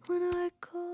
when I called.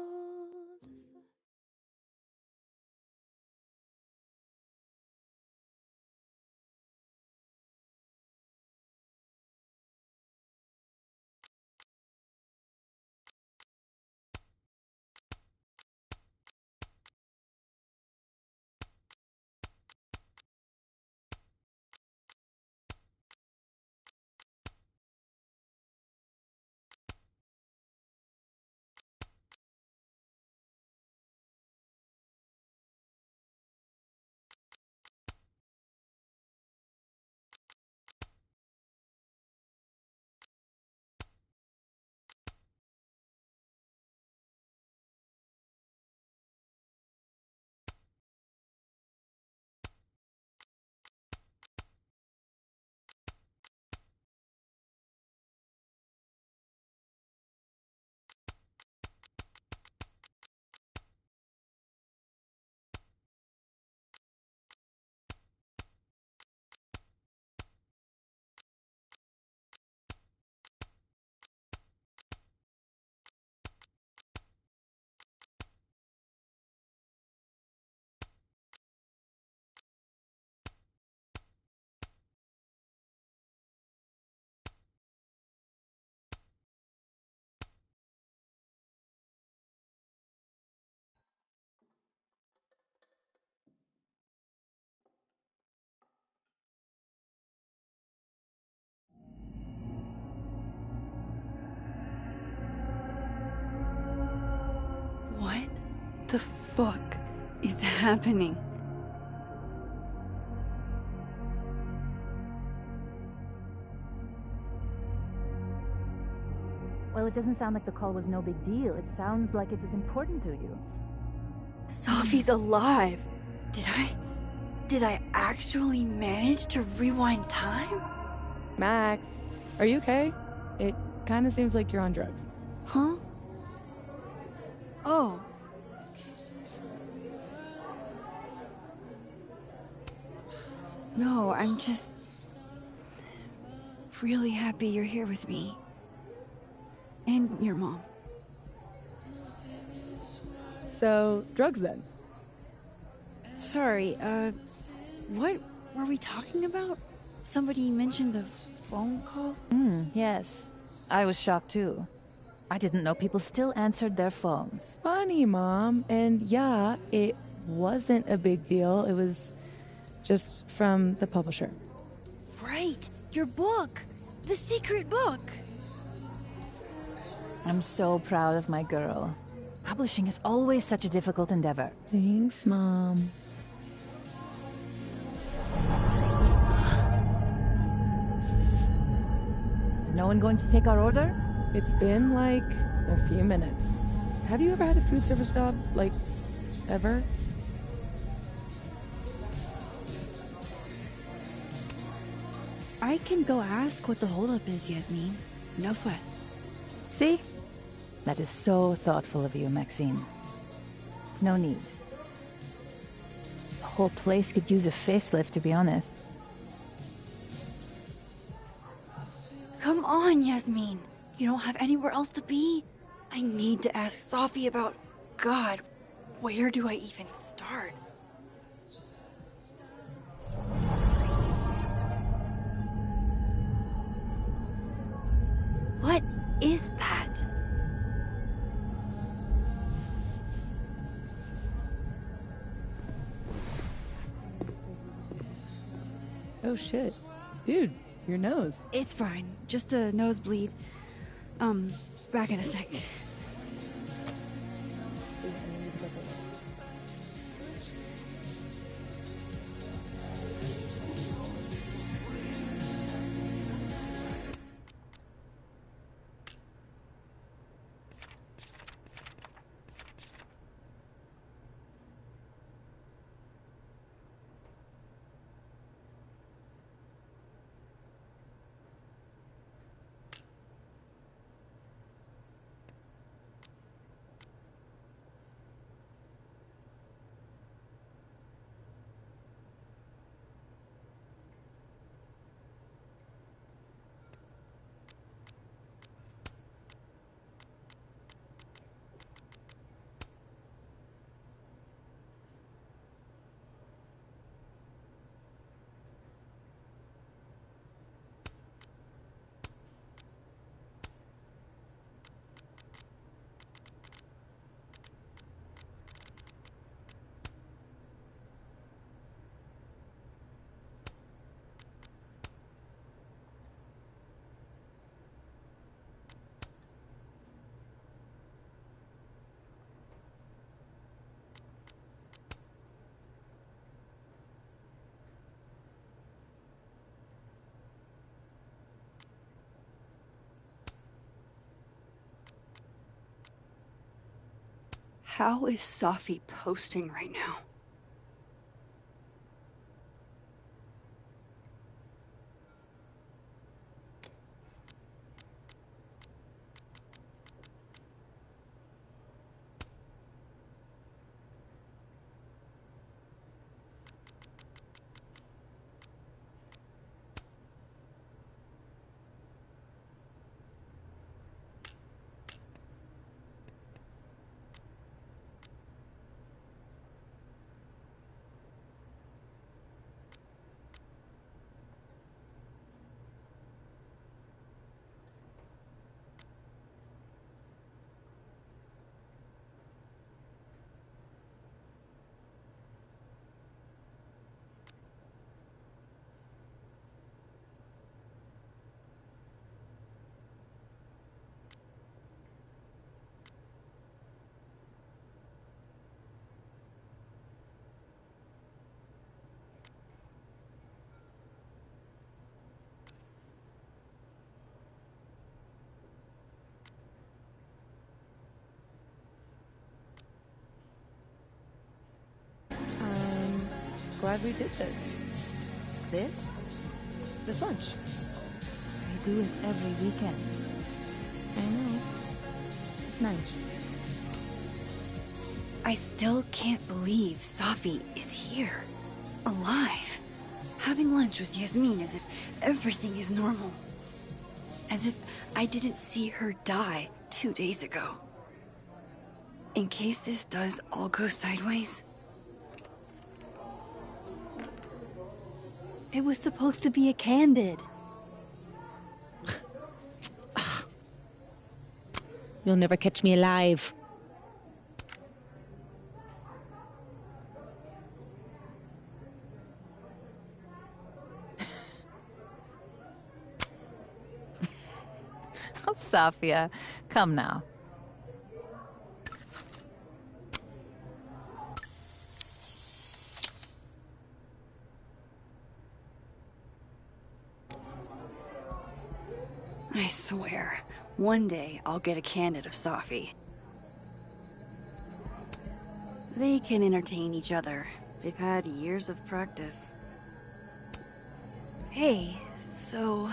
What the fuck is happening? Well, it doesn't sound like the call was no big deal. It sounds like it was important to you. Sophie's alive. Did I actually manage to rewind time? Mac, are you okay? It kind of seems like you're on drugs. Huh? Oh. No, I'm just really happy you're here with me. And your mom. So, drugs then? Sorry, what were we talking about? Somebody mentioned a phone call? Yes. I was shocked too. I didn't know people still answered their phones. Funny, Mom. And yeah, it wasn't a big deal. It was just from the publisher. Right! Your book! The secret book! I'm so proud of my girl. Publishing is always such a difficult endeavor. Thanks, Mom. Is no one going to take our order? It's been like a few minutes. Have you ever had a food service job? Like, ever? I can go ask what the holdup is, Yasmin. No sweat. See? That is so thoughtful of you, Maxine. No need. The whole place could use a facelift, to be honest. Come on, Yasmin. You don't have anywhere else to be? I need to ask Sophie about... God, where do I even start? What is that? Oh shit. Dude, your nose. It's fine. Just a nosebleed. Back in a sec. How is Safi posting right now? I'm glad we did this. This? This lunch. We do it every weekend. I know. It's nice. I still can't believe Safi is here. Alive. Having lunch with Yasmin as if everything is normal. As if I didn't see her die 2 days ago. In case this does all go sideways. It was supposed to be a candid. You'll never catch me alive. Oh, Safia, come now. I swear, one day I'll get a candid of Safi. They can entertain each other. They've had years of practice. Hey, so...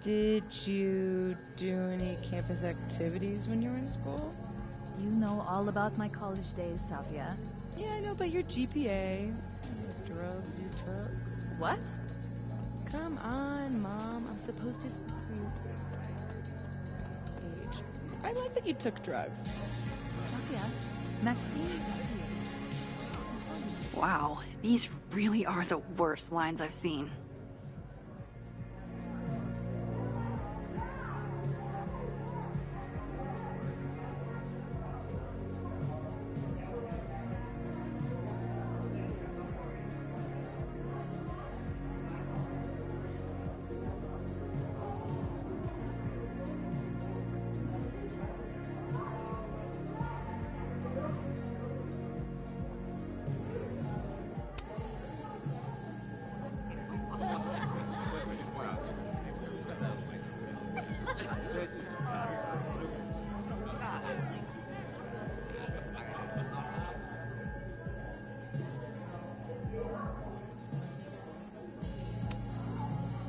Did you do any campus activities when you were in school? You know all about my college days, Safia. Yeah, I know about your GPA and the drugs you took. What? Come on, Mom. I'm supposed to... Paige. I like that you took drugs. Safia, Maxine. Wow, these really are the worst lines I've seen.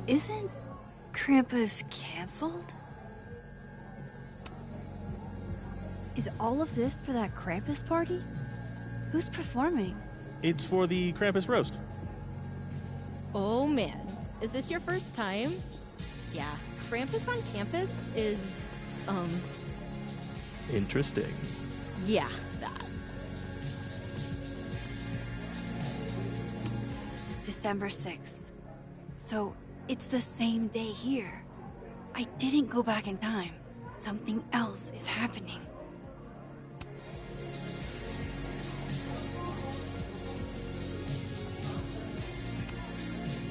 Isn't Krampus canceled? Is all of this for that Krampus party? Who's performing? It's for the Krampus roast. Oh man, is this your first time? Yeah, Krampus on campus is, Interesting. yeah, that. December 6th. So, it's the same day here. I didn't go back in time. Something else is happening.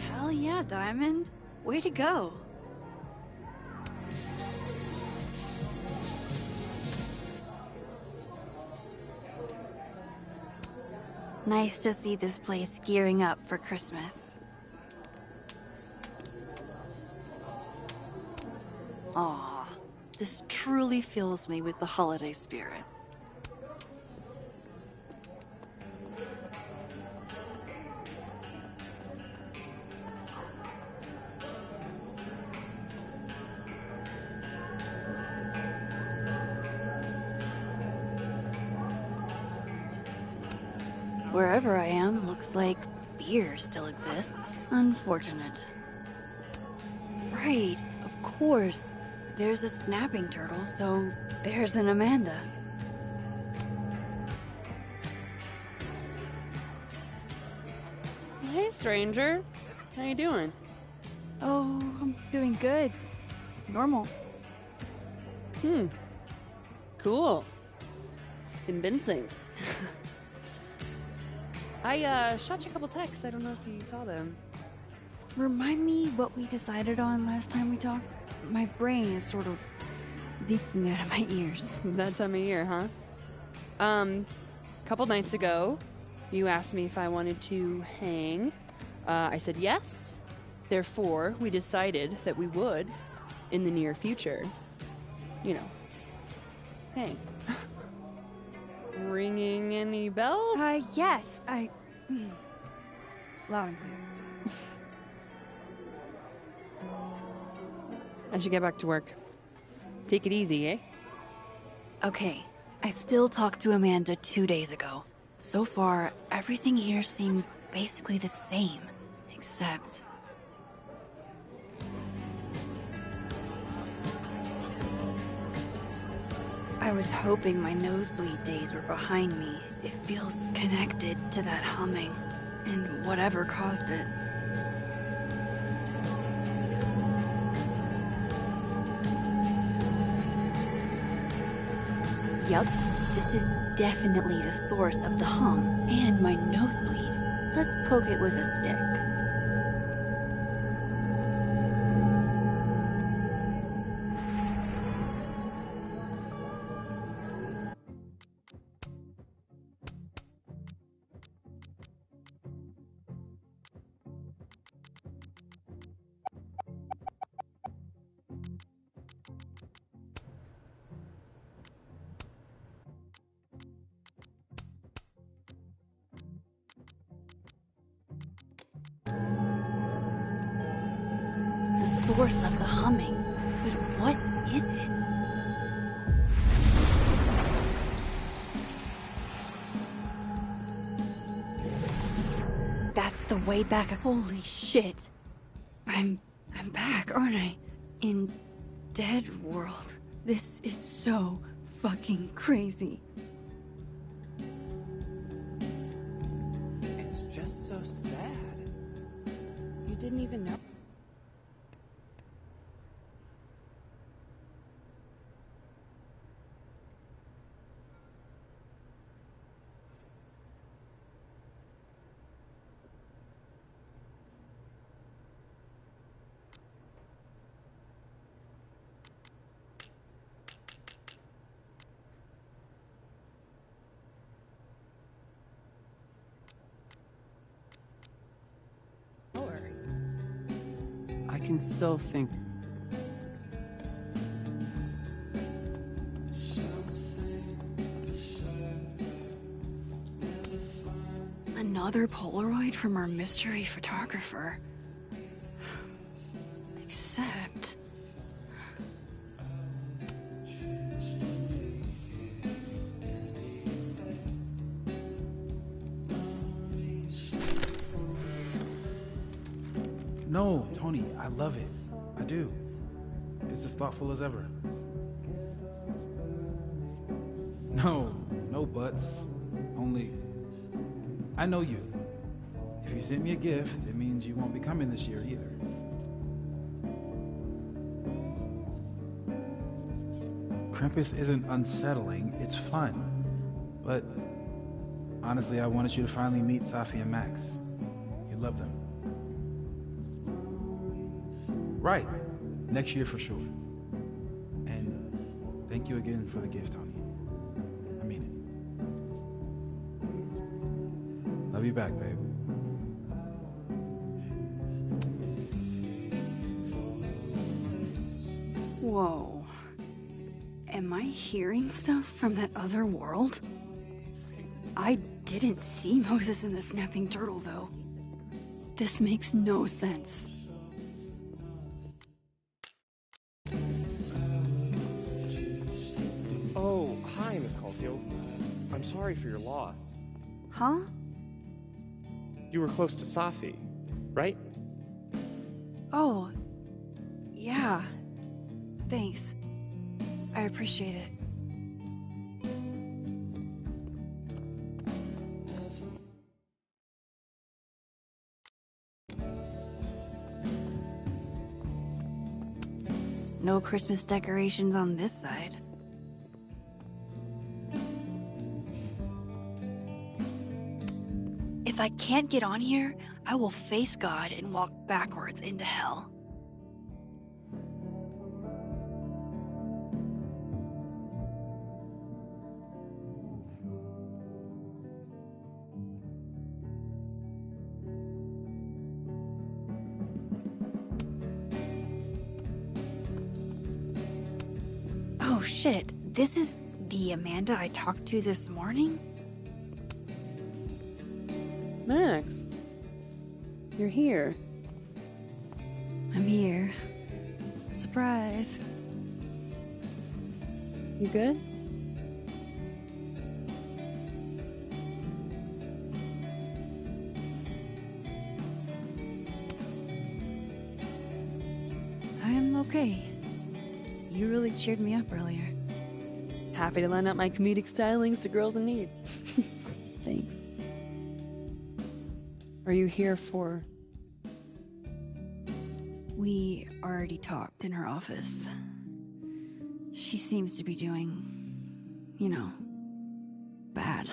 Hell yeah, Diamond. Way to go. Nice to see this place gearing up for Christmas. Aw, this truly fills me with the holiday spirit. wherever I am, looks like beer still exists. Unfortunate. Right, of course. There's a snapping turtle, so there's an Amanda. Hey, stranger. How you doing? Oh, I'm doing good. Normal. Cool. Convincing. I shot you a couple texts. I don't know if you saw them. Remind me what we decided on last time we talked? My brain is sort of leaking out of my ears. That time of year, huh? A couple nights ago, you asked me if I wanted to hang. I said yes. Therefore, we decided that we would, in the near future, you know, hang. Ringing any bells? Yes, Loud and clear. I should get back to work. Take it easy, eh? Okay, I still talked to Amanda 2 days ago. So far, everything here seems basically the same, except... I was hoping my nosebleed days were behind me. It feels connected to that humming, and whatever caused it. Yup, this is definitely the source of the hum and my nosebleed. Let's poke it with a stick. The source of the humming. But what is it? That's the way back. Holy shit. I'm back, aren't I? In Dead World. This is so fucking crazy. It's just so sad. You didn't even know. I can still think. Another Polaroid from our mystery photographer. Except... No, Tony, I love it. I do. It's as thoughtful as ever. No buts. Only, I know you. If you send me a gift, it means you won't be coming this year either. Krampus isn't unsettling, it's fun. But honestly, I wanted you to finally meet Safi and Max. You love them. Right. Next year for sure. And thank you again for the gift, Tony. I mean it. Love you back, babe. Whoa. Am I hearing stuff from that other world? I didn't see Moses and the snapping turtle, though. This makes no sense. Oh, hi, Miss Caulfield. I'm sorry for your loss. Huh? You were close to Safi, right? Oh, yeah. Thanks. I appreciate it. No Christmas decorations on this side. If I can't get on here, I will face God and walk backwards into hell. Oh shit, this is the Amanda I talked to this morning? Max, you're here. I'm here. Surprise. You good? I am okay. You really cheered me up earlier. Happy to lend out my comedic stylings to girls in need. Thanks. Are you here for... We already talked in her office. She seems to be doing, you know, bad.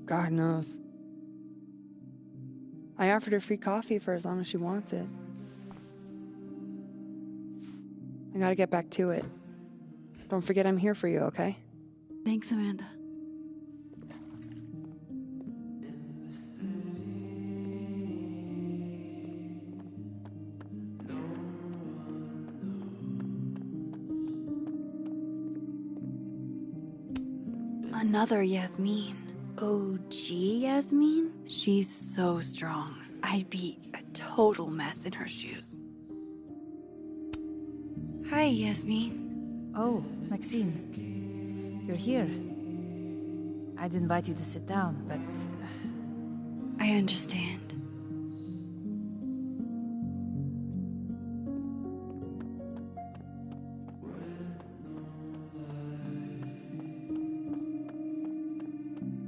God knows. I offered her free coffee for as long as she wants it. I gotta get back to it. Don't forget I'm here for you, okay? Thanks, Amanda. Another Yasmin. OG Yasmin? She's so strong. I'd be a total mess in her shoes. Hi, Yasmin. Oh, Maxine. You're here. I'd invite you to sit down, but... I understand.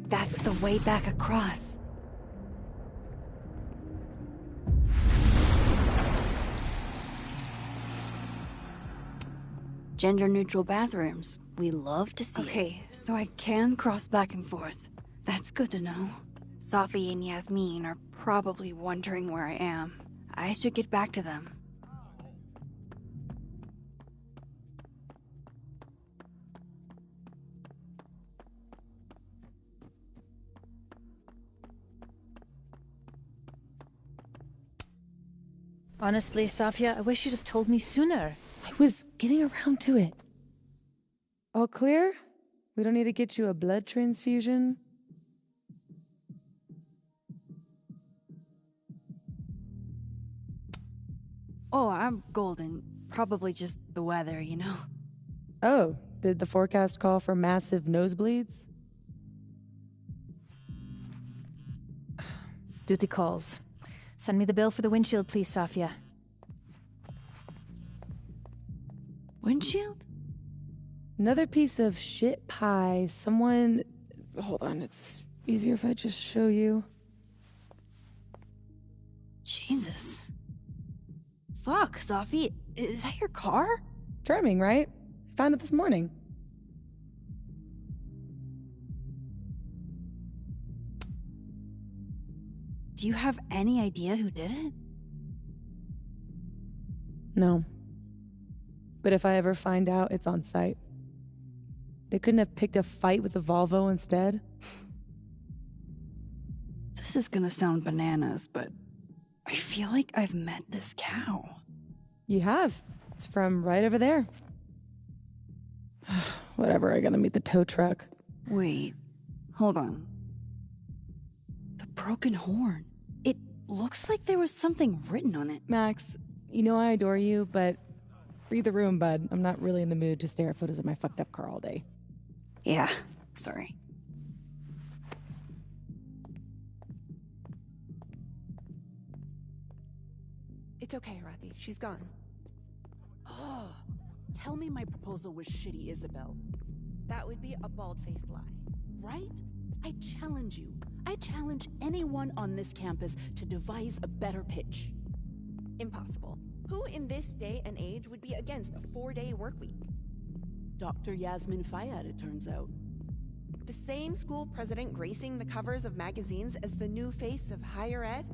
That's the way back across. Gender-neutral bathrooms. We love to see it. Okay, so I can cross back and forth. That's good to know. Safi and Yasmin are probably wondering where I am. I should get back to them. Honestly, Safia, I wish you'd have told me sooner. I was getting around to it. All clear? We don't need to get you a blood transfusion? Oh, I'm golden. Probably just the weather, you know? Oh, did the forecast call for massive nosebleeds? Duty calls. Send me the bill for the windshield, please, Safia. Windshield? Another piece of shit pie. Someone... Hold on, it's easier if I just show you. Jesus. Fuck, Safi. Is that your car? Charming, right? I found it this morning. Do you have any idea who did it? No. But if I ever find out, it's on site. They couldn't have picked a fight with the Volvo instead? This is gonna sound bananas, but I feel like I've met this cow. You have. It's from right over there. Whatever, I gotta meet the tow truck. Wait, hold on. The broken horn. It looks like there was something written on it. Max, you know I adore you, but read the room, bud. I'm not really in the mood to stare at photos of my fucked up car all day. Yeah, sorry. It's okay, Arathi. She's gone. Oh, tell me my proposal was shitty, Isabel. That would be a bald-faced lie. Right? I challenge you. I challenge anyone on this campus to devise a better pitch. Impossible. Who in this day and age would be against a 4-day work week? Dr. Yasmin Fayyad, it turns out. The same school president gracing the covers of magazines as the new face of higher ed?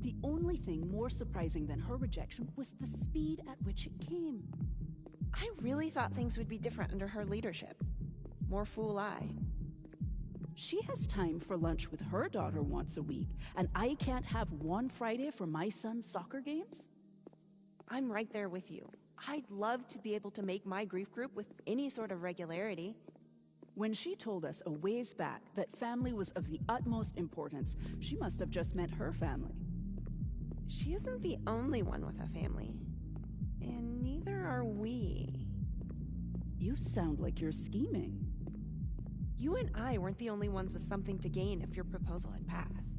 The only thing more surprising than her rejection was the speed at which it came. I really thought things would be different under her leadership. More fool I. She has time for lunch with her daughter once a week, and I can't have one Friday for my son's soccer games? I'm right there with you. I'd love to be able to make my grief group with any sort of regularity. When she told us a ways back that family was of the utmost importance, she must have just meant her family. She isn't the only one with a family. And neither are we. You sound like you're scheming. You and I weren't the only ones with something to gain if your proposal had passed.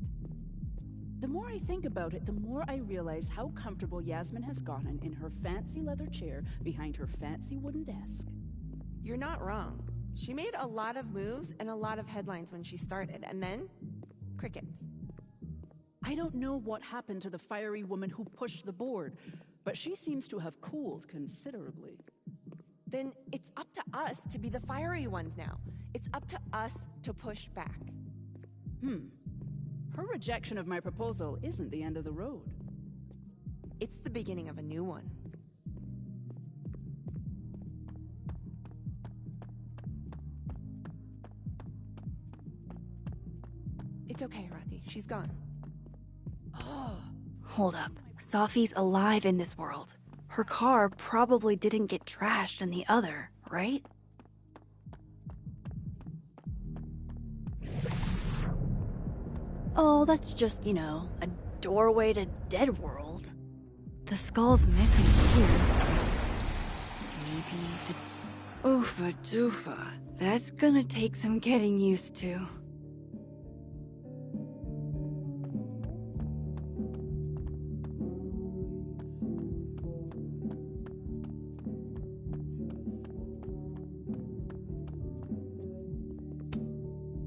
The more I think about it, the more I realize how comfortable Yasmin has gotten in her fancy leather chair behind her fancy wooden desk. You're not wrong. She made a lot of moves and a lot of headlines when she started, and then crickets. I don't know what happened to the fiery woman who pushed the board, but she seems to have cooled considerably. Then it's up to us to be the fiery ones now. It's up to us to push back. Her rejection of my proposal isn't the end of the road. It's the beginning of a new one. It's okay, Arathi. She's gone. Hold up. Safi's alive in this world. Her car probably didn't get trashed in the other, right? Oh, that's just, a doorway to Dead World. The skull's missing here. Maybe the... Oofa doofa. That's gonna take some getting used to.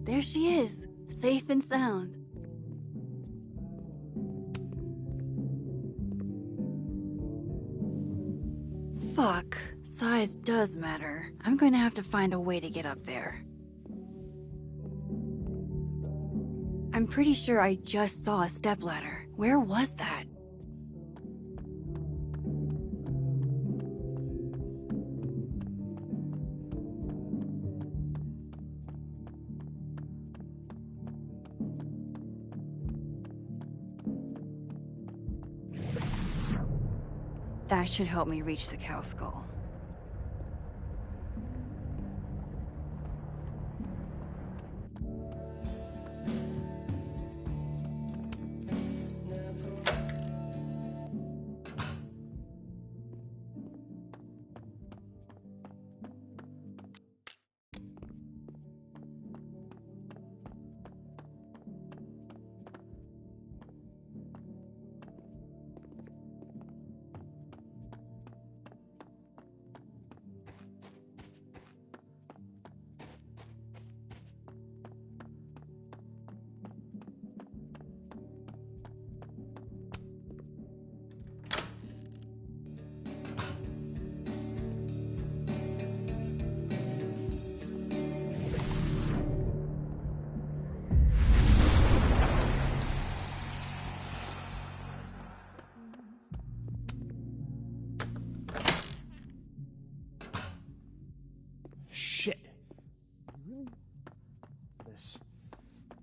There she is, safe and sound. Fuck, size does matter. I'm going to have to find a way to get up there. I'm pretty sure I just saw a stepladder. Where was that? That should help me reach the cow skull.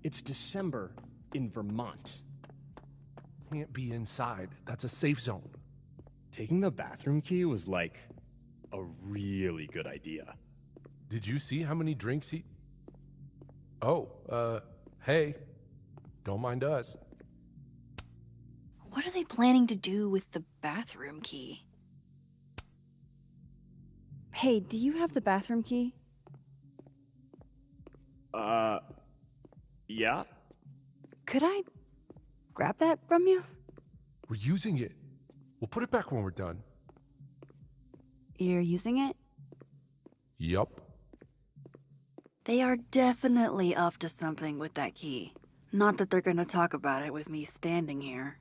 It's December in Vermont. Can't be inside. That's a safe zone. Taking the bathroom key was like a really good idea. Did you see how many drinks he... Oh, hey. Don't mind us. What are they planning to do with the bathroom key? Hey, do you have the bathroom key? Yeah? Could I grab that from you? We're using it. We'll put it back when we're done. You're using it? Yup. They are definitely up to something with that key. Not that they're gonna talk about it with me standing here.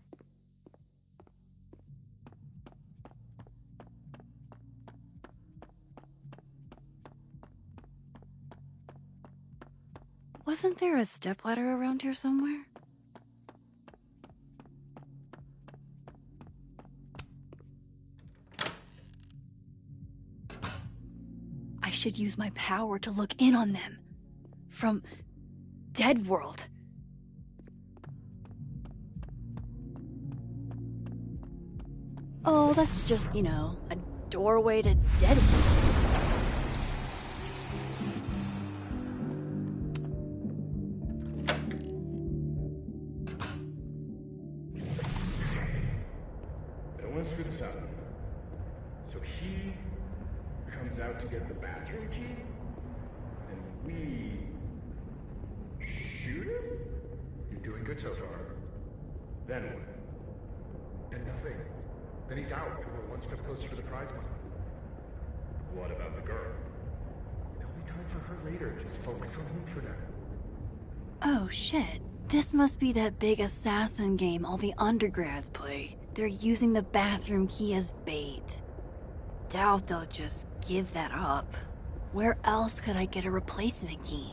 Wasn't there a stepladder around here somewhere? I should use my power to look in on them. From Dead World. Oh, that's just, you know, a doorway to Dead World. I want to screw this up. So he comes out to get the bathroom key, and we shoot him? You're doing good so far. Then what? And nothing. Then he's out, and we're one step closer to the prize money. What about the girl? There'll be time for her later. Just focus on him for now. Oh shit. This must be that big assassin game all the undergrads play. They're using the bathroom key as bait. Doubt they'll just give that up. Where else could I get a replacement key?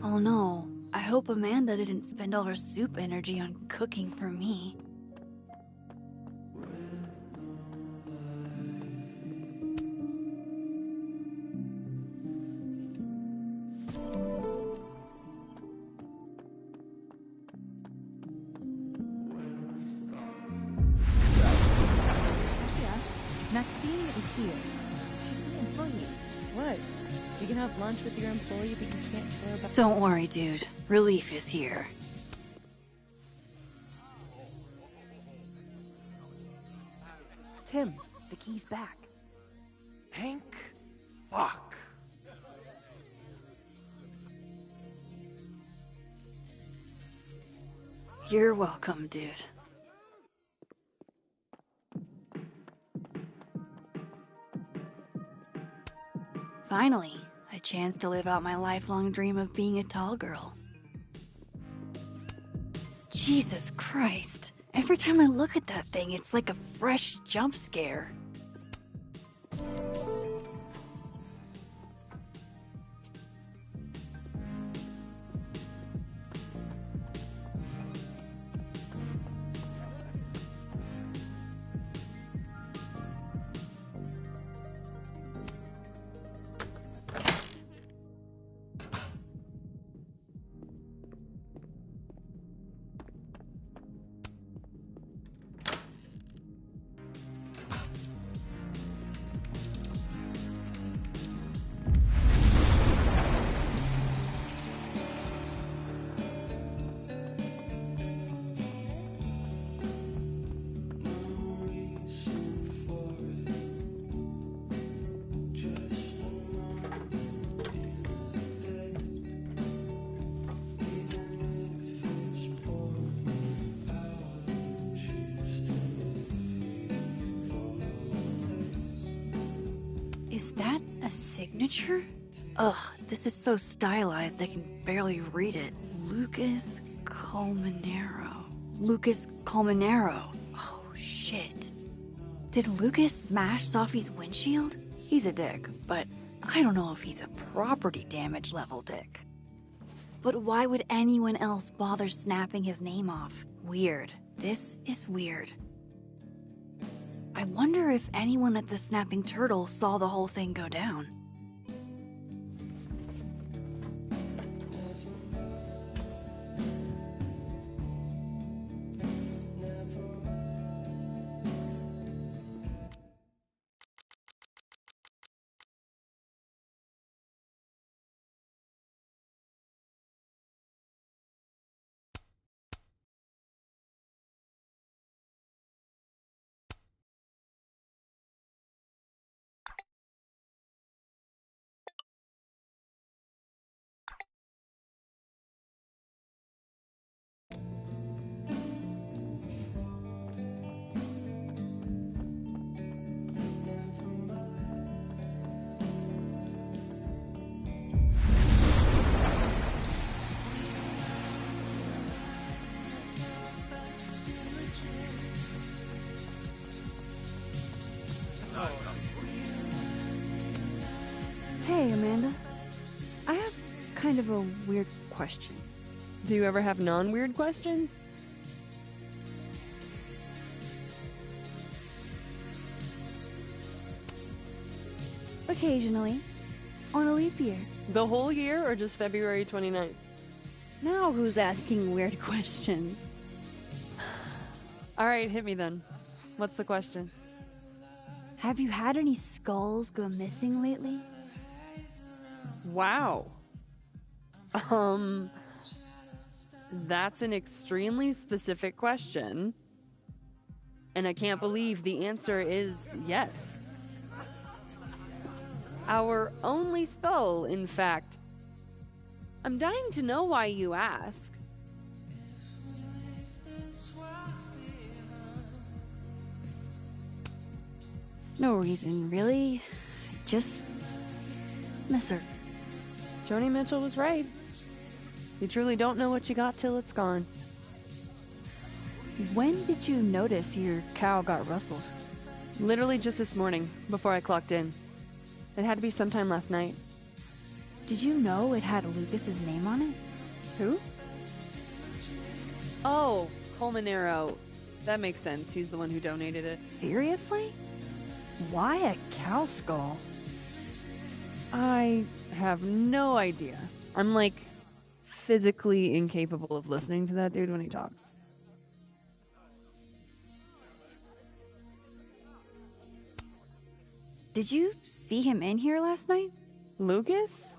Oh no, I hope Amanda didn't spend all her soup energy on cooking for me. Sophia, Maxine is here. She's my employee. What? You can have lunch with your employee, but you can't tell her about... Don't worry, dude. Relief is here. Tim, the key's back. Thank fuck. You're welcome, dude. Finally, a chance to live out my lifelong dream of being a tall girl. Jesus Christ. Every time I look at that thing, it's like a fresh jump scare. Is that a signature? Ugh, this is so stylized I can barely read it. Lucas Colmenero. Lucas Colmenero. Oh, shit. Did Lucas smash Sophie's windshield? He's a dick, but I don't know if he's a property damage level dick. But why would anyone else bother snapping his name off? Weird. This is weird. I wonder if anyone at the Snapping Turtle saw the whole thing go down. kind of a weird question. Do you ever have non-weird questions? Occasionally. On a leap year. The whole year or just February 29th? Now who's asking weird questions? All right, hit me then. What's the question? Have you had any skulls go missing lately? Wow. That's an extremely specific question. And I can't believe the answer is yes. Our only skull, in fact. I'm dying to know why you ask. No reason, really. Just miss her. Joni Mitchell was right. You truly don't know what you got till it's gone. When did you notice your cow got rustled? Literally just this morning, before I clocked in. It had to be sometime last night. Did you know it had Lucas's name on it? Who? Oh, Colmenero. That makes sense. He's the one who donated it. Seriously? Why a cow skull? I have no idea. I'm like physically incapable of listening to that dude when he talks. Did you see him in here last night? Lucas?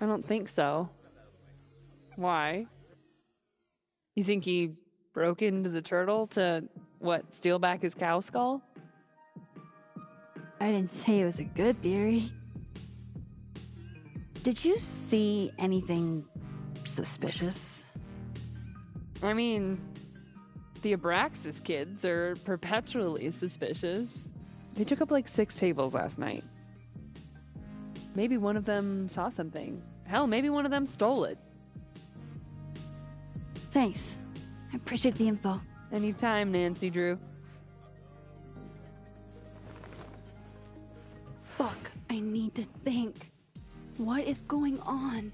I don't think so. Why? You think he broke into the turtle to, what, steal back his cow skull? I didn't say it was a good theory. Did you see anything suspicious? I mean, the Abraxas kids are perpetually suspicious. They took up like 6 tables last night. Maybe one of them saw something. Hell, maybe one of them stole it. Thanks. I appreciate the info. Anytime, Nancy Drew. Fuck, I need to think. What is going on?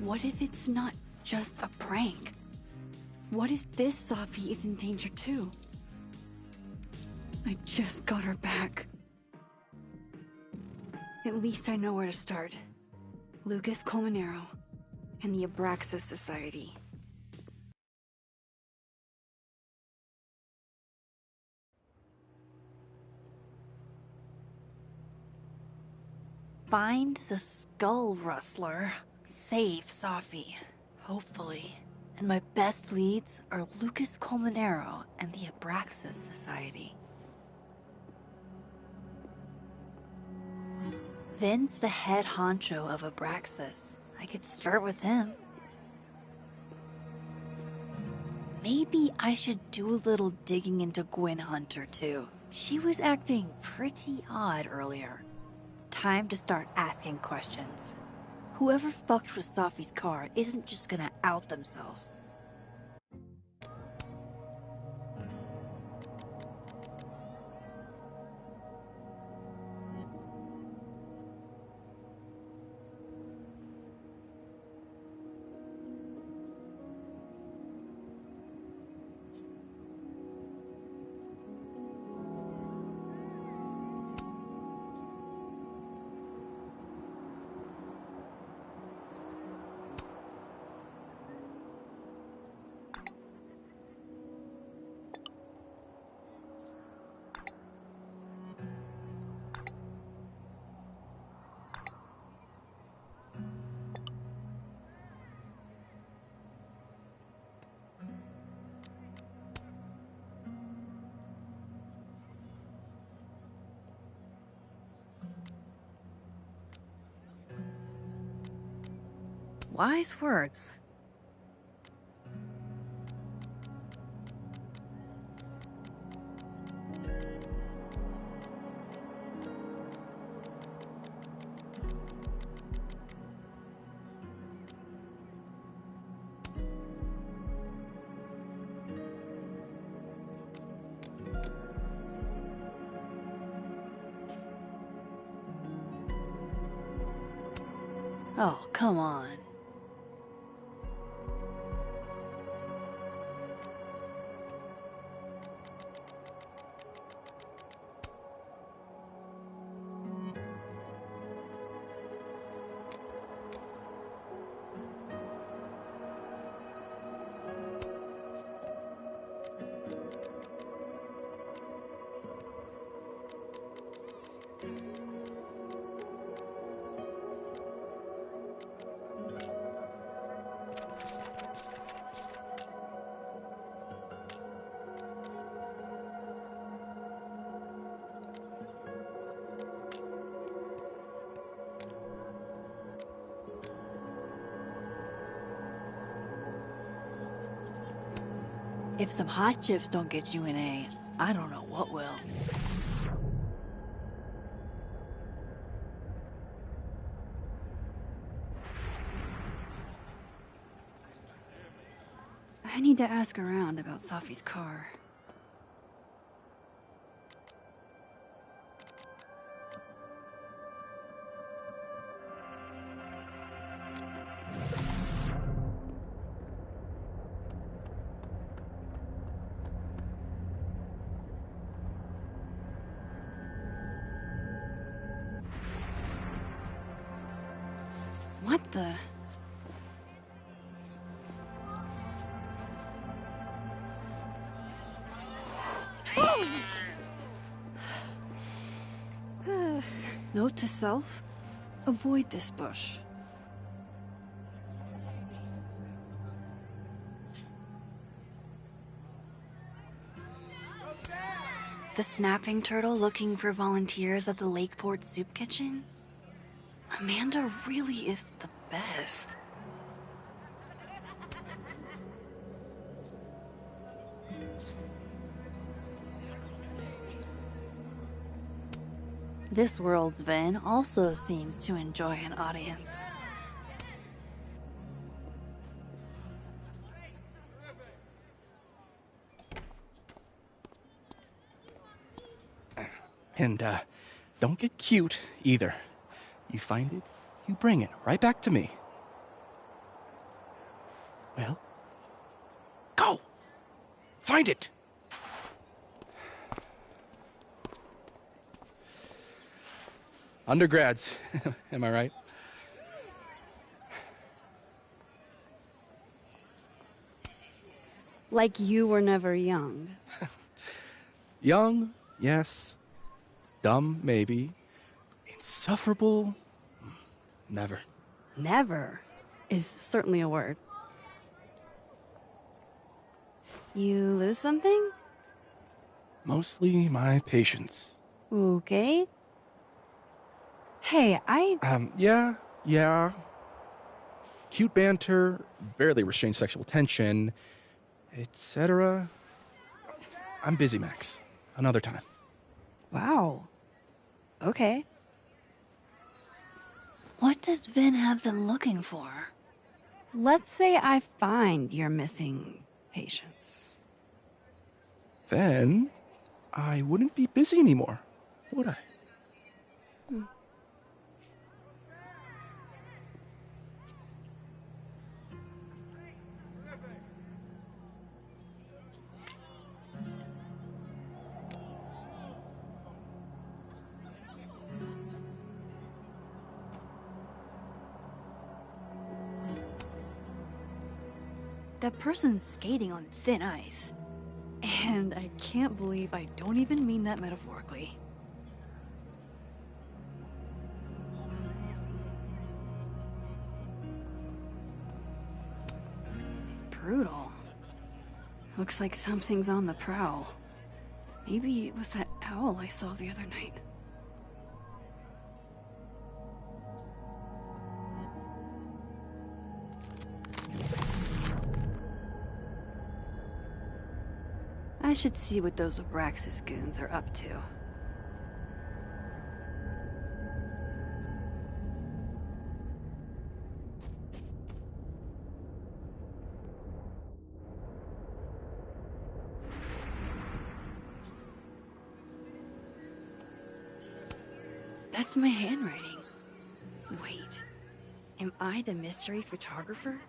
What if it's not just a prank? What if this Safi is in danger too? I just got her back. At least I know where to start. Lucas Colmenero and the Abraxas Society. Find the Skull Rustler. Save Safi, hopefully. And my best leads are Lucas Colmenero and the Abraxas Society. Vin's the head honcho of Abraxas. I could start with him. Maybe I should do a little digging into Gwen Hunter too. She was acting pretty odd earlier. Time to start asking questions. Whoever fucked with Safi's car isn't just gonna out themselves. Wise words. Oh, come on. If some hot chips don't get you an A, I don't know what will. I need to ask around about Safi's car. What the? Note to self, avoid this bush. The snapping turtle looking for volunteers at the Lakeport Soup Kitchen? Amanda really is the best. This world's Vin also seems to enjoy an audience. And, don't get cute, either. You find it, you bring it right back to me. Well, go! Find it! Undergrads, am I right? Like you were never young. Young, yes. Dumb, maybe. Insufferable, never. Never is certainly a word. You lose something? Mostly my patience. Okay. Hey, Yeah. Cute banter, barely restrained sexual tension, etc. I'm busy, Max. Another time. Wow. Okay. What does Vin have them looking for? Let's say I find your missing patients. Then I wouldn't be busy anymore, would I? That person's skating on thin ice. And I can't believe I don't even mean that metaphorically. Brutal. Looks like something's on the prowl. Maybe it was that owl I saw the other night. I should see what those Abraxas goons are up to. That's my handwriting. Wait, am I the mystery photographer?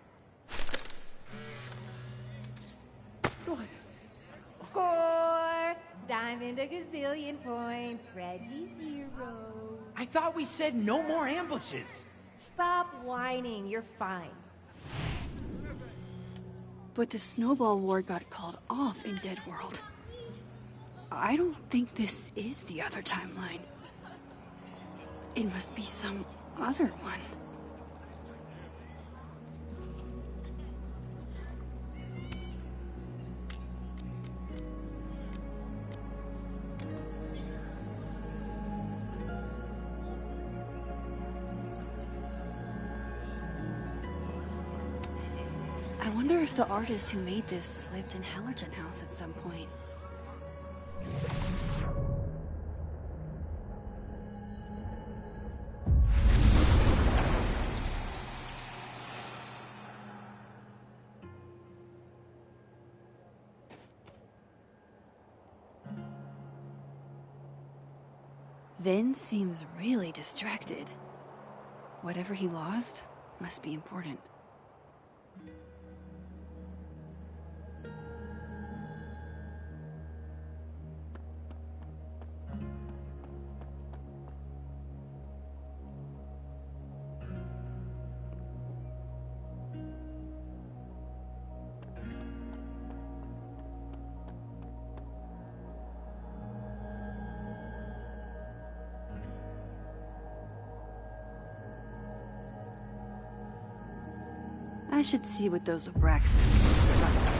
Score! Diamond a gazillion points, Reggie 0. I thought we said no more ambushes. Stop whining, you're fine. But the Snowball War got called off in Dead World. I don't think this is the other timeline. It must be some other one. I wonder if the artist who made this lived in Hallerton House at some point. Vin seems really distracted. Whatever he lost must be important. I should see what those Abraxas kids are up to.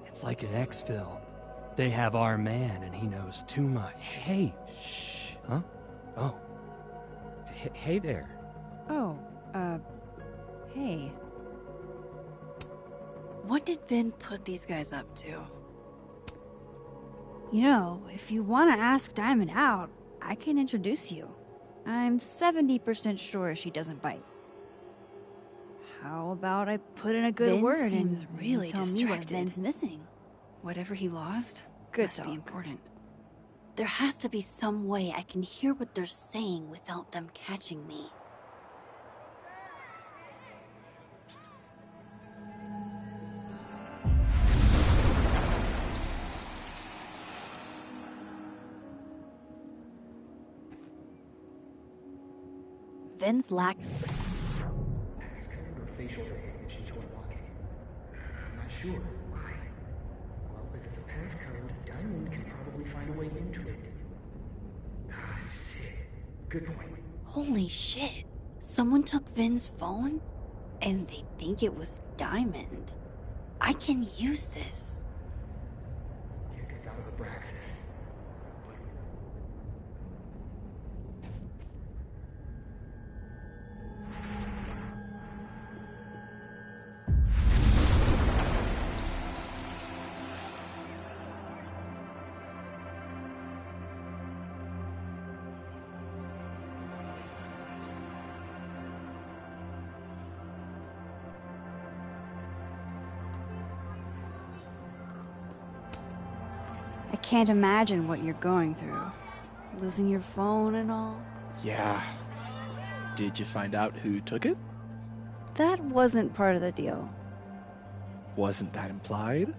It's like an exfil. They have our man and he knows too much. Hey, shh. Huh? Oh. Hey there. Oh, hey. What did Vin put these guys up to? You know, if you want to ask Diamond out, I can introduce you. I'm 70% sure she doesn't bite. How about I put in a good Vin word seems and really tell distracted. me what Vin's missing? Whatever he lost Good must be important. There has to be some way I can hear what they're saying without them catching me. Vin's lack. Passcode or facial recognition to unlock it? I'm not sure. Why? Well, if it's a passcode, Diamond can probably find a way into it. Ah, shit. Good point. Holy shit. Someone took Vin's phone? And they think it was Diamond. I can use this. Get us out of Abraxas. But I can't imagine what you're going through. Losing your phone and all. Yeah. Did you find out who took it? That wasn't part of the deal. Wasn't that implied?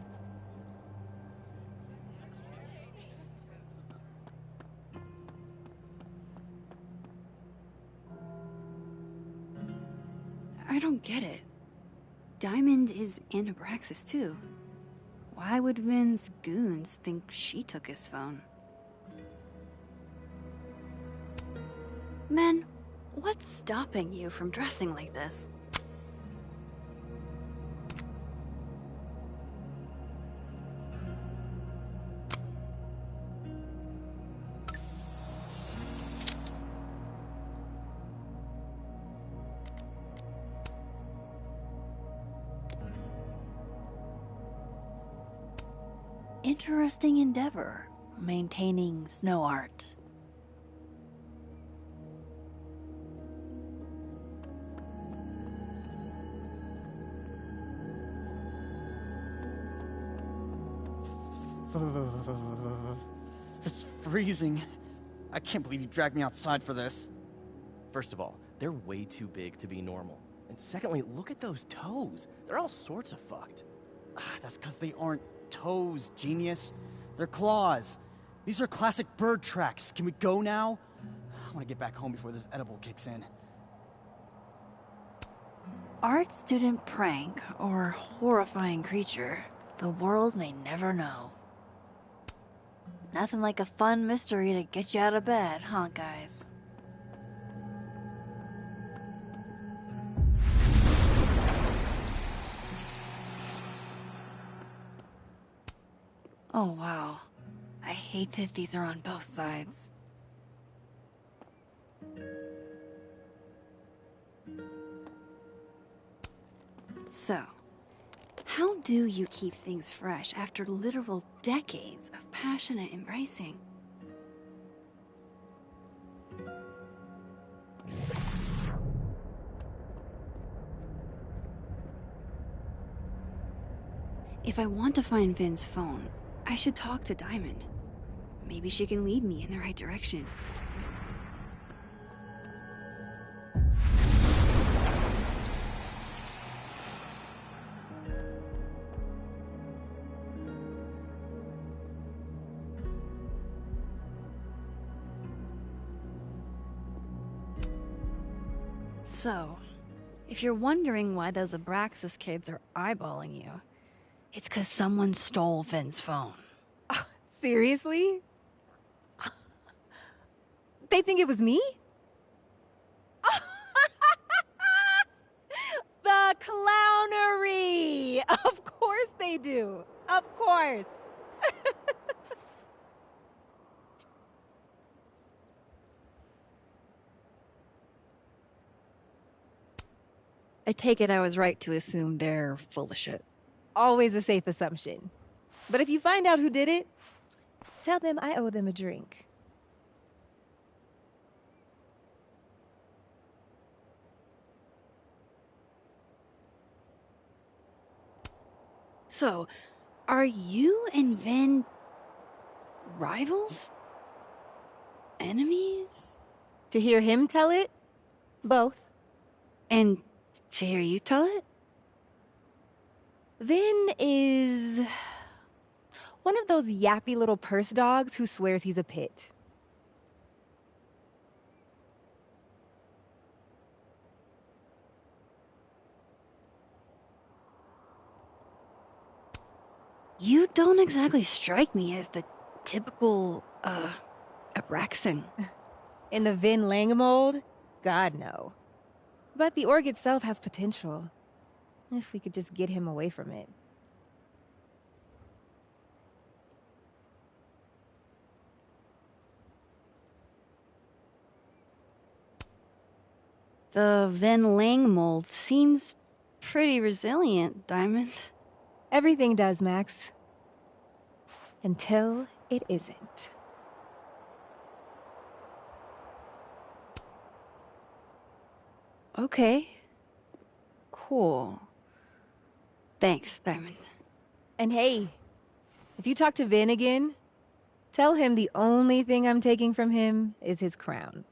I don't get it. Diamond is in Abraxas too. Why would Vin's goons think she took his phone? Men, what's stopping you from dressing like this? Interesting endeavor, maintaining snow art. It's freezing. I can't believe you dragged me outside for this. First of all, they're way too big to be normal. And secondly, look at those toes. They're all sorts of fucked. That's because they aren't toes, genius. They're claws. These are classic bird tracks. Can we go now? I want to get back home before this edible kicks in. Art student prank or horrifying creature, the world may never know. Nothing like a fun mystery to get you out of bed, huh, guys? Oh wow. I hate that these are on both sides. So, how do you keep things fresh after literal decades of passionate embracing? If I want to find Vin's phone, I should talk to Diamond. Maybe she can lead me in the right direction. So, if you're wondering why those Abraxas kids are eyeballing you, it's 'cause someone stole Vin's phone. Seriously? They think it was me? The clownery! Of course they do. Of course. I take it I was right to assume they're full of shit. Always a safe assumption. But if you find out who did it, tell them I owe them a drink. So, are you and Vin rivals? Enemies? To hear him tell it? Both. And to hear you tell it? Vin is one of those yappy little purse dogs who swears he's a pit. You don't exactly strike me as the typical, Abraxan. In the Vin Lang mold? God, no. But the org itself has potential. If we could just get him away from it. The Vin Lang mold seems pretty resilient, Diamond. Everything does, Max. Until it isn't. Okay. Cool. Thanks, Diamond. And hey, if you talk to Vin again, Tell him the only thing I'm taking from him is his crown.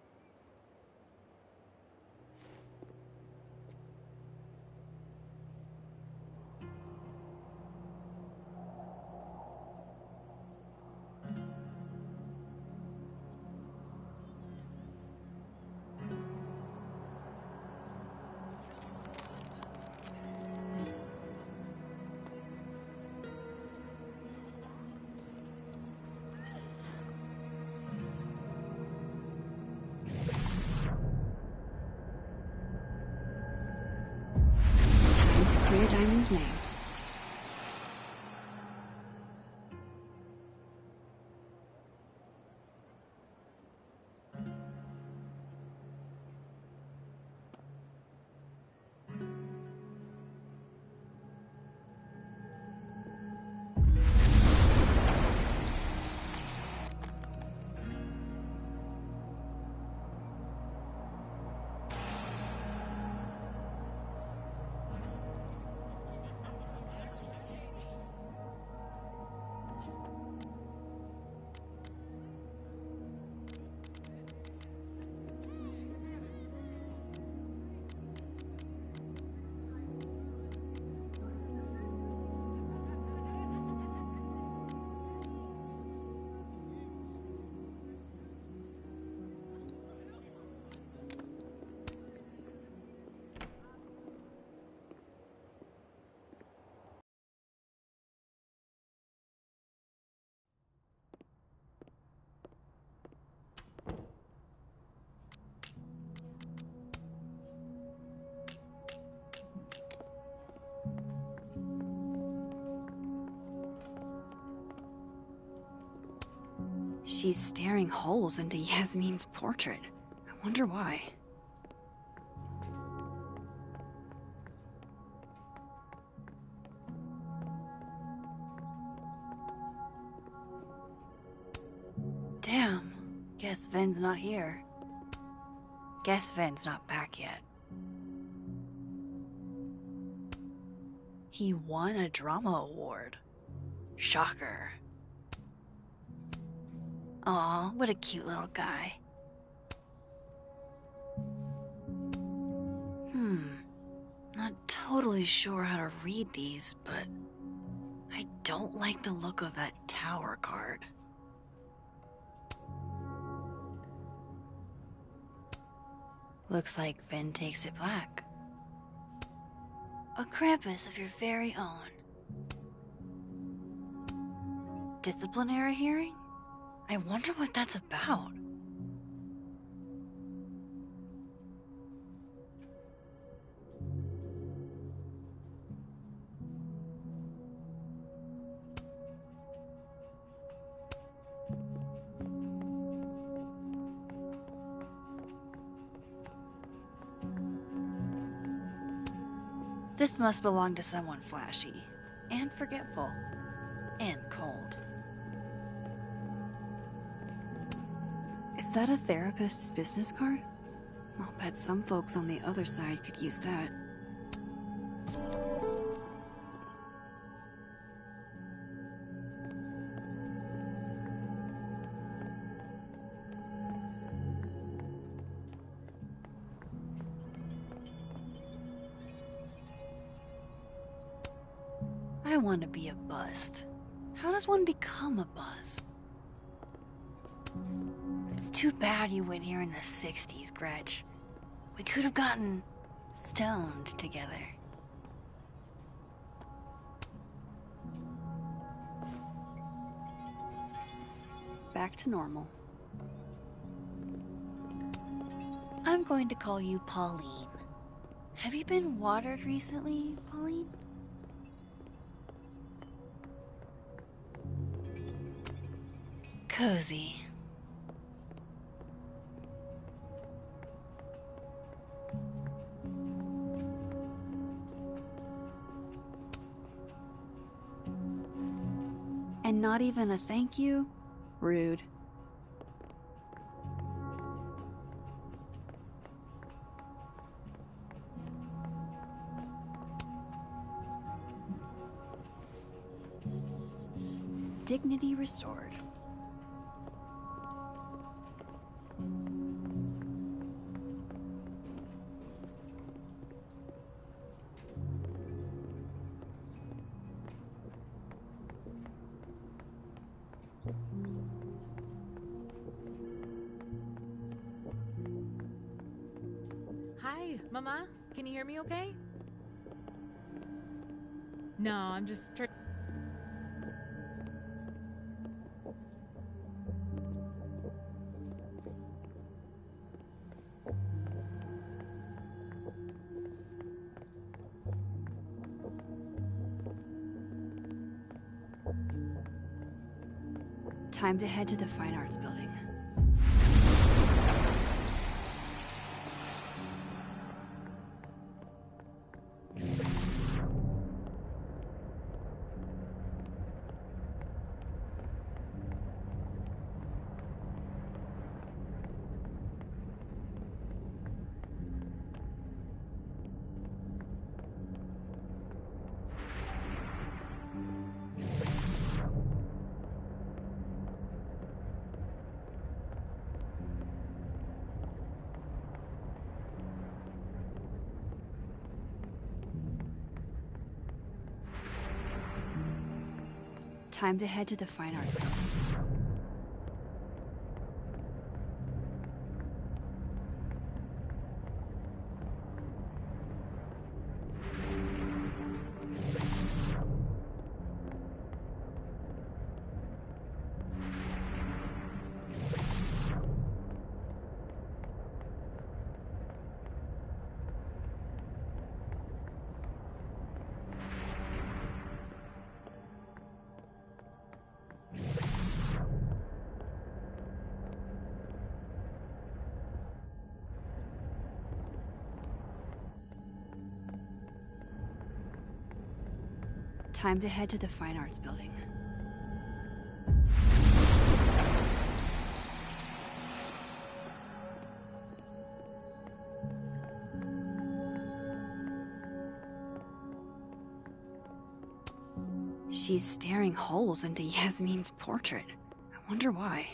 Clear Diamond's name. She's staring holes into Yasmin's portrait. I wonder why. Damn. Guess Ven's not here. Guess Ven's not back yet. He won a drama award. Shocker. Aw, what a cute little guy. Not totally sure how to read these, but I don't like the look of that tower card. Looks like Ven takes it black. A Krampus of your very own. Disciplinary hearing? I wonder what that's about. This must belong to someone flashy, and forgetful, and cold. Is that a therapist's business card? I'll bet some folks on the other side could use that. I want to be a bust. How does one become a bust? It's too bad you went here in the 60s, Gretch. We could have gotten stoned together. Back to normal. I'm going to call you Pauline. Have you been watered recently, Pauline? Cozy. And not even a thank you? Rude. Dignity restored. Hi, Mama. Can you hear me okay? No, I'm just trying. Time to head to the Fine Arts Building. Time to head to the Fine Arts Building. Time to head to the Fine Arts Building. She's staring holes into Yasmin's portrait. I wonder why.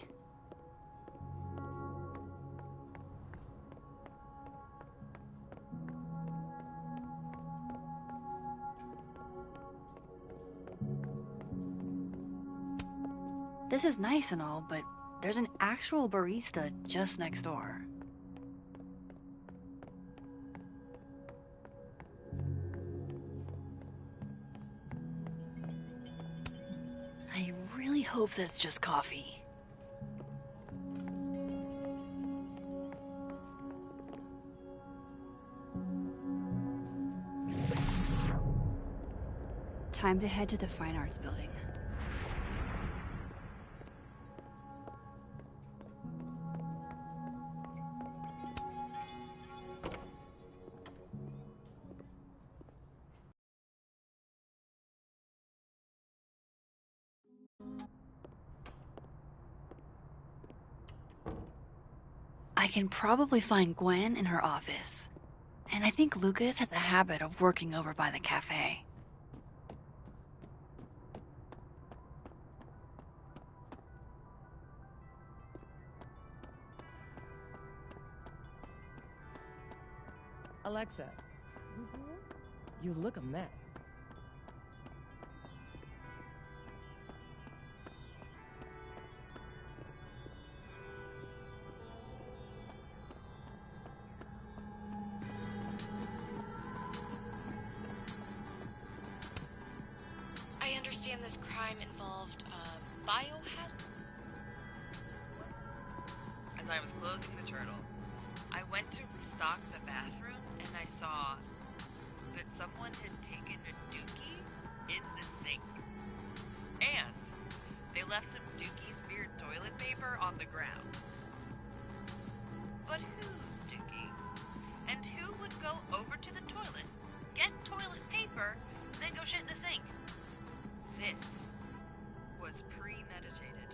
This is nice and all, but there's an actual barista just next door. I really hope that's just coffee. Time to head to the Fine Arts Building. I can probably find Gwen in her office. And I think Lucas has a habit of working over by the cafe. Alexa, you look a mess. I understand this crime involved biohazard. As I was closing the journal, I went to restock the bathroom and I saw that someone had taken a dookie in the sink. And they left some Dookie's beard toilet paper on the ground. But whose dookie? And who would go over to the toilet, get toilet paper, then go shit in the sink? This was premeditated.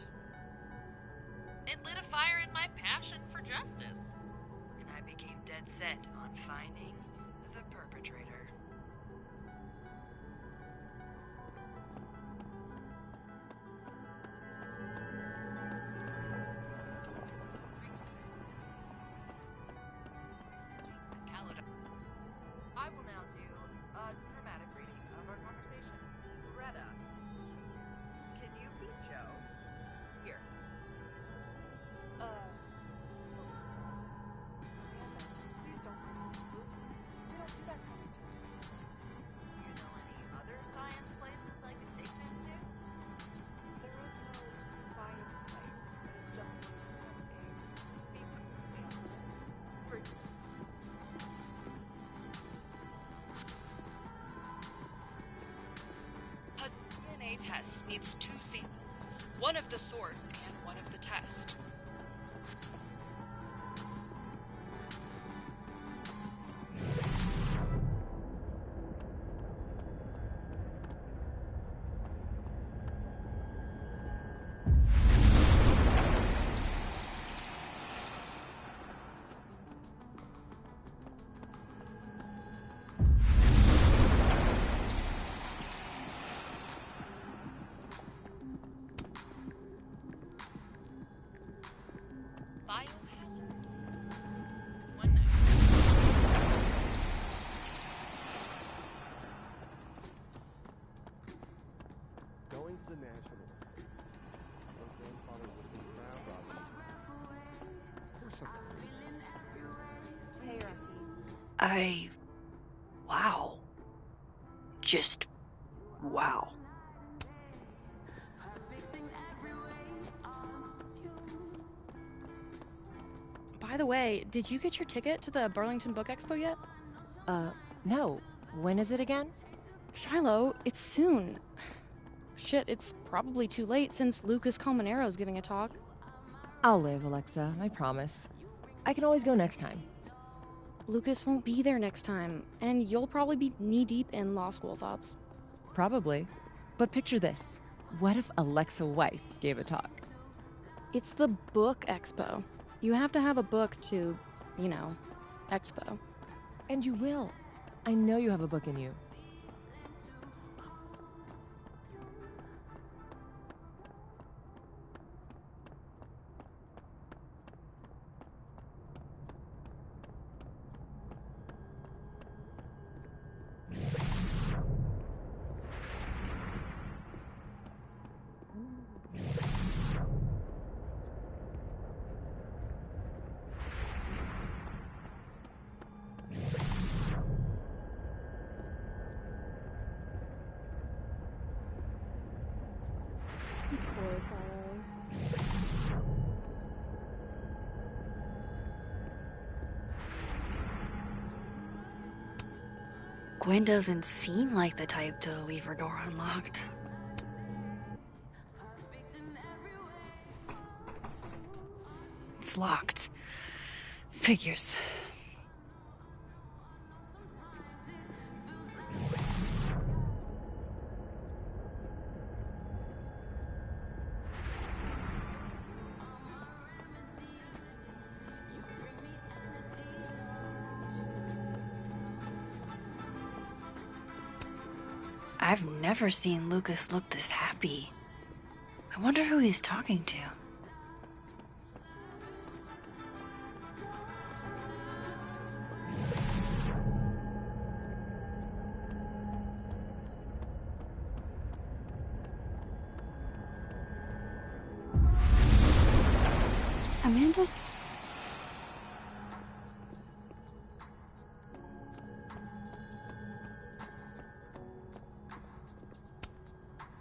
It lit a fire in my passion for justice, and I became dead set on finding the perpetrator. I will now do a dramatic reading of our conversation. Greta, can you beat Joe? Here. Please don't. test needs 2 samples. One of the sort and one of the test. Going to the Nationals. My grandfather would have been proud of me. Of course I'm coming. Wow. Just wow. By the way, did you get your ticket to the Burlington Book Expo yet? No. When is it again? Shiloh, it's soon. Shit, it's probably too late since Lucas Colmenaro's giving a talk. I'll live, Alexa, I promise. I can always go next time. Lucas won't be there next time, and you'll probably be knee-deep in law school thoughts. Probably. But picture this. What if Alexa Weiss gave a talk? It's the Book Expo. You have to have a book to, expo. And you will. I know you have a book in you. Gwen doesn't seem like the type to leave her door unlocked. It's locked. Figures. I've never seen Lucas look this happy. I wonder who he's talking to. Amanda's...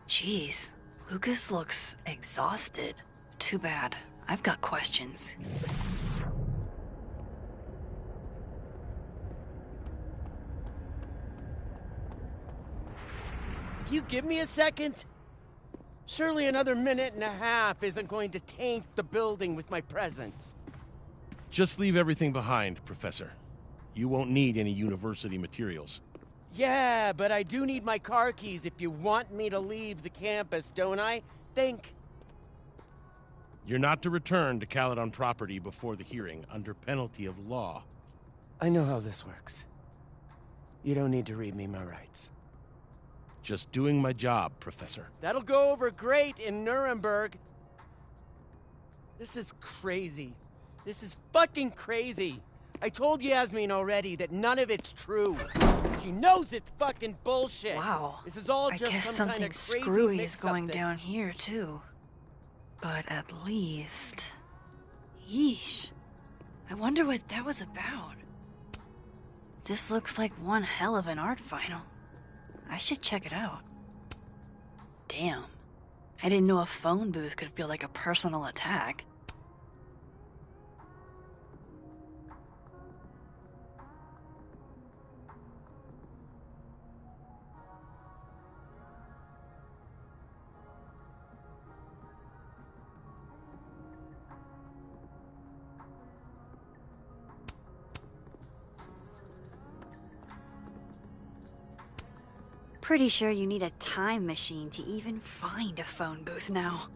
Jeez, Lucas looks exhausted. Too bad. I've got questions. You give me a second? Surely another minute and a half isn't going to taint the building with my presence. Just leave everything behind, Professor. You won't need any university materials. Yeah, but I do need my car keys if you want me to leave the campus, don't I? Think. You're not to return to Caledon property before the hearing, under penalty of law. I know how this works. You don't need to read me my rights. Just doing my job, Professor. That'll go over great in Nuremberg. This is crazy. This is fucking crazy. I told Yasmin already that none of it's true. She knows it's fucking bullshit. Wow. This is all I just guess some kind something of crazy screwy is going mix-up down here, too. But at least... Yeesh. I wonder what that was about. This looks like one hell of an art final. I should check it out. Damn. I didn't know a phone booth could feel like a personal attack. pretty sure you need a time machine to even find a phone booth now.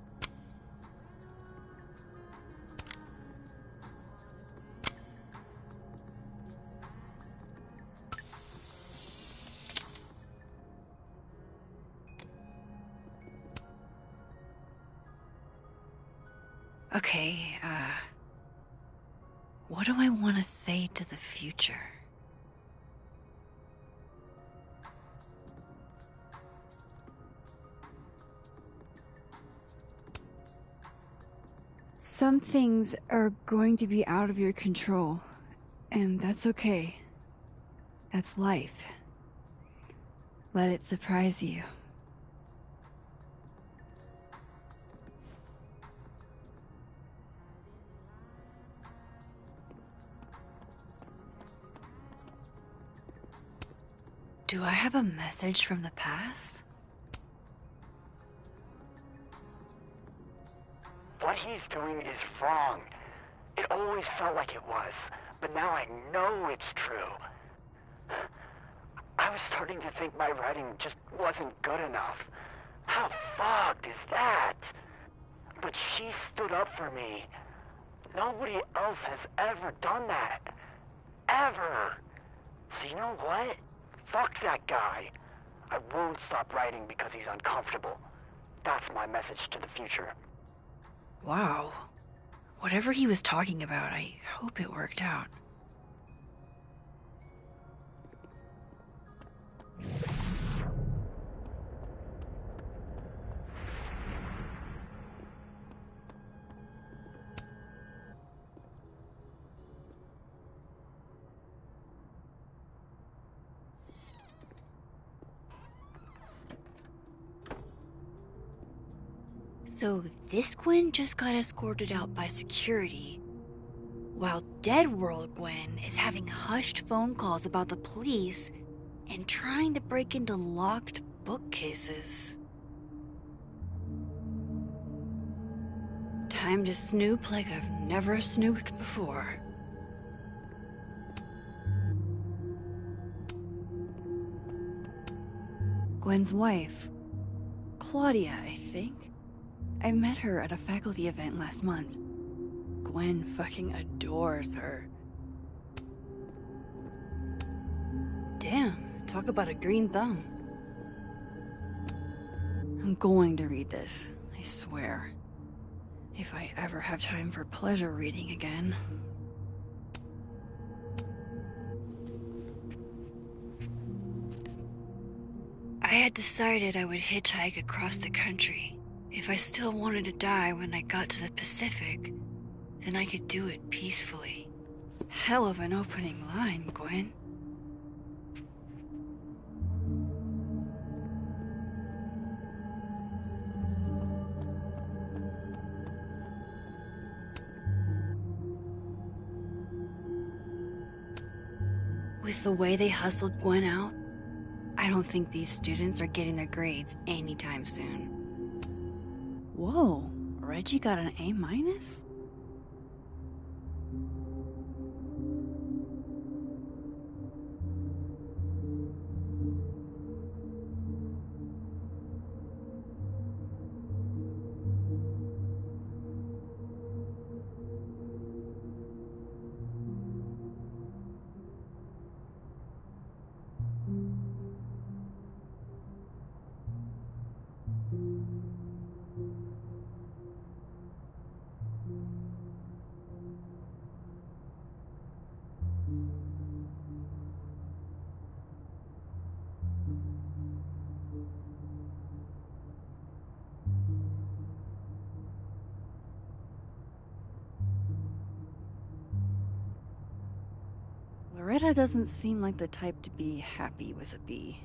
Okay, what do I want to say to the future? Some things are going to be out of your control, and that's okay. That's life. Let it surprise you. Do I have a message from the past? What he's doing is wrong. It always felt like it was, but now I know it's true. I was starting to think my writing just wasn't good enough. How fucked is that? But she stood up for me. Nobody else has ever done that. Ever. So you know what? Fuck that guy. I won't stop writing because he's uncomfortable. That's my message to the future. Wow. Whatever he was talking about, I hope it worked out. So this Gwen just got escorted out by security, while Dead World Gwen is having hushed phone calls about the police and trying to break into locked bookcases. Time to snoop like I've never snooped before. Gwen's wife, Claudia, I think. I met her at a faculty event last month. Gwen fucking adores her. Damn, talk about a green thumb. I'm going to read this, I swear. If I ever have time for pleasure reading again. I had decided I would hitchhike across the country. If I still wanted to die when I got to the Pacific, then I could do it peacefully. Hell of an opening line, Gwen. With the way they hustled Gwen out, I don't think these students are getting their grades anytime soon. Whoa, Reggie got an A-? Loretta doesn't seem like the type to be happy with a B.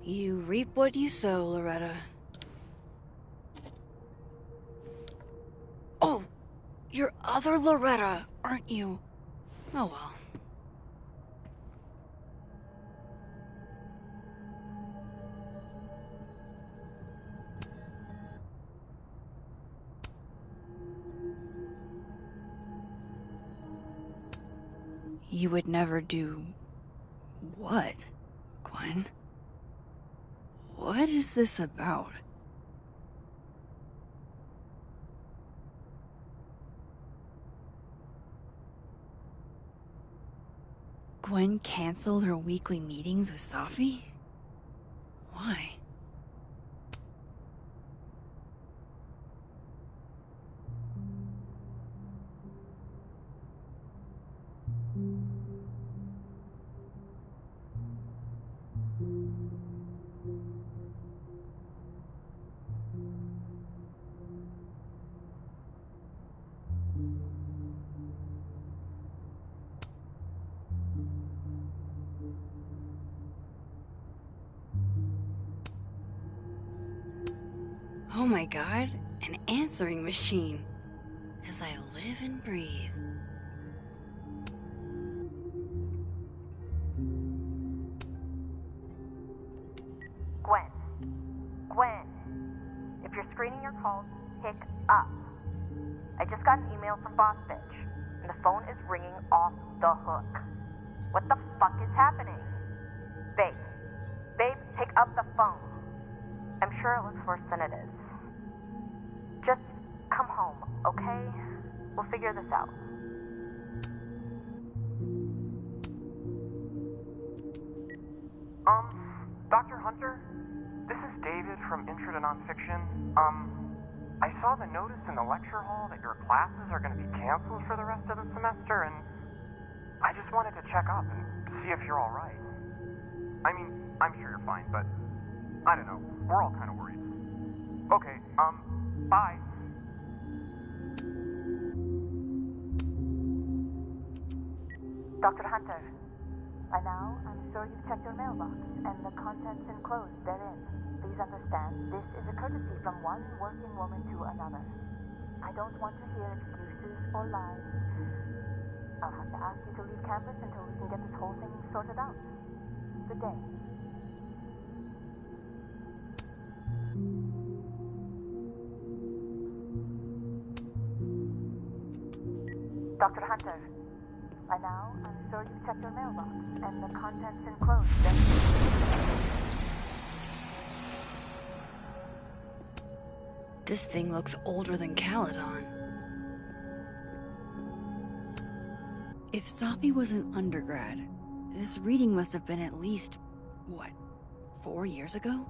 You reap what you sow, Loretta. other Loretta, aren't you? Oh well. You would never do... what, Gwen? What is this about? Gwen canceled her weekly meetings with Safi? Why? Oh my god, an answering machine. As I live and breathe. Gwen. Gwen. If you're screening your calls, pick up. I just got an email from Boss Bitch, and the phone is ringing off the hook. What the fuck is happening? Babe. Babe, pick up the phone. I'm sure it looks worse than it is. Just come home, okay? We'll figure this out. Dr. Hunter? This is David from Intro to Nonfiction. I saw the notice in the lecture hall that your classes are going to be canceled for the rest of the semester, and I just wanted to check up and see if you're all right. I mean, I'm sure you're fine, but I don't know. We're all kind of worried. Okay, bye. Dr. Hunter, by now I'm sure you've checked your mailbox and the contents enclosed therein. Please understand, this is a courtesy from one working woman to another. I don't want to hear excuses or lies. I'll have to ask you to leave campus until we can get this whole thing sorted out. Good day. Dr. Hunter, by now I'm sure you've checked your mailbox and the contents enclosed therein. This thing looks older than Caledon. If Safi was an undergrad, this reading must have been at least, what, 4 years ago?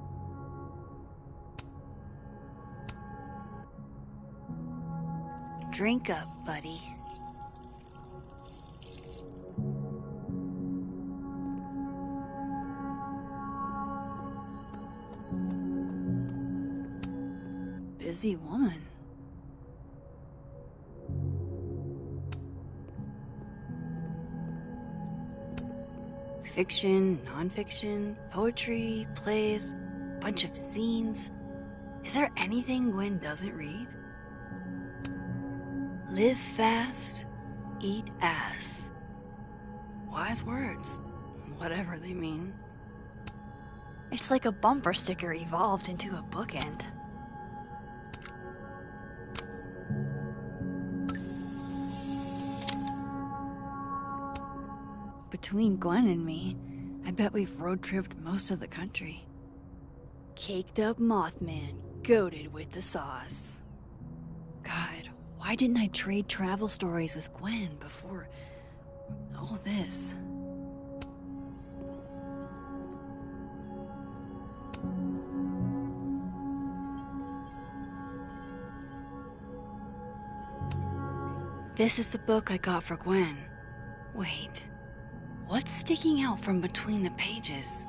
Drink up, buddy. Busy woman. Fiction, nonfiction, poetry, plays, bunch of scenes. Is there anything Gwen doesn't read? Live fast, eat ass. Wise words, whatever they mean. It's like a bumper sticker evolved into a bookend. Between Gwen and me, I bet we've road-tripped most of the country. Caked up Mothman, goated with the sauce. God, why didn't I trade travel stories with Gwen before all this? This is the book I got for Gwen. Wait. What's sticking out from between the pages?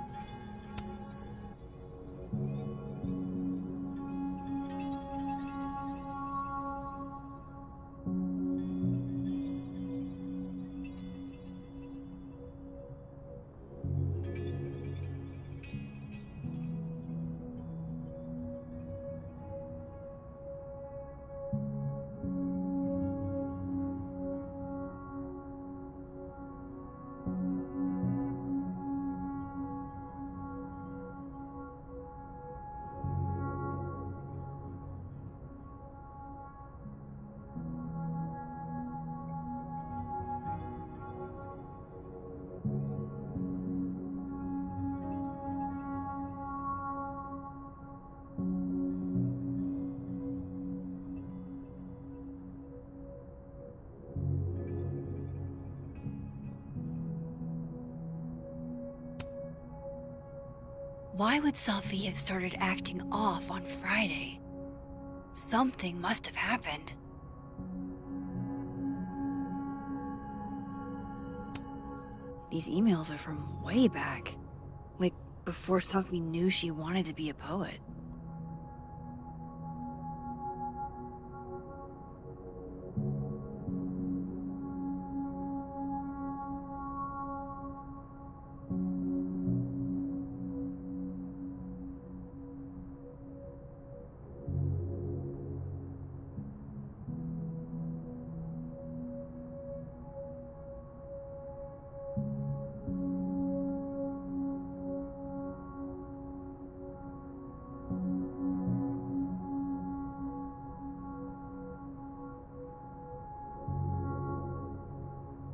Why would Sophie have started acting off on Friday? Something must have happened. These emails are from way back. Like, before Sophie knew she wanted to be a poet.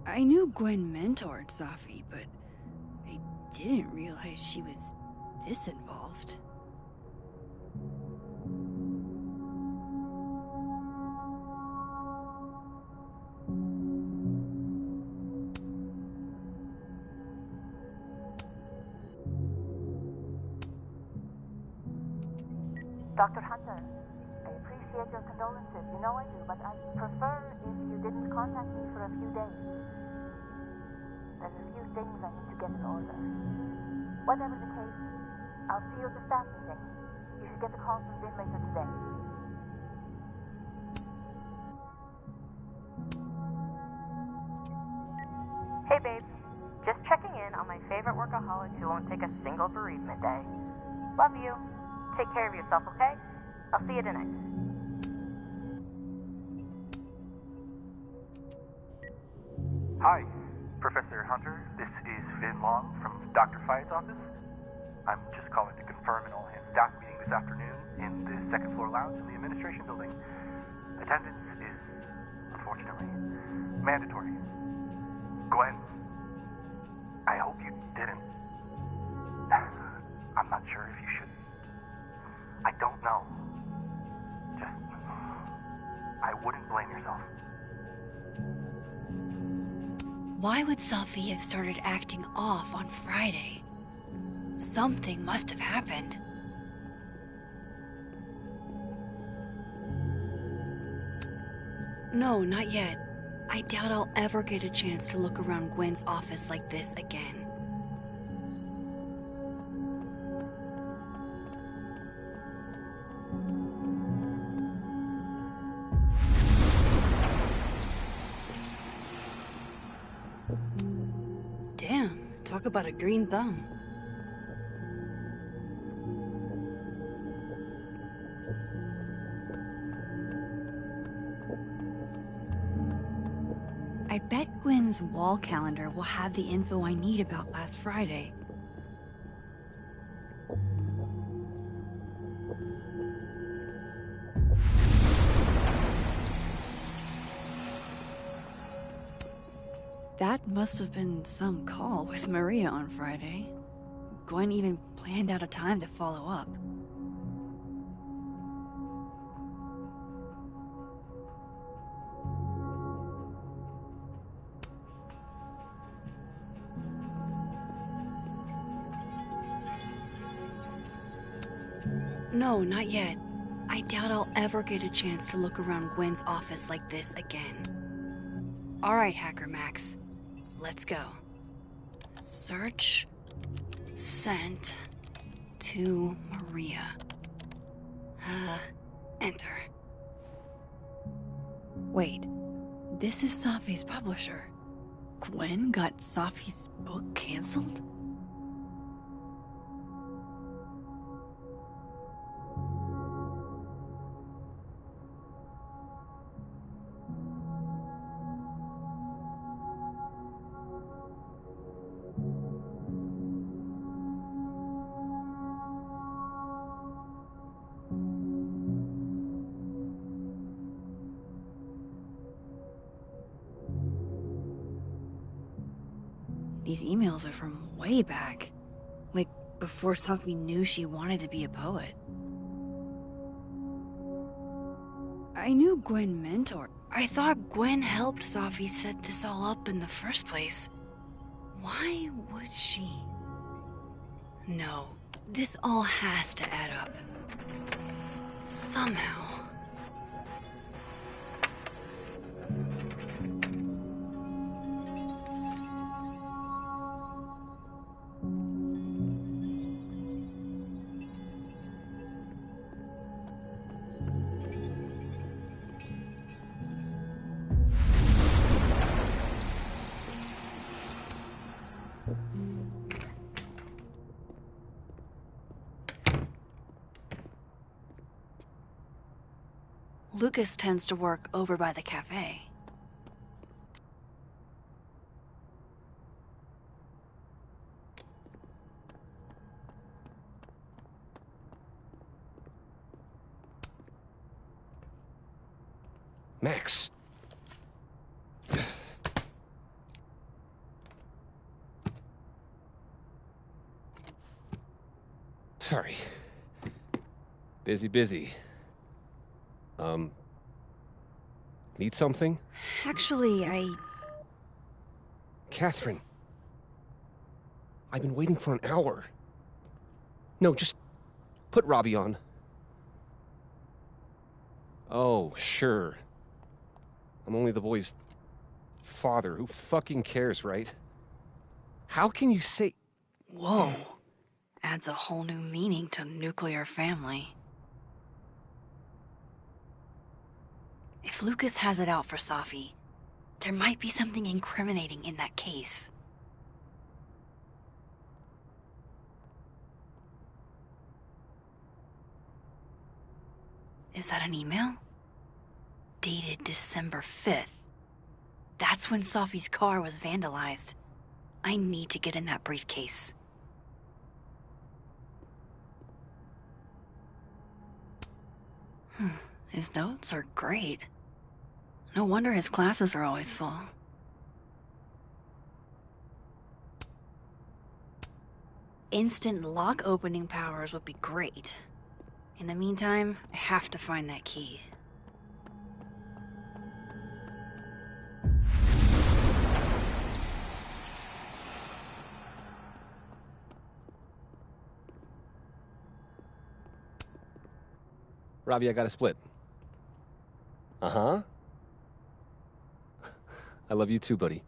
I knew Gwen mentored Sophie, but I didn't realize she was this involved. Dr. Hunter, I appreciate your condolences. You know I do, but I'd prefer if you didn't contact me for a few days. There's a few things I need to get in order. Whatever the case, I'll see you at the staff meeting. You should get the call from Vin later today. Hey babe, just checking in on my favorite workaholic who won't take a single bereavement day. Love you. Take care of yourself, okay? I'll see you tonight. Hi, Professor Hunter. This is Vin Long from Dr. Fye's office. I'm just calling to confirm an all-hands staff meeting this afternoon in the second floor lounge in the administration building. Attendance is, unfortunately, mandatory. Gwen, I hope you didn't. I'm not sure if you should. I don't know. Just, I wouldn't blame yourself. Why would Sophie have started acting off on Friday? Something must have happened. No, not yet. I doubt I'll ever get a chance to look around Gwen's office like this again. Damn, talk about a green thumb. I bet Gwen's wall calendar will have the info I need about last Friday. That must have been some call with Maria on Friday. Gwen even planned out a time to follow up. No, not yet. I doubt I'll ever get a chance to look around Gwen's office like this again. Alright, Hacker Max. Let's go. Search. Sent. To Maria. Enter. Wait. This is Sophie's publisher. Gwen got Sophie's book canceled? These emails are from way back. Like, before Sophie knew she wanted to be a poet. I knew Gwen mentored. I thought Gwen helped Sophie set this all up in the first place. Why would she? No, This all has to add up. Somehow. Lucas tends to work over by the cafe. Max. Sorry. Busy. Need something? Actually, Catherine. I've been waiting for an hour. No, just put Robbie on. Oh, sure. I'm only the boy's father. Who fucking cares, right? How can you say... Whoa. Adds a whole new meaning to nuclear family. If Lucas has it out for Safi, there might be something incriminating in that case. Is that an email? Dated December 5th. That's when Safi's car was vandalized. I need to get in that briefcase. His notes are great. No wonder his classes are always full. Instant lock opening powers would be great. In the meantime, I have to find that key. Robbie, I got a split. Uh-huh. I love you too, buddy.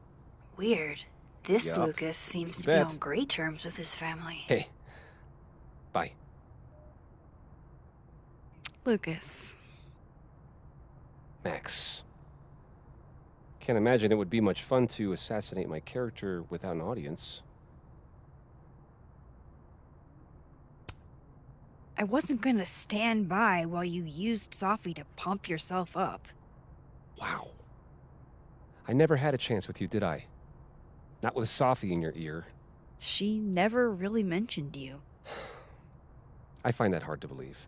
Weird. This Yup. Lucas seems You to be bet. on great terms with his family. Hey. Bye. Lucas. Max. Can't imagine it would be much fun to assassinate my character without an audience. I wasn't gonna stand by while you used Safi to pump yourself up. Wow. I never had a chance with you, did I? Not with Safi in your ear. She never really mentioned you. I find that hard to believe.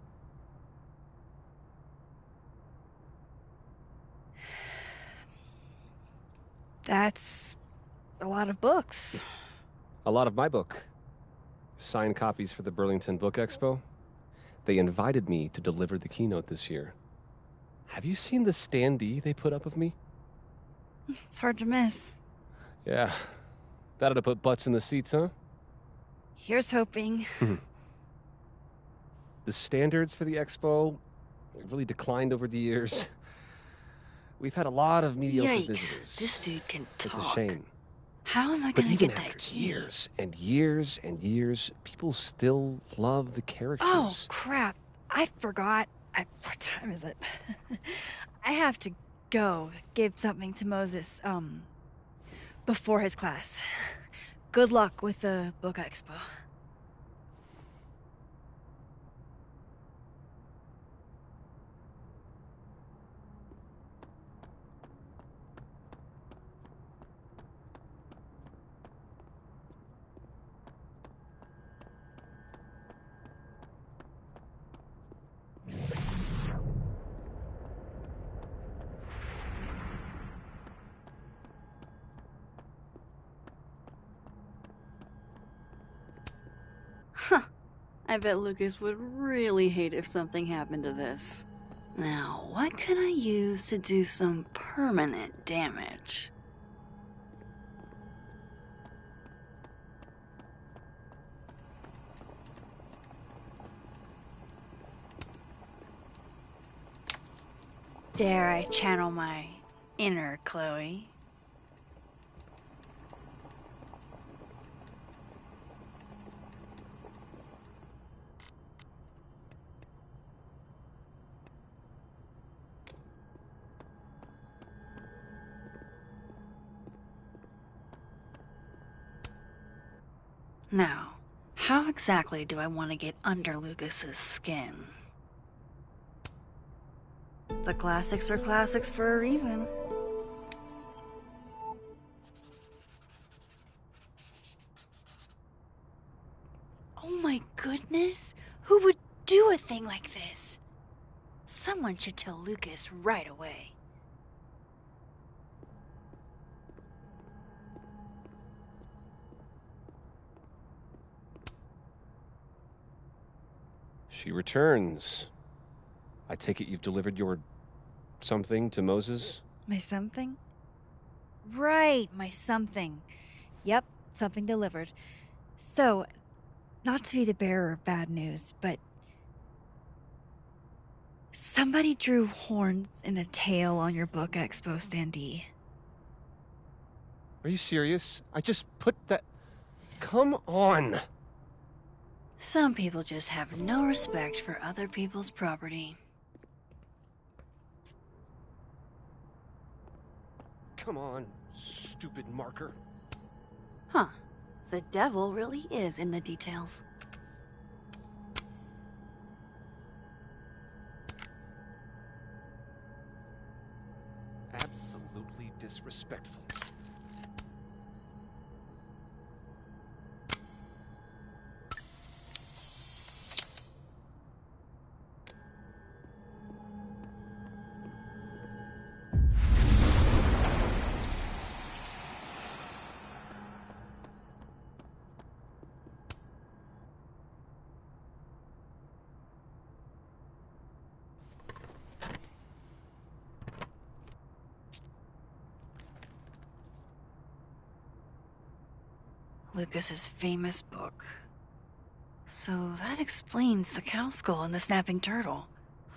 That's a lot of books. A lot of my book. Signed copies for the Burlington Book Expo. They invited me to deliver the keynote this year. Have you seen the standee they put up of me? It's hard to miss. Yeah. That'd have put butts in the seats, huh? Here's hoping. The standards for the expo really declined over the years. We've had a lot of mediocre visitors. This dude can talk. It's a shame. How am I But gonna even get that after key? years and years and years, people still love the characters. Oh, crap. I forgot. What time is it? I have to go give something to Moses, before his class. Good luck with the book expo. I bet Lucas would really hate if something happened to this. Now, what can I use to do some permanent damage? Dare I channel my inner Chloe? Now, how exactly do I want to get under Lucas's skin? The classics are classics for a reason. Oh my goodness! Who would do a thing like this? Someone should tell Lucas right away. She returns. I take it you've delivered your something to Moses? My something? Right, my something. Yep, something delivered. So, not to be the bearer of bad news, but somebody drew horns in a tail on your book expo standee. Are you serious? I just put that... Come on! Some people just have no respect for other people's property. Come on, stupid marker. Huh. The devil really is in the details. Absolutely disrespectful. Lucas's famous book. So that explains the cow skull and the snapping turtle.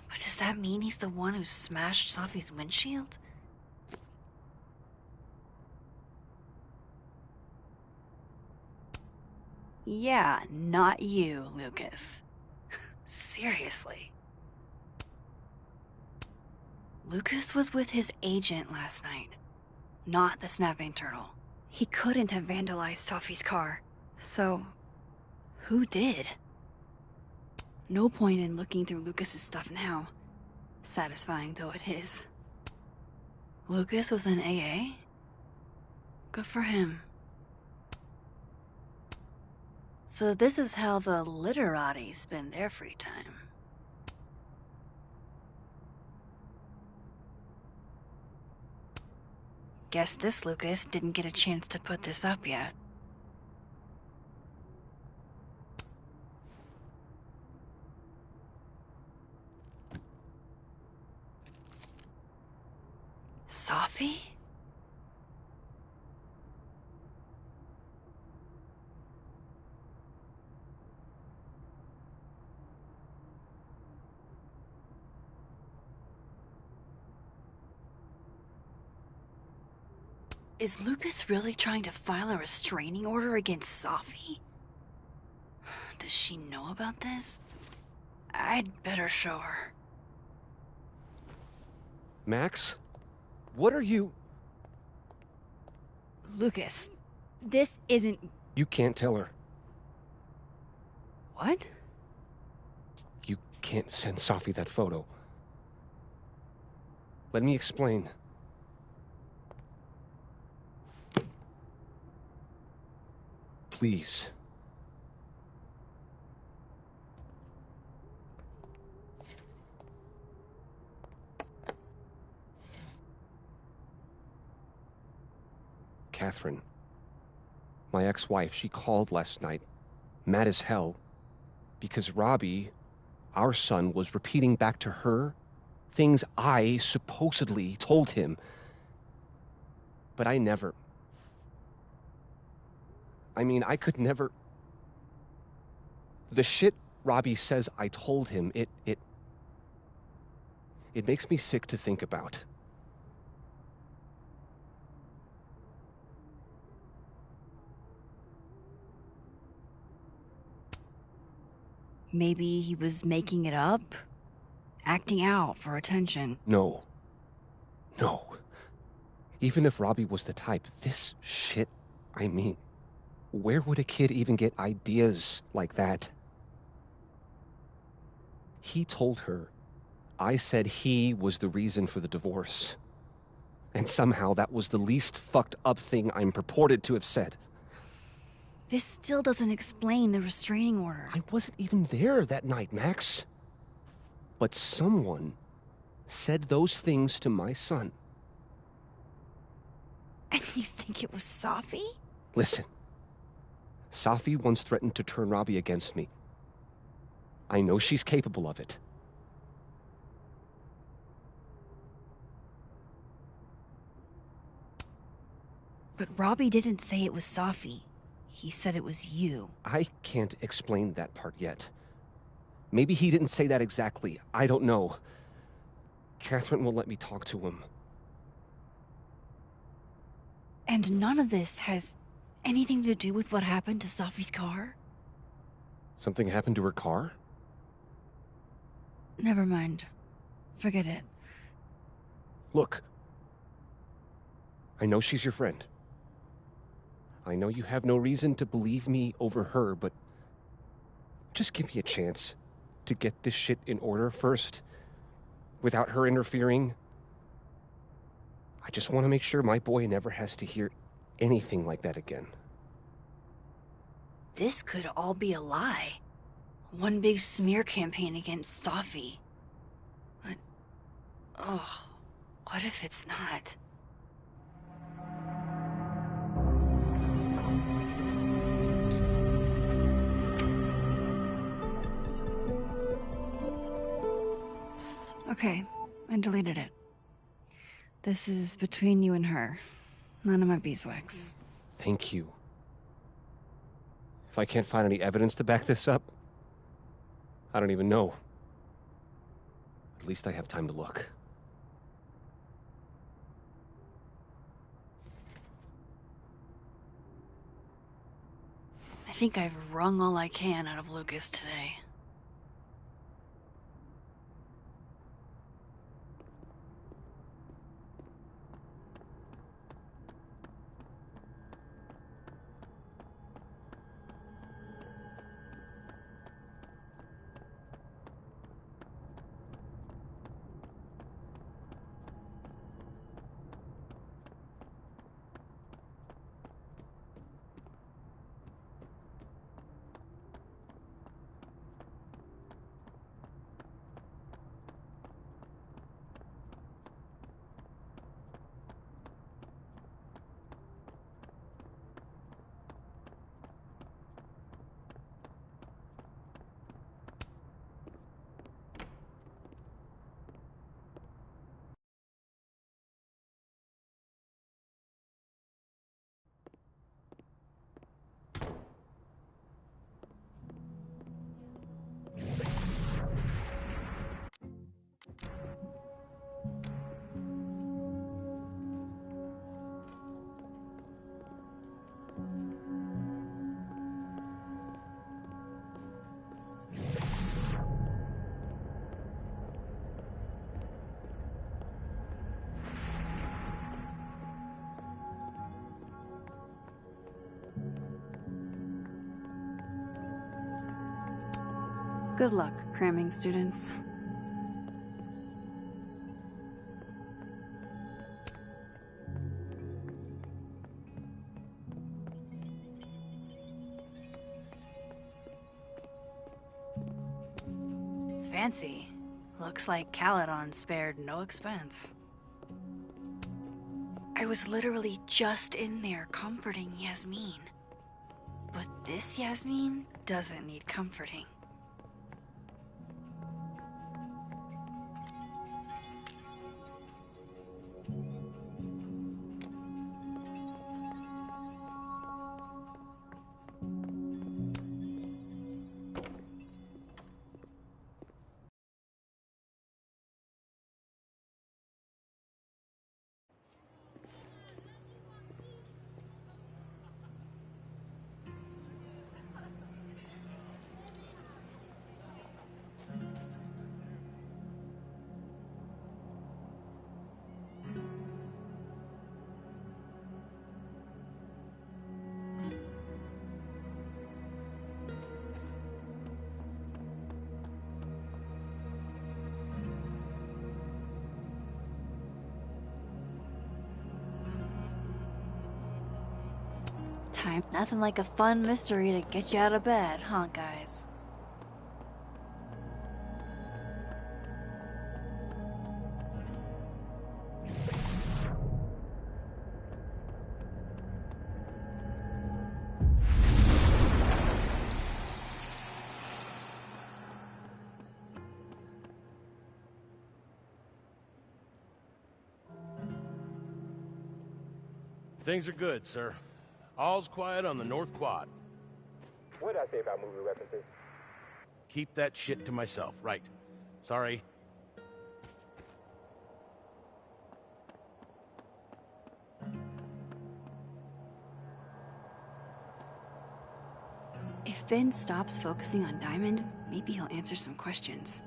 But does that mean he's the one who smashed Sophie's windshield? Yeah, not you, Lucas. Seriously. Lucas was with his agent last night, not the snapping turtle. He couldn't have vandalized Sophie's car. So, who did? No point in looking through Lucas's stuff now. Satisfying though it is. Lucas was in AA? Good for him. So this is how the literati spend their free time. Guess this Lucas didn't get a chance to put this up yet. Sophie? Is Lucas really trying to file a restraining order against Sophie? Does she know about this? I'd better show her. Max? What are you... Lucas, this isn't... You can't tell her. What? You can't send Sophie that photo. Let me explain. Please. Catherine, my ex-wife, she called last night, mad as hell, because Robbie, our son, was repeating back to her things I supposedly told him. But I never... I mean, I could never... The shit Robbie says I told him, it It makes me sick to think about. Maybe he was making it up? Acting out for attention. No. No. Even if Robbie was the type, this shit, I mean, where would a kid even get ideas like that? He told her I said he was the reason for the divorce. And somehow that was the least fucked up thing I'm purported to have said. This still doesn't explain the restraining order. I wasn't even there that night, Max. But someone said those things to my son. And you think it was Safi? Listen. Safi once threatened to turn Robbie against me. I know she's capable of it. But Robbie didn't say it was Safi. He said it was you. I can't explain that part yet. Maybe he didn't say that exactly. I don't know. Catherine won't let me talk to him. And none of this has anything to do with what happened to Safi's car? Something happened to her car? Never mind. Forget it. Look. I know she's your friend. I know you have no reason to believe me over her, but just give me a chance to get this shit in order first, without her interfering. I just want to make sure my boy never has to hear anything like that again. This could all be a lie. One big smear campaign against Safi. But, oh, what if it's not? Okay, I deleted it. This is between you and her. None of my beeswax. Thank you. If I can't find any evidence to back this up, I don't even know. At least I have time to look. I think I've wrung all I can out of Lucas today. Good luck, cramming students. Fancy. Looks like Caledon spared no expense. I was literally just in there comforting Yasmin. But this Yasmin doesn't need comforting. bedtime. Nothing like a fun mystery to get you out of bed, huh, guys? Things are good, sir. All's quiet on the North Quad. What did I say about movie references? Keep that shit to myself, right? Sorry. If Vin stops focusing on Diamond, maybe he'll answer some questions.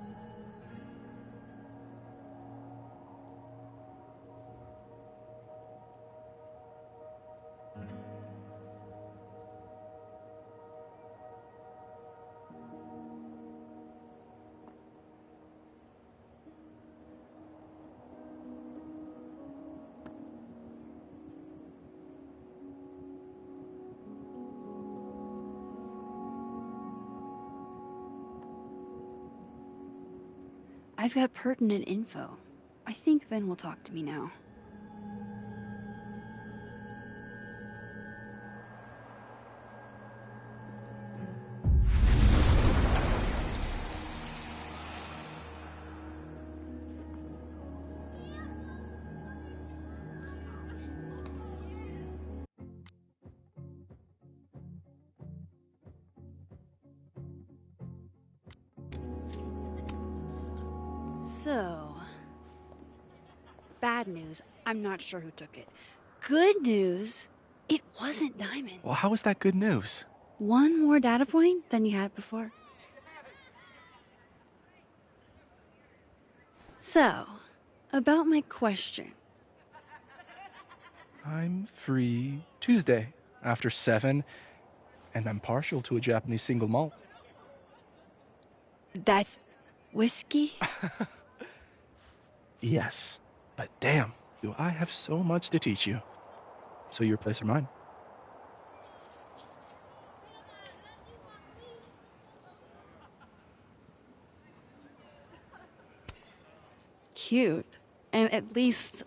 I've got pertinent info. I think Vin will talk to me now. So, bad news, I'm not sure who took it. Good news, it wasn't Diamond. Well, how is that good news? One more data point than you had before. So, about my question. I'm free Tuesday after 7, and I'm partial to a Japanese single malt. That's whiskey? Yes, but damn, do I have so much to teach you. So your place or mine? Cute, and at least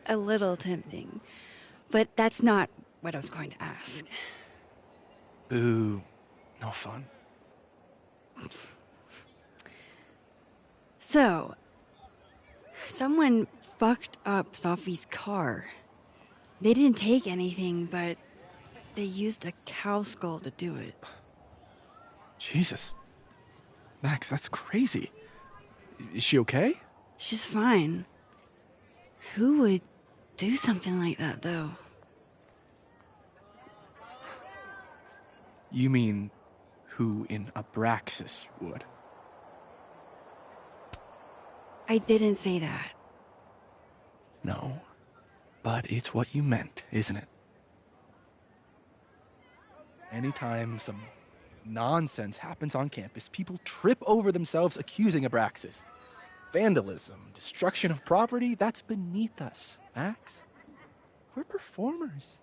a little tempting. But that's not what I was going to ask. Ooh, no fun. So, someone fucked up Sophie's car. They didn't take anything, but they used a cow skull to do it. Jesus. Max, that's crazy. Is she okay? She's fine. Who would do something like that, though? You mean who in Abraxas would? I didn't say that. No, but it's what you meant, isn't it? Anytime some nonsense happens on campus, people trip over themselves accusing Abraxas. Vandalism, destruction of property, that's beneath us, Max. We're performers.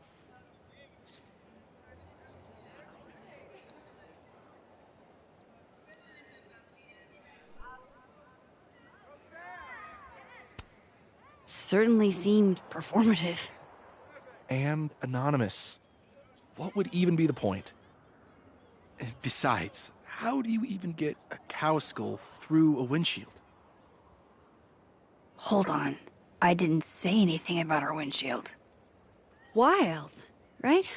Certainly seemed performative. And anonymous. What would even be the point? And besides, how do you even get a cow skull through a windshield? Hold on. I didn't say anything about our windshield. Wild, right?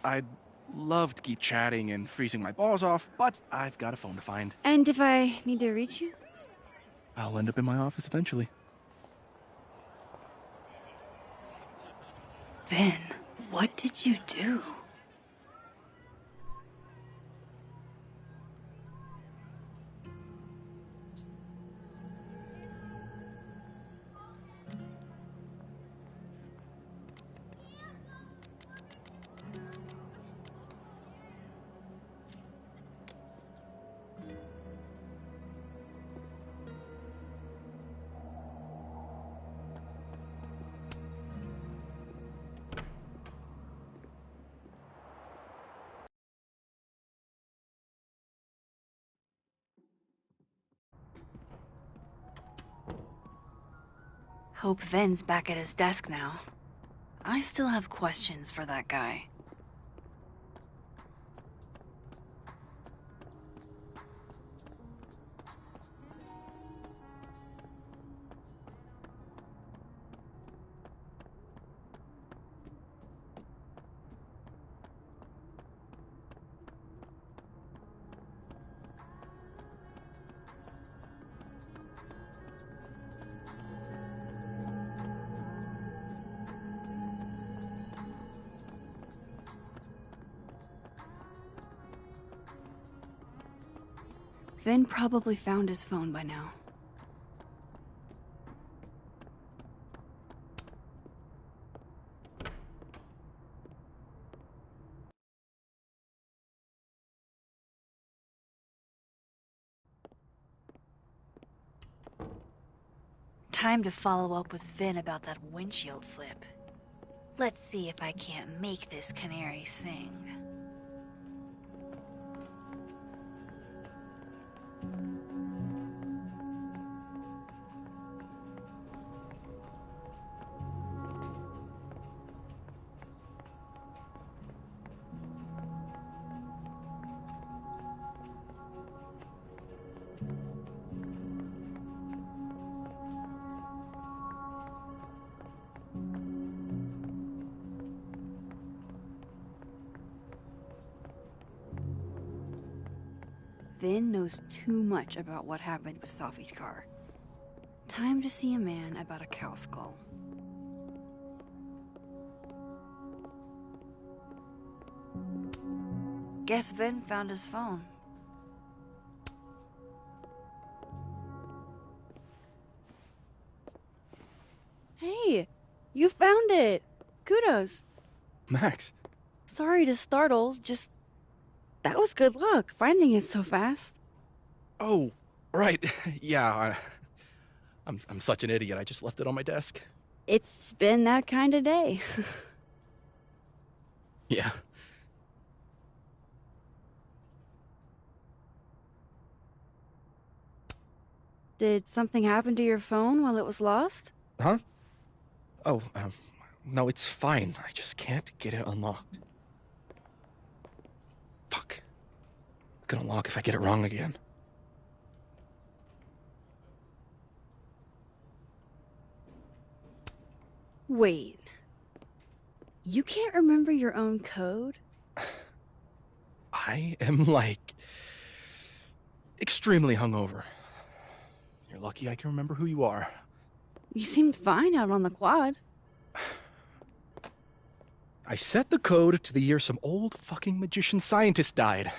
I'd love to keep chatting and freezing my balls off, but I've got a phone to find. And if I need to reach you? I'll end up in my office eventually. Vin, what did you do? Hope Ven's back at his desk now. I still have questions for that guy. Vin probably found his phone by now. Time to follow up with Vin about that windshield slip. Let's see if I can't make this canary sing. Vin knows too much about what happened with Safi's car. Time to see a man about a cow skull. Guess Vin found his phone. Hey, you found it! Kudos! Max. Sorry to startle, just... That was good luck, finding it so fast. Oh, right. Yeah, I'm such an idiot. I just left it on my desk. It's been that kind of day. Yeah. Did something happen to your phone while it was lost? Huh? Oh, no, it's fine. I just can't get it unlocked. Fuck. It's gonna lock if I get it wrong again. Wait. You can't remember your own code? I am, like, extremely hungover. You're lucky I can remember who you are. You seemed fine out on the quad. I set the code to the year some old fucking magician scientist died.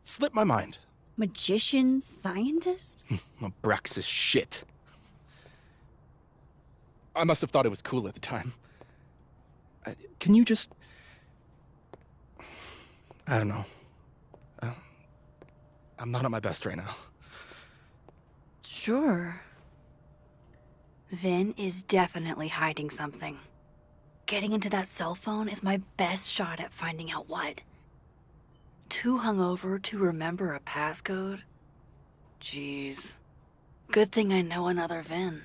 Slipped my mind. Magician scientist? Abraxas shit. I must have thought it was cool at the time. Can you just... I don't know. I'm not at my best right now. Sure. Vin is definitely hiding something. Getting into that cell phone is my best shot at finding out what. Too hungover to remember a passcode? Jeez. Good thing I know another Vin.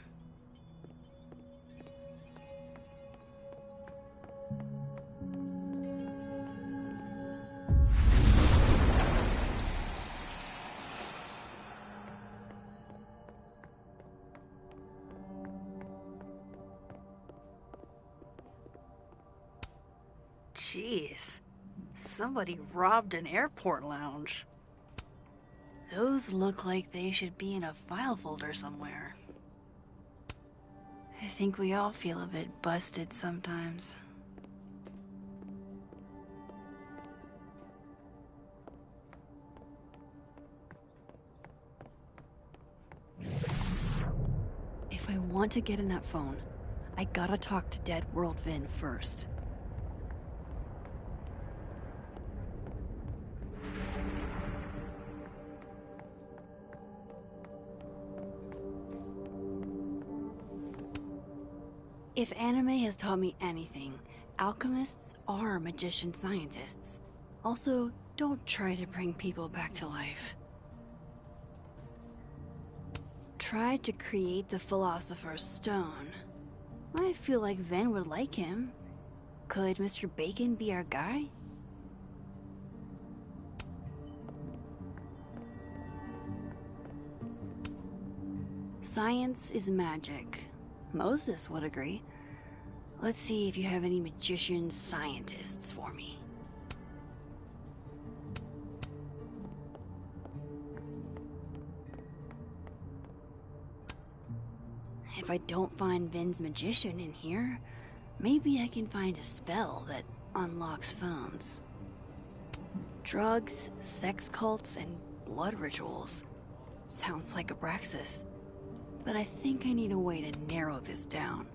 Jeez, somebody robbed an airport lounge. Those look like they should be in a file folder somewhere. I think we all feel a bit busted sometimes. If I want to get in that phone, I gotta talk to Dead World Vin first. If anime has taught me anything, alchemists are magician scientists. Also, don't try to bring people back to life. Tried to create the Philosopher's Stone. I feel like Vin would like him. Could Mr. Bacon be our guy? Science is magic. Moses would agree. Let's see if you have any magician scientists for me. If I don't find Vin's magician in here, maybe I can find a spell that unlocks phones. Drugs, sex cults, and blood rituals. Sounds like Abraxas. But I think I need a way to narrow this down.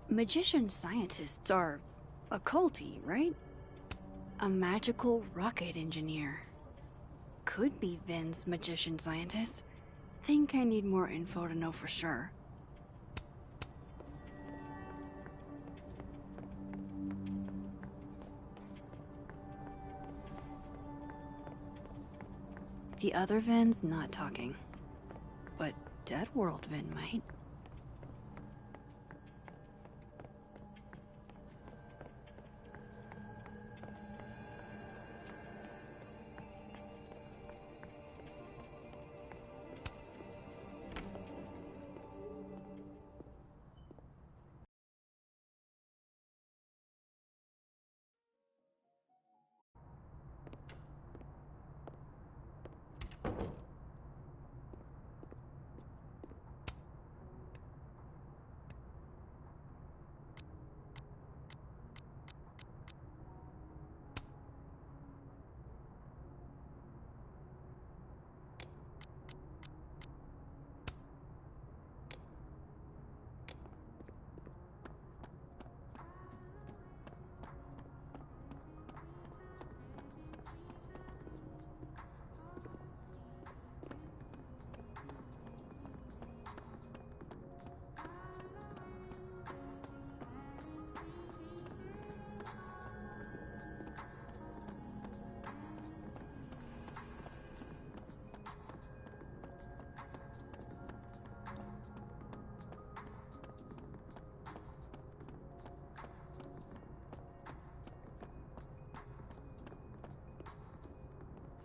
Magician scientists are occulty, right? A magical rocket engineer. Could be Vin's magician scientist. Think I need more info to know for sure. The other Vin's not talking. But Dead World Vin might.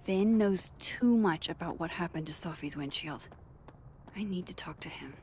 Vin knows too much about what happened to Sophie's windshield. I need to talk to him.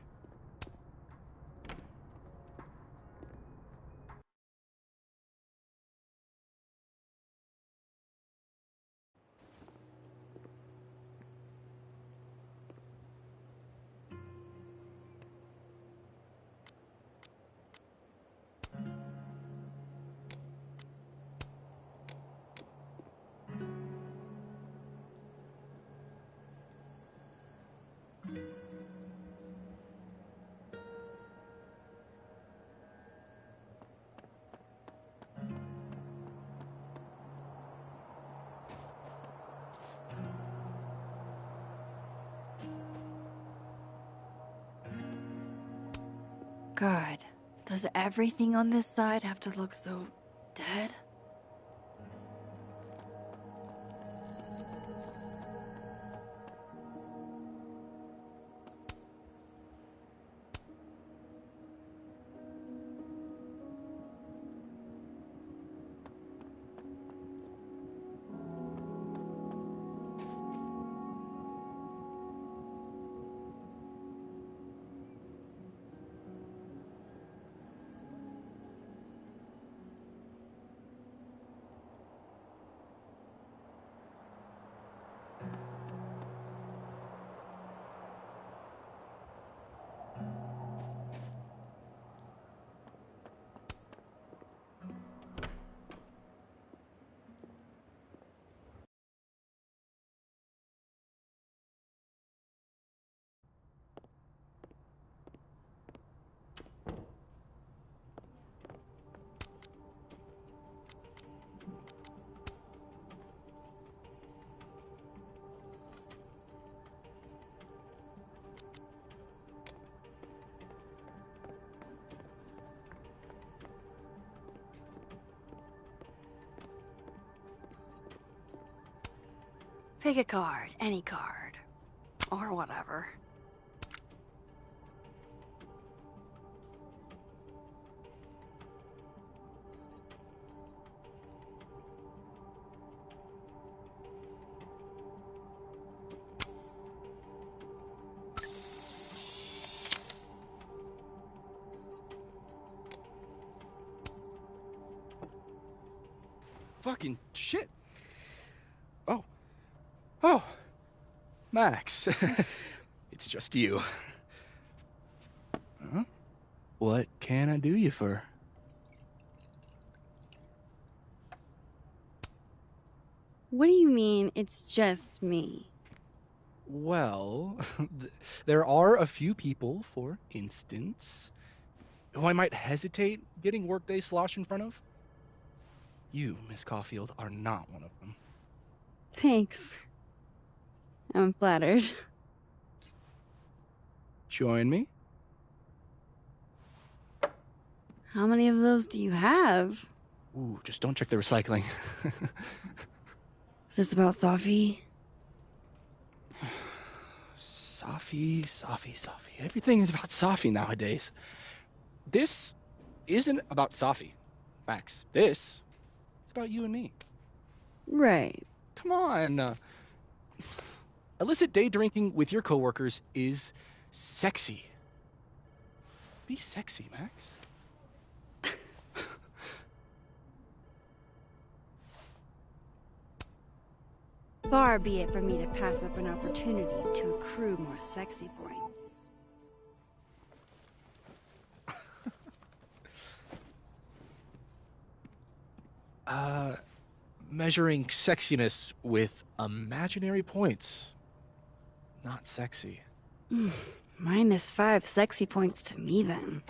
God, does everything on this side have to look so dead? Pick a card, any card. Or whatever. Fucking shit. Oh, Max. It's just you. Huh? What can I do you for? What do you mean, it's just me? Well, there are a few people, for instance, who I might hesitate getting workday slosh in front of. You, Miss Caulfield, are not one of them. Thanks. I'm flattered. Join me? How many of those do you have? Ooh, just don't check the recycling. Is this about Safi? Safi. Everything is about Safi nowadays. This isn't about Safi, Max. This is about you and me. Right. Come on. Illicit day drinking with your coworkers is sexy. Be sexy, Max. Far be it from me to pass up an opportunity to accrue more sexy points. Measuring sexiness with imaginary points. Not sexy. -5 sexy points to me, then.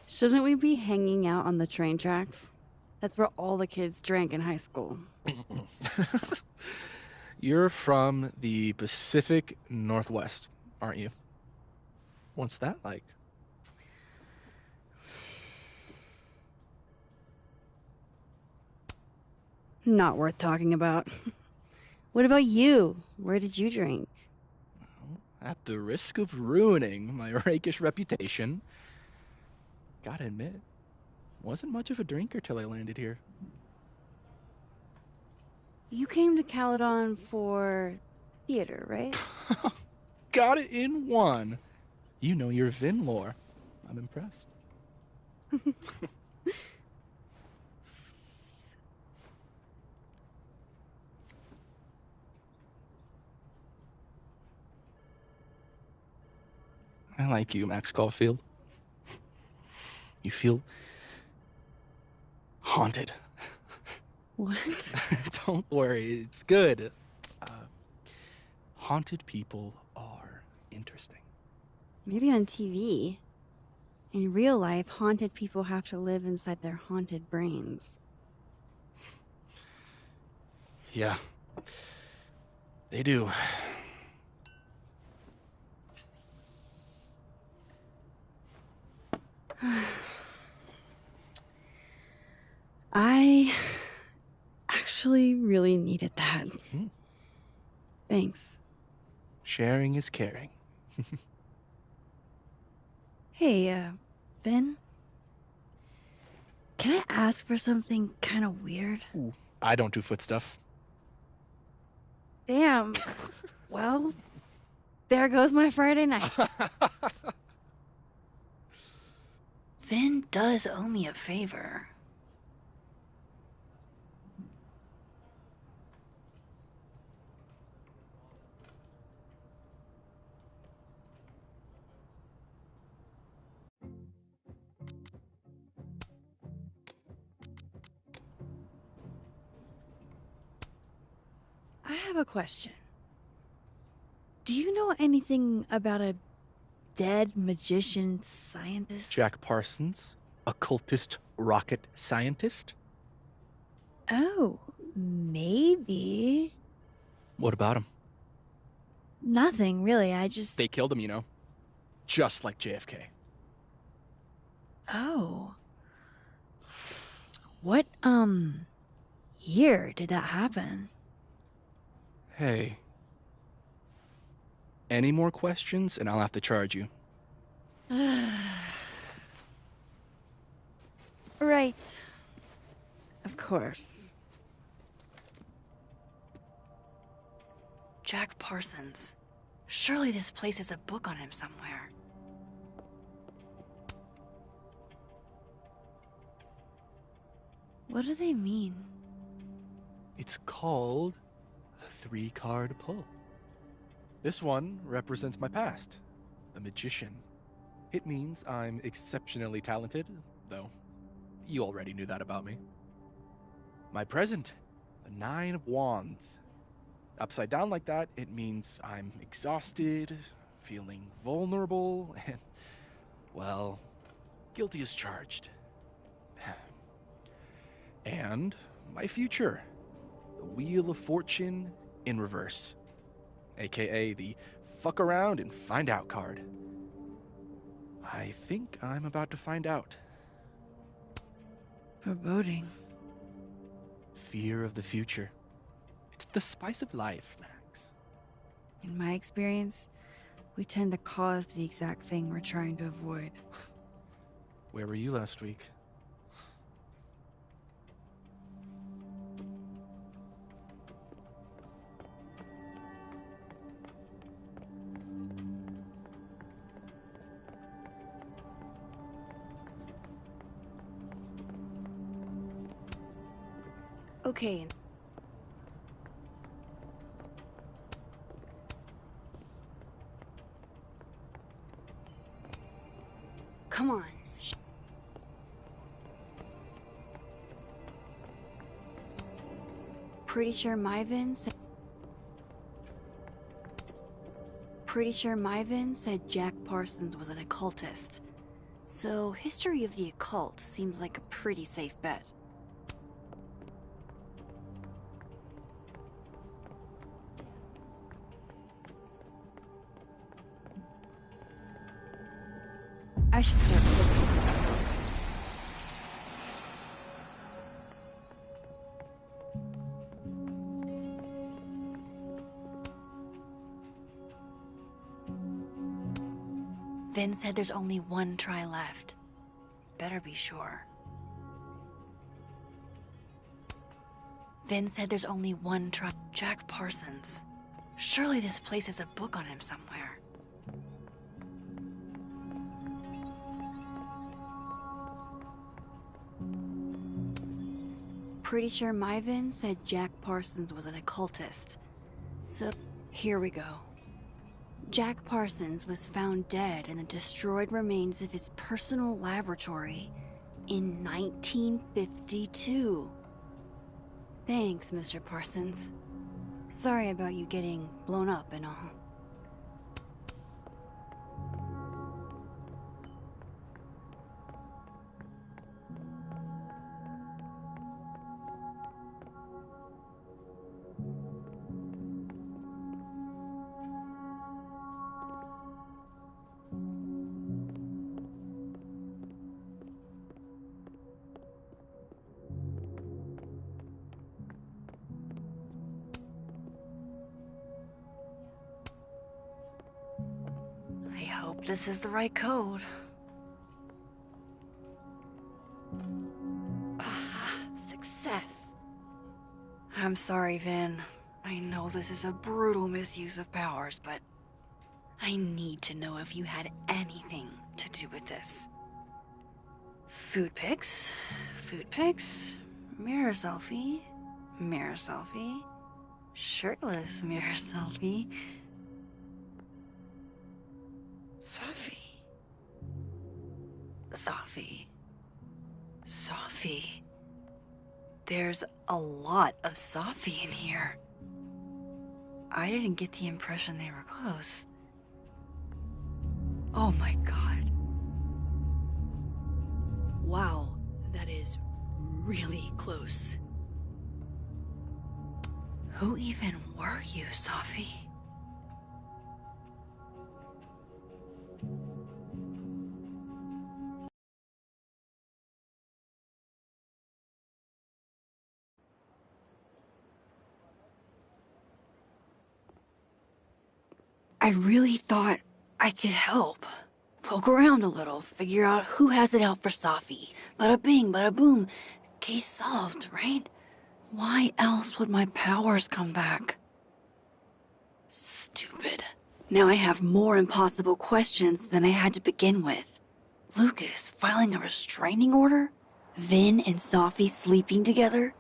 Shouldn't we be hanging out on the train tracks? That's where all the kids drank in high school. You're from the Pacific Northwest, aren't you? What's that like? Not worth talking about. What about you? Where did you drink? At the risk of ruining my rakish reputation, gotta admit, wasn't much of a drinker till I landed here. You came to Caledon for theater, right? Got it in one. You know your Vin lore. I'm impressed. I like you, Max Caulfield. You feel haunted. What? Don't worry, it's good. Haunted people are interesting. Maybe on TV. In real life, haunted people have to live inside their haunted brains. Yeah, they do. I actually really needed that. Thanks. Sharing is caring. Hey, Ben? Can I ask for something kind of weird? Ooh, I don't do foot stuff. Damn. Well, there goes my Friday night. Vin does owe me a favor. I have a question. Do you know anything about a dead magician scientist? Jack Parsons, occultist rocket scientist. Oh, maybe. What about him? Nothing, really. I just... They killed him, you know. Just like JFK. Oh. What year did that happen? Hey. Any more questions and I'll have to charge you. Right. Of course. Jack Parsons. Surely this place has a book on him somewhere. What do they mean? It's called a 3-card pull. This one represents my past, a magician. It means I'm exceptionally talented, though you already knew that about me. My present, the 9 of Wands. Upside down like that, it means I'm exhausted, feeling vulnerable, and, well, guilty as charged. And my future, the Wheel of Fortune in reverse, aka the fuck around and find out card. I think I'm about to find out. Foreboding. Fear of the future. It's the spice of life, Max. In my experience, we tend to cause the exact thing we're trying to avoid. Where were you last week? Okay. Come on. Pretty sure Myvin said Jack Parsons was an occultist. So, history of the occult seems like a pretty safe bet. I should start looking at these books. Vin said there's only one try left. Better be sure. Vin said there's only one try. Jack Parsons. Surely this place has a book on him somewhere. Pretty sure Myvin said Jack Parsons was an occultist. So, here we go. Jack Parsons was found dead in the destroyed remains of his personal laboratory in 1952. Thanks, Mr. Parsons. Sorry about you getting blown up and all. I hope this is the right code. Ah, success. I'm sorry, Vin. I know this is a brutal misuse of powers, but I need to know if you had anything to do with this. Food pics, mirror selfie, shirtless mirror selfie. Safi. There's a lot of Safi in here. I didn't get the impression they were close. Oh my god. Wow, that is really close. Who even were you, Safi? I really thought I could help. Poke around a little, figure out who has it out for Safi. Bada bing, bada boom. Case solved, right? Why else would my powers come back? Stupid. Now I have more impossible questions than I had to begin with. Lucas filing a restraining order? Vin and Safi sleeping together?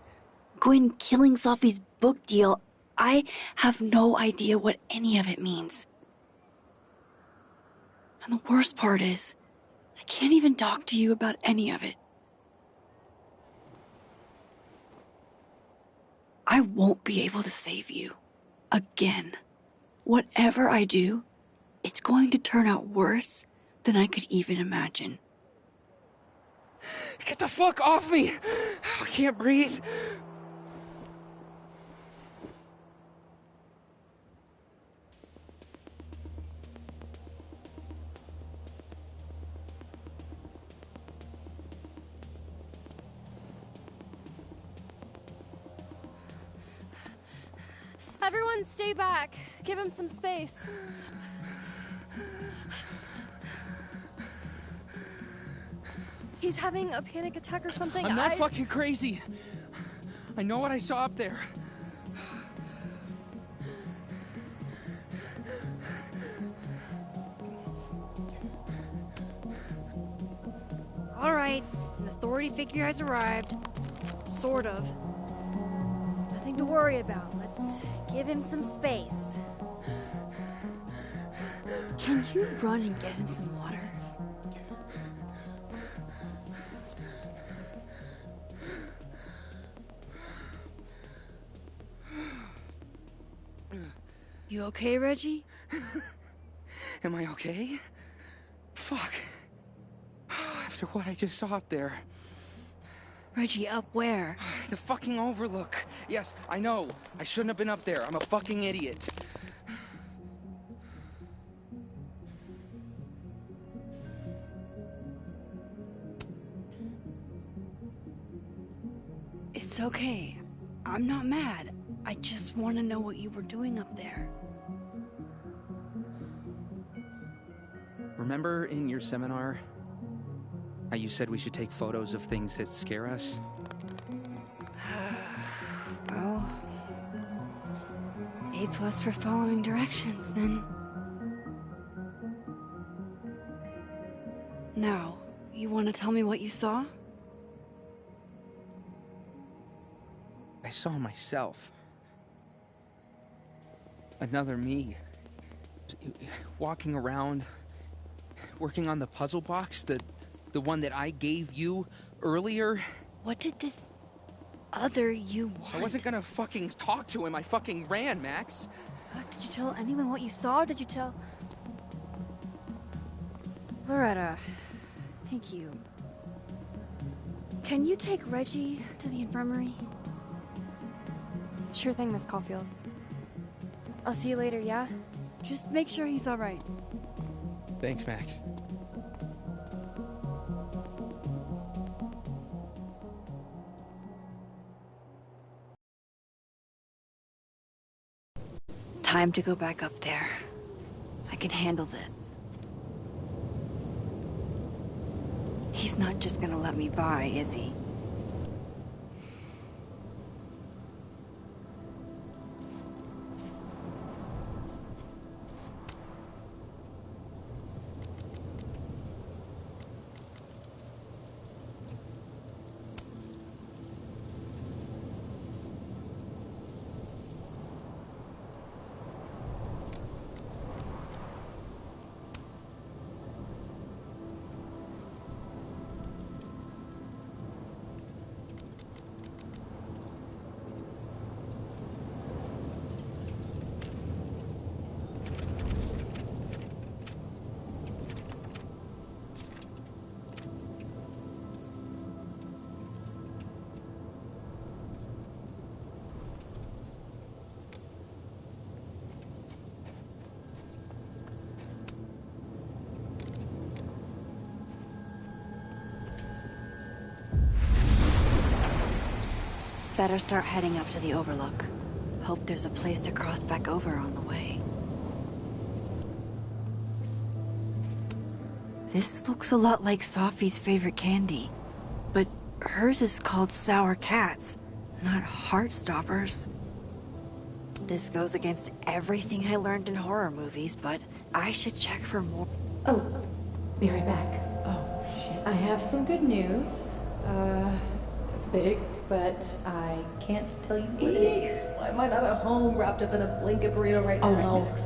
Gwen killing Safi's book deal? I have no idea what any of it means. And the worst part is, I can't even talk to you about any of it. I won't be able to save you. Again. Whatever I do, it's going to turn out worse than I could even imagine. Get the fuck off me! I can't breathe. Everyone stay back. Give him some space. He's having a panic attack or something. I'm not fucking crazy. I know what I saw up there. All right, an authority figure has arrived. Sort of. Nothing to worry about. Let's give him some space. Can you run and get him some water? You okay, Reggie? Am I okay? Fuck. After what I just saw up there. Reggie, up where? The fucking overlook. Yes, I know. I shouldn't have been up there. I'm a fucking idiot. It's okay. I'm not mad. I just want to know what you were doing up there. Remember in your seminar how you said we should take photos of things that scare us? Well, A+ for following directions, then. Now, you want to tell me what you saw? I saw myself. Another me. Walking around, working on the puzzle box, the one that I gave you earlier. What did this other you want? I wasn't gonna fucking talk to him. I fucking ran, Max. Did you tell anyone what you saw? Did you tell... Loretta, thank you. Can you take Reggie to the infirmary? Sure thing, Miss Caulfield. I'll see you later, yeah? Just make sure he's all right. Thanks, Max. Time to go back up there. I can handle this. He's not just gonna let me by, is he? Better start heading up to the overlook. Hope there's a place to cross back over on the way. This looks a lot like Sophie's favorite candy. But hers is called Sour Cats, not Heartstoppers. This goes against everything I learned in horror movies, but I should check for more. Oh, be right back. Oh, shit. I have some good news. It's big, but I can't tell you what it is. Why am I not at home wrapped up in a blanket burrito right now? All right, Max.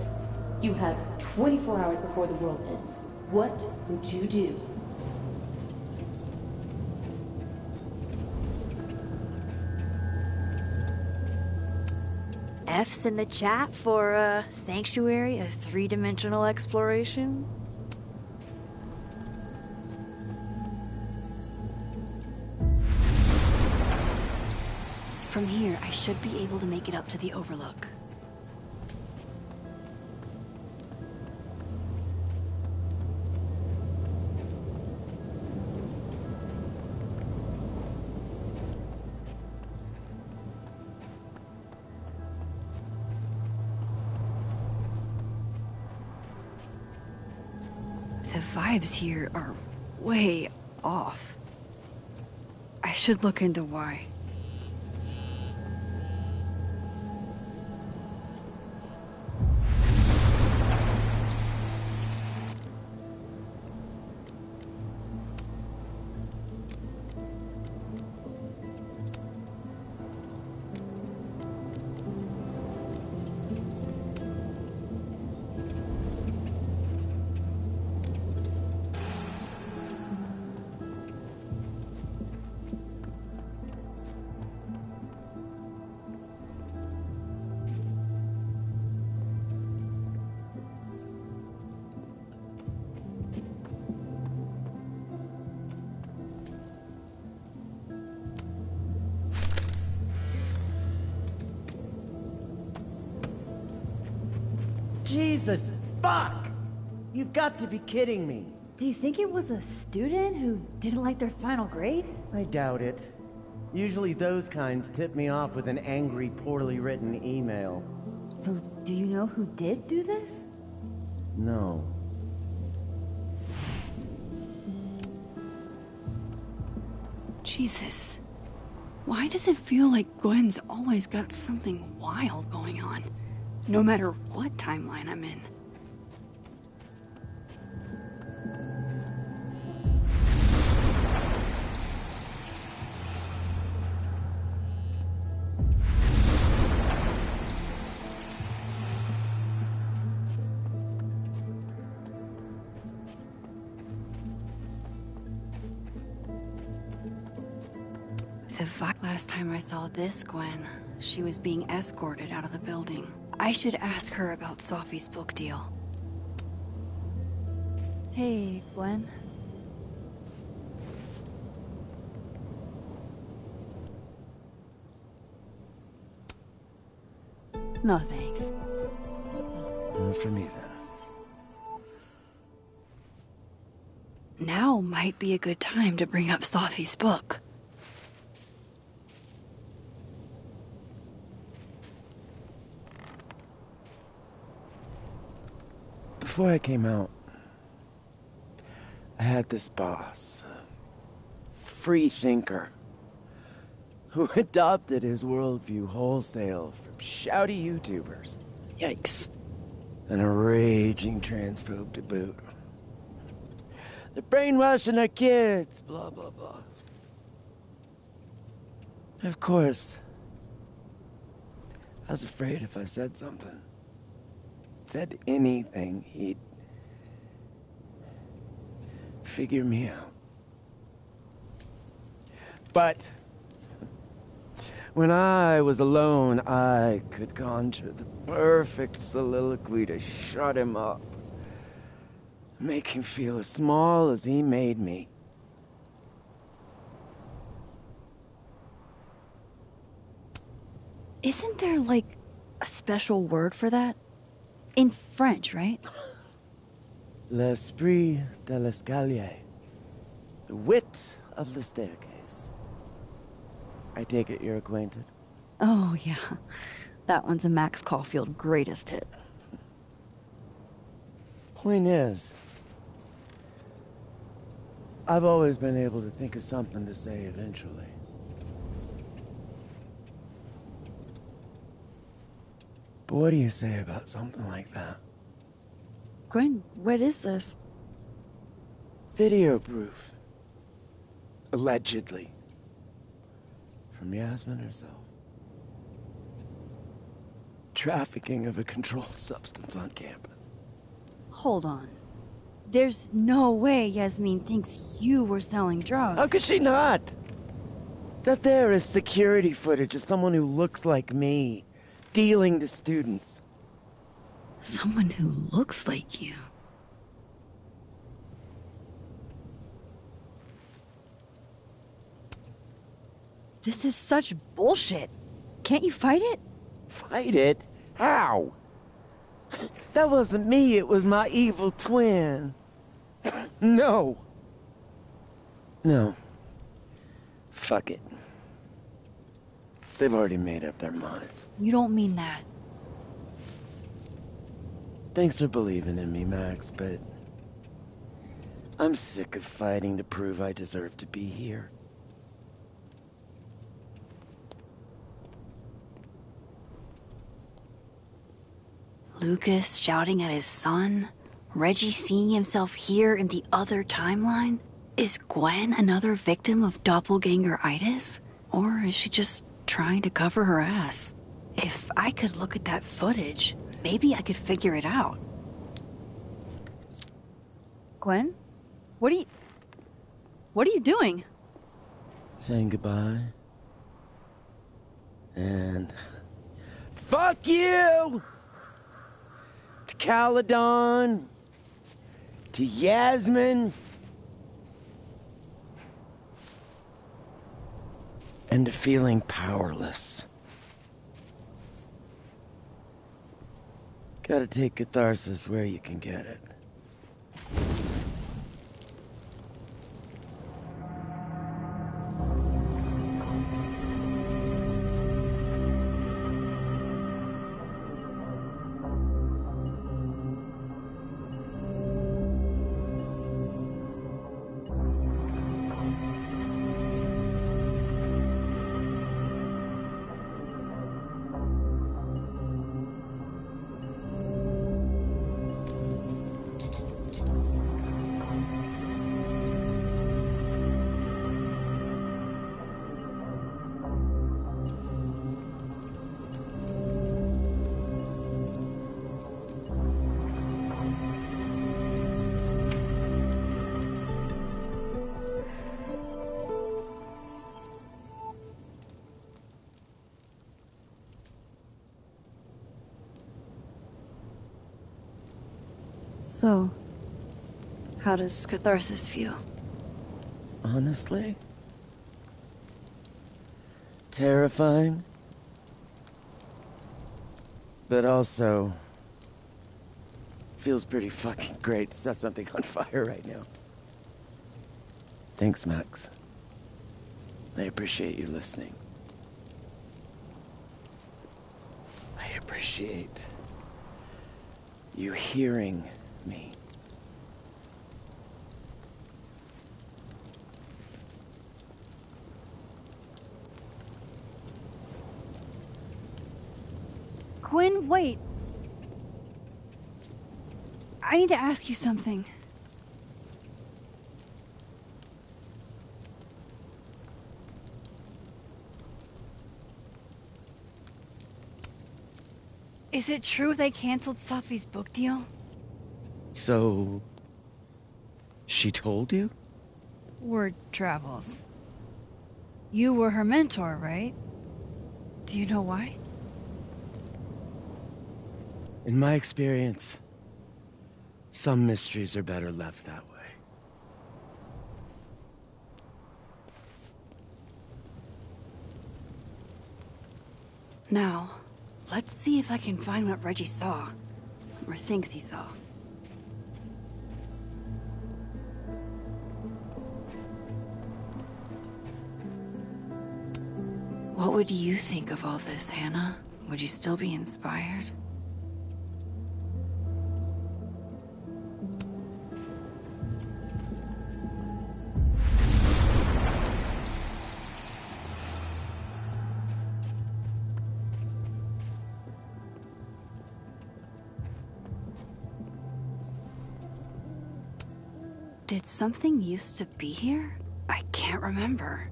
You have 24 hours before the world ends. What would you do? F's in the chat for Sanctuary, a three-dimensional exploration. From here, I should be able to make it up to the Overlook. The vibes here are way off. I should look into why. Jesus, fuck! You've got to be kidding me. Do you think it was a student who didn't like their final grade? I doubt it. Usually those kinds tip me off with an angry, poorly written email. So, do you know who did do this? No. Jesus. Why does it feel like Gwen's always got something wild going on? No matter what timeline I'm in. Last time I saw this Gwen, she was being escorted out of the building. I should ask her about Sophie's book deal. Hey, Gwen. No thanks. Not for me, then. Now might be a good time to bring up Sophie's book. Before I came out, I had this boss, a free thinker, who adopted his worldview wholesale from shouty YouTubers. Yikes. And a raging transphobe to boot. They're brainwashing our kids, blah, blah, blah. Of course, I was afraid if I said something, said anything, he'd figure me out. But when I was alone, I could conjure the perfect soliloquy to shut him up, make him feel as small as he made me. Isn't there, like, a special word for that? In French, right? L'esprit de l'escalier. The wit of the staircase. I take it you're acquainted? Oh, yeah. That one's a Max Caulfield greatest hit. Point is, I've always been able to think of something to say eventually. But what do you say about something like that? Gwen, what is this? Video proof. Allegedly. From Yasmin herself. Trafficking of a controlled substance on campus. Hold on. There's no way Yasmin thinks you were selling drugs. How could she not? That there is security footage of someone who looks like me, dealing to students. Someone who looks like you. This is such bullshit. Can't you fight it? Fight it? How? That wasn't me, it was my evil twin. No. No. Fuck it. They've already made up their minds. You don't mean that. Thanks for believing in me, Max, but I'm sick of fighting to prove I deserve to be here. Lucas shouting at his son? Reggie seeing himself here in the other timeline? Is Gwen another victim of doppelganger-itis? Or is she just trying to cover her ass? If I could look at that footage, maybe I could figure it out. Gwen? What are you doing? Saying goodbye. And fuck you! To Caledon, to Yasmin, and to feeling powerless. Gotta take catharsis where you can get it. So, how does catharsis feel? Honestly? Terrifying. But also feels pretty fucking great to set something on fire right now. Thanks, Max. I appreciate you listening. I appreciate you hearing me. Gwen, wait. I need to ask you something. Is it true they canceled Safi's book deal? So, she told you? Word travels. You were her mentor, right? Do you know why? In my experience, some mysteries are better left that way. Now, let's see if I can find what Reggie saw. Or thinks he saw. What would you think of all this, Hannah? Would you still be inspired? Did something used to be here? I can't remember.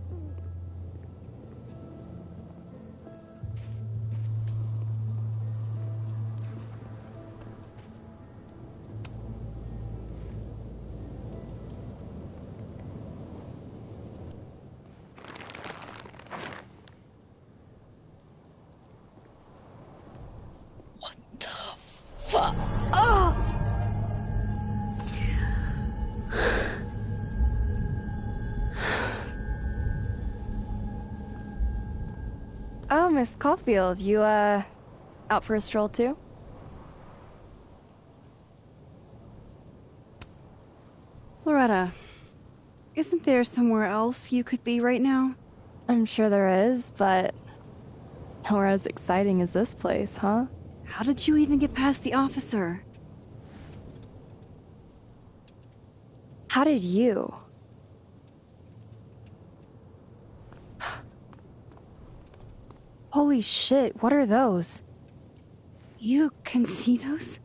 Fuck! Oh! Oh, Miss Caulfield, you, out for a stroll too? Loretta, isn't there somewhere else you could be right now? I'm sure there is, but nowhere as exciting as this place, huh? How did you even get past the officer? How did you? Holy shit, what are those? You can see those?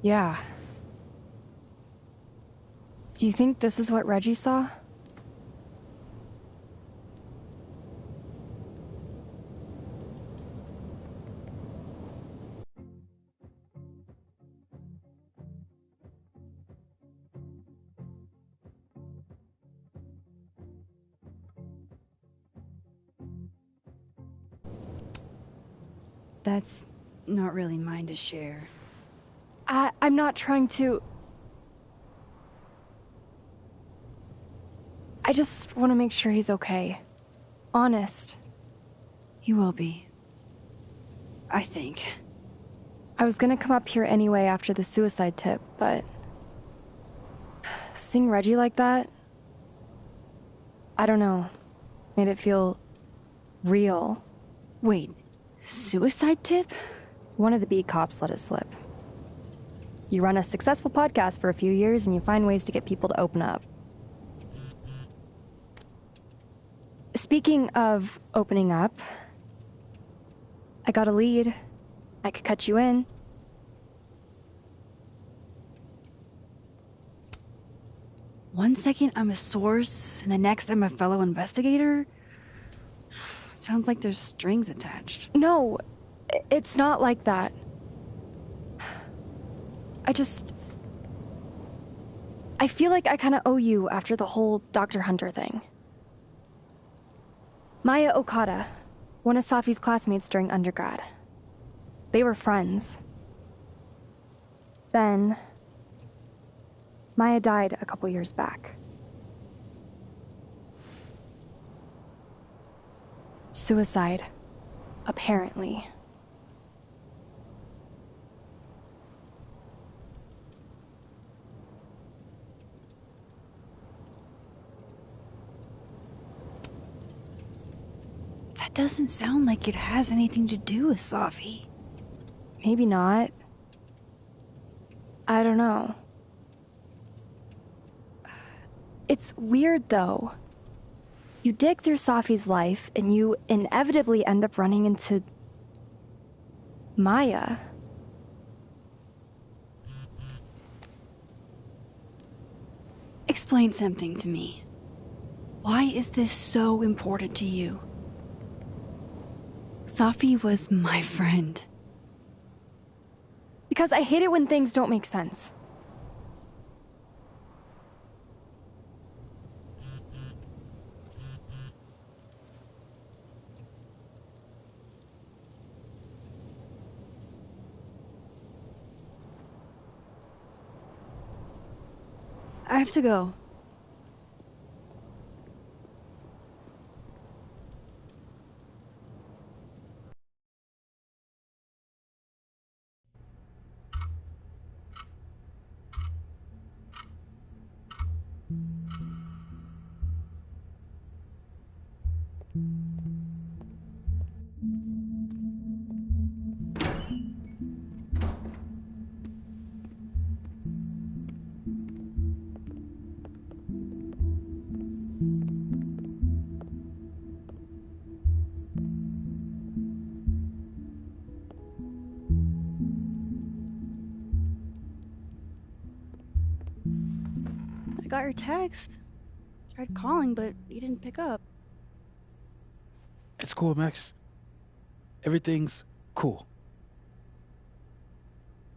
Yeah. Do you think this is what Reggie saw? That's not really mine to share. I'm not trying to... I just want to make sure he's okay. Honest. He will be. I think. I was gonna come up here anyway after the suicide tip, but... seeing Reggie like that... I don't know. Made it feel... real. Wait, suicide tip? One of the beat cops let it slip. You run a successful podcast for a few years and you find ways to get people to open up. Speaking of opening up, I got a lead. I could cut you in. One second I'm a source, and the next I'm a fellow investigator? Sounds like there's strings attached. No, it's not like that. I feel like I kind of owe you after the whole Dr. Hunter thing. Maya Okada, one of Safi's classmates during undergrad. They were friends. Then, Maya died a couple years back. Suicide, apparently. That doesn't sound like it has anything to do with Safi. Maybe not. I don't know. It's weird, though. You dig through Safi's life, and you inevitably end up running into... Maya. Explain something to me. Why is this so important to you? Safi was my friend. Because I hate it when things don't make sense. I have to go. I got your text. Tried calling, but you didn't pick up. It's cool, Max. Everything's cool.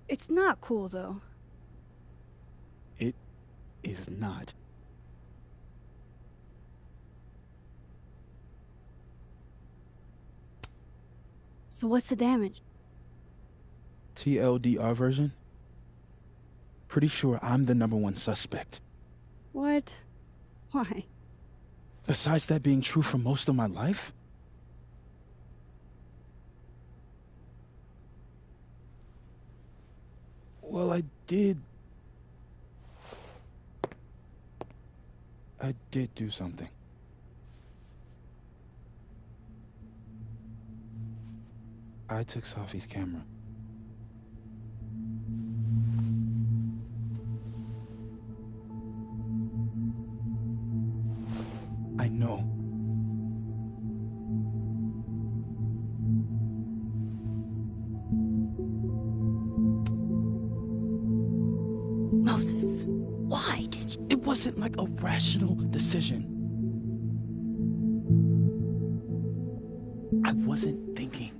It's not cool, though. It is not. So what's the damage? TLDR version? Pretty sure I'm the #1 suspect. What? Why? Besides that being true for most of my life? Well, I did do something. I took Sophie's camera. I know. Moses, why did you? It wasn't like a rational decision. I wasn't thinking.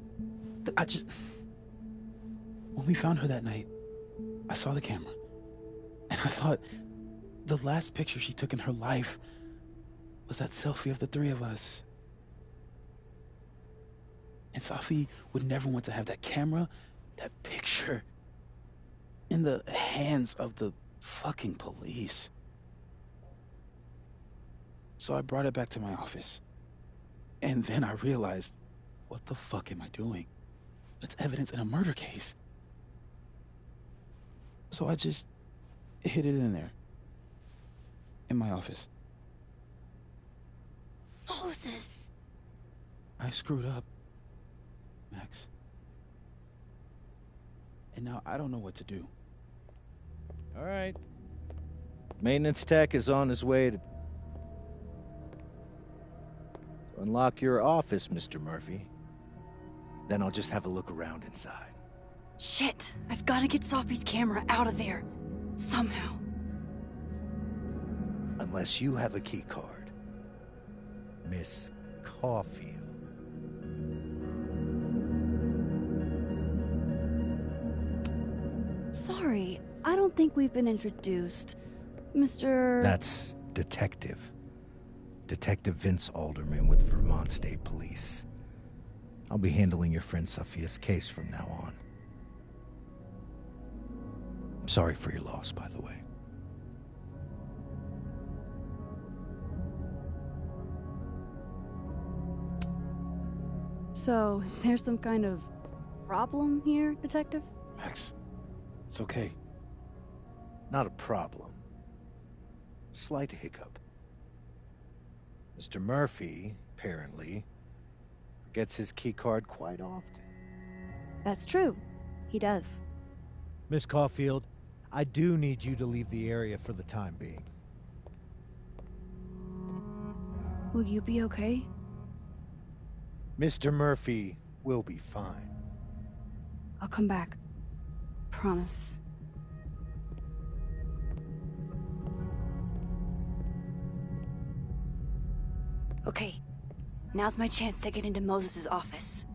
When we found her that night, I saw the camera. And I thought the last picture she took in her life was that selfie of the three of us. And Sophie would never want to have that camera, that picture, in the hands of the fucking police. So I brought it back to my office. And then I realized, what the fuck am I doing? It's evidence in a murder case. So I just hid it in there. In my office. Moses! I screwed up, Max. And now I don't know what to do. All right. Maintenance tech is on his way to unlock your office, Mr. Murphy. Then I'll just have a look around inside. Shit! I've got to get Sophie's camera out of there. Somehow. Unless you have a key card. Miss Caulfield. Sorry, I don't think we've been introduced. Mr. That's Detective. Detective Vince Alderman with Vermont State Police. I'll be handling your friend Sophia's case from now on. I'm sorry for your loss, by the way. So, is there some kind of problem here, Detective? Max, it's okay. Not a problem. Slight hiccup. Mr. Murphy, apparently, forgets his keycard quite often. That's true. He does. Miss Caulfield, I do need you to leave the area for the time being. Will you be okay? Mr. Murphy will be fine. I'll come back. Promise. Okay, now's my chance to get into Moses' office.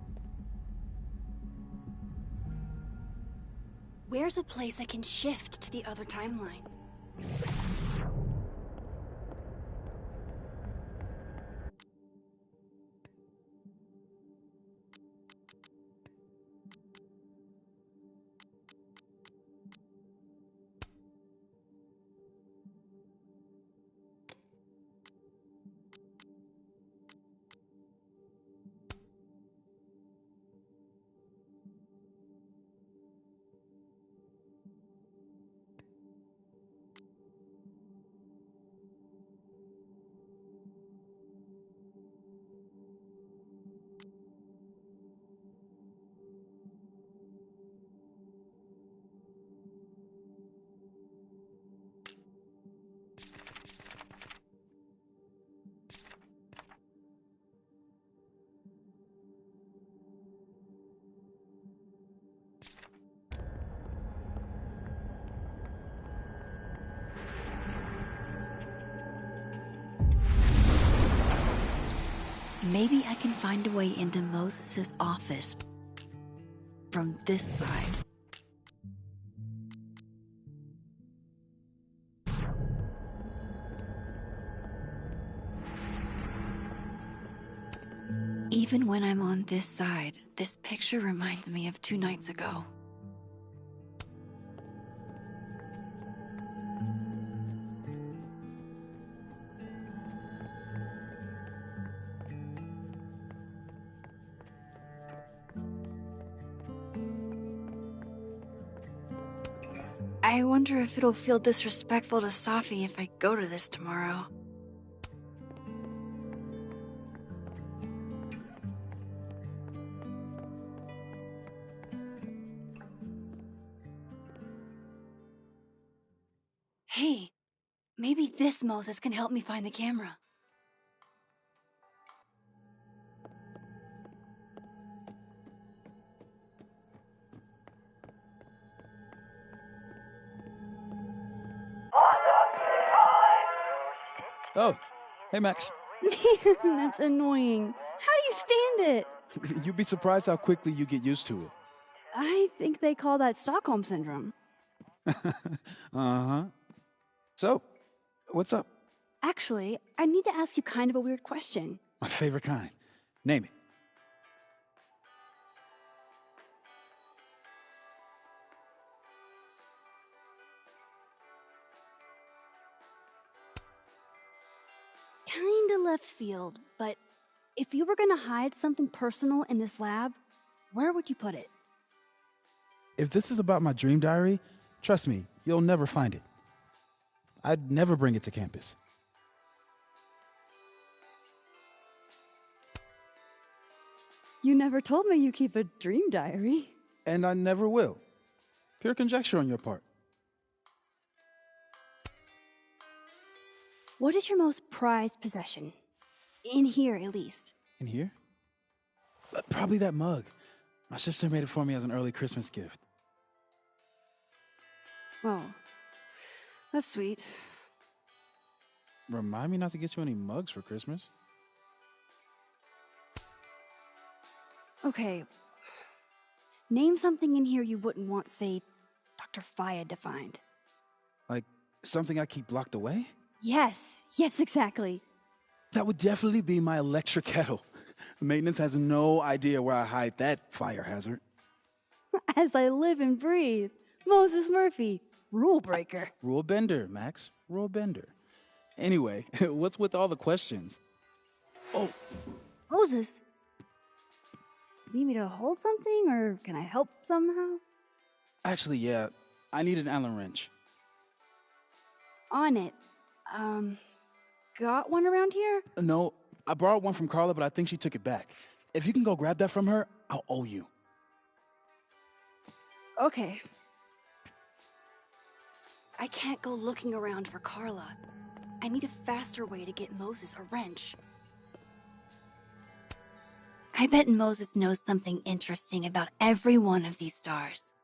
Where's a place I can shift to the other timeline? Maybe I can find a way into Moses' office from this side. Even when I'm on this side, this picture reminds me of 2 nights ago. I wonder if it'll feel disrespectful to Safi if I go to this tomorrow. Hey, maybe this Moses can help me find the camera. Oh, hey Max. That's annoying. How do you stand it? You'd be surprised how quickly you get used to it. I think they call that Stockholm Syndrome. Uh-huh. So, what's up? Actually, I need to ask you kind of a weird question. My favorite kind. Name it. Kinda left field, but if you were gonna hide something personal in this lab, where would you put it? If this is about my dream diary, trust me, you'll never find it. I'd never bring it to campus. You never told me you keep a dream diary. And I never will. Pure conjecture on your part. What is your most prized possession? In here, at least. In here? Probably that mug. My sister made it for me as an early Christmas gift. Oh, that's sweet. Remind me not to get you any mugs for Christmas. Okay. Name something in here you wouldn't want, say, Dr. Fayed to find. Like something I keep locked away? Yes, exactly. That would definitely be my electric kettle. Maintenance has no idea where I hide that fire hazard. As I live and breathe. Moses Murphy, rule breaker. Rule bender, Max. Rule bender. Anyway, what's with all the questions? Oh. Moses, need me to hold something, or can I help somehow? Actually, yeah. I need an Allen wrench. On it. Got one around here? No, I borrowed one from Carla, but I think she took it back. If you can go grab that from her, I'll owe you. Okay. I can't go looking around for Carla. I need a faster way to get Moses a wrench. I bet Moses knows something interesting about every one of these stars.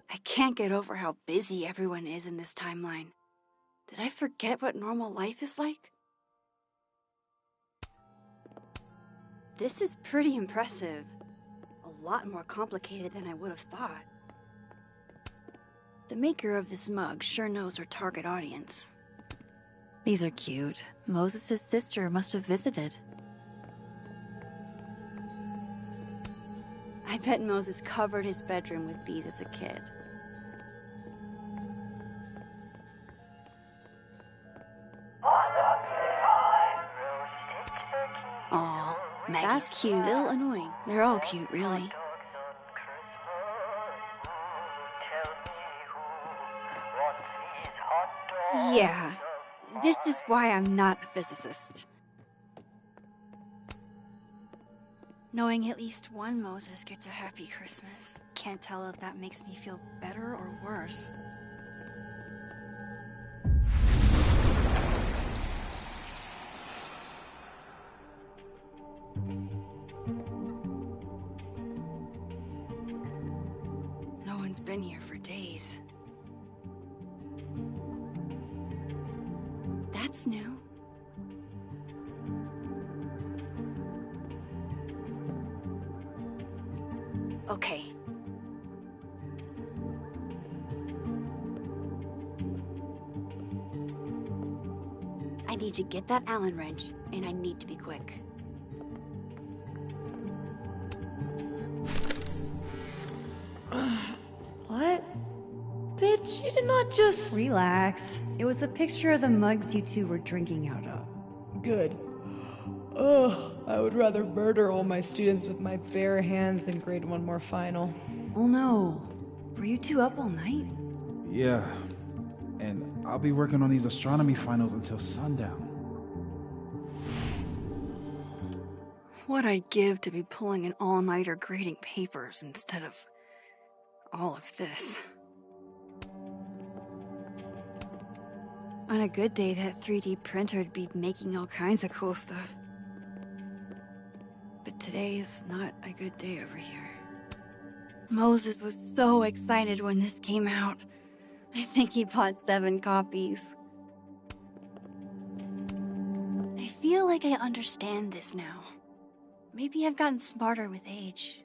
I can't get over how busy everyone is in this timeline. Did I forget what normal life is like? This is pretty impressive. A lot more complicated than I would have thought. The maker of this mug sure knows her target audience. These are cute. Moses' sister must have visited. I bet Moses covered his bedroom with these as a kid. Aw, Maggie's That's cute. still annoying. They're all cute, really. Yeah, this is why I'm not a physicist. Knowing at least one Moses gets a happy Christmas. Can't tell if that makes me feel better or worse. No one's been here for days. That's new. Okay. I need to get that Allen wrench, and I need to be quick. What? Bitch, you did not just... Relax. It was a picture of the mugs you two were drinking out of. Good. Ugh, I would rather murder all my students with my bare hands than grade one more final. Oh no. Were you two up all night? Yeah. And I'll be working on these astronomy finals until sundown. What I'd give to be pulling an all-nighter grading papers instead of all of this. On a good day, that 3D printer'd be making all kinds of cool stuff. But today is not a good day over here. Moses was so excited when this came out. I think he bought 7 copies. I feel like I understand this now. Maybe I've gotten smarter with age.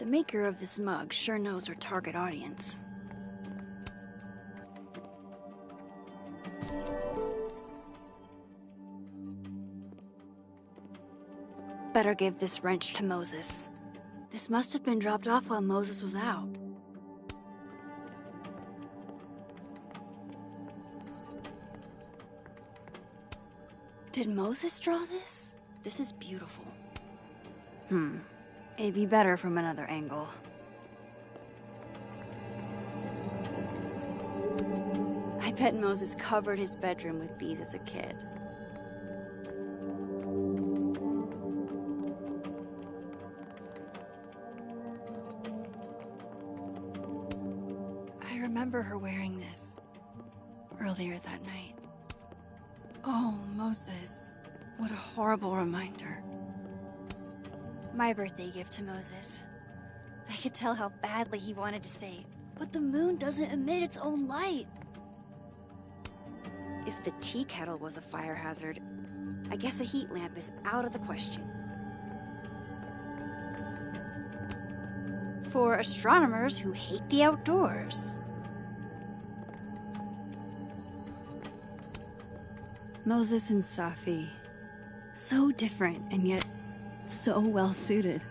The maker of this mug sure knows her target audience. Better give this wrench to Moses. This must have been dropped off while Moses was out. Did Moses draw this? This is beautiful. It'd be better from another angle. I bet Moses covered his bedroom with these as a kid. I remember her wearing this earlier that night. Oh, Moses. What a horrible reminder. My birthday gift to Moses. I could tell how badly he wanted to say, but the moon doesn't emit its own light. If the tea kettle was a fire hazard, I guess a heat lamp is out of the question. For astronomers who hate the outdoors. Moses and Safi. So different, and yet so well suited.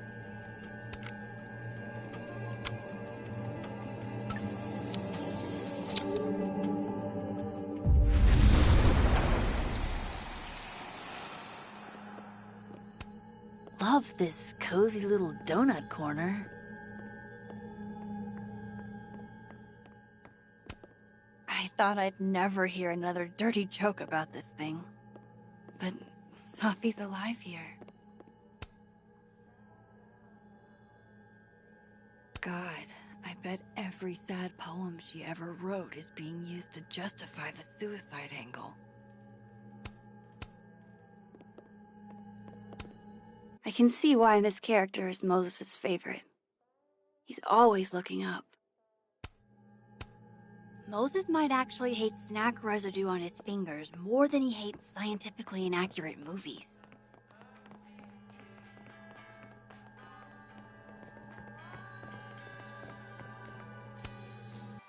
Love this cozy little donut corner. I thought I'd never hear another dirty joke about this thing. But Safi's alive here. God, I bet every sad poem she ever wrote is being used to justify the suicide angle. I can see why this character is Moses' favorite. He's always looking up. Moses might actually hate snack residue on his fingers more than he hates scientifically inaccurate movies.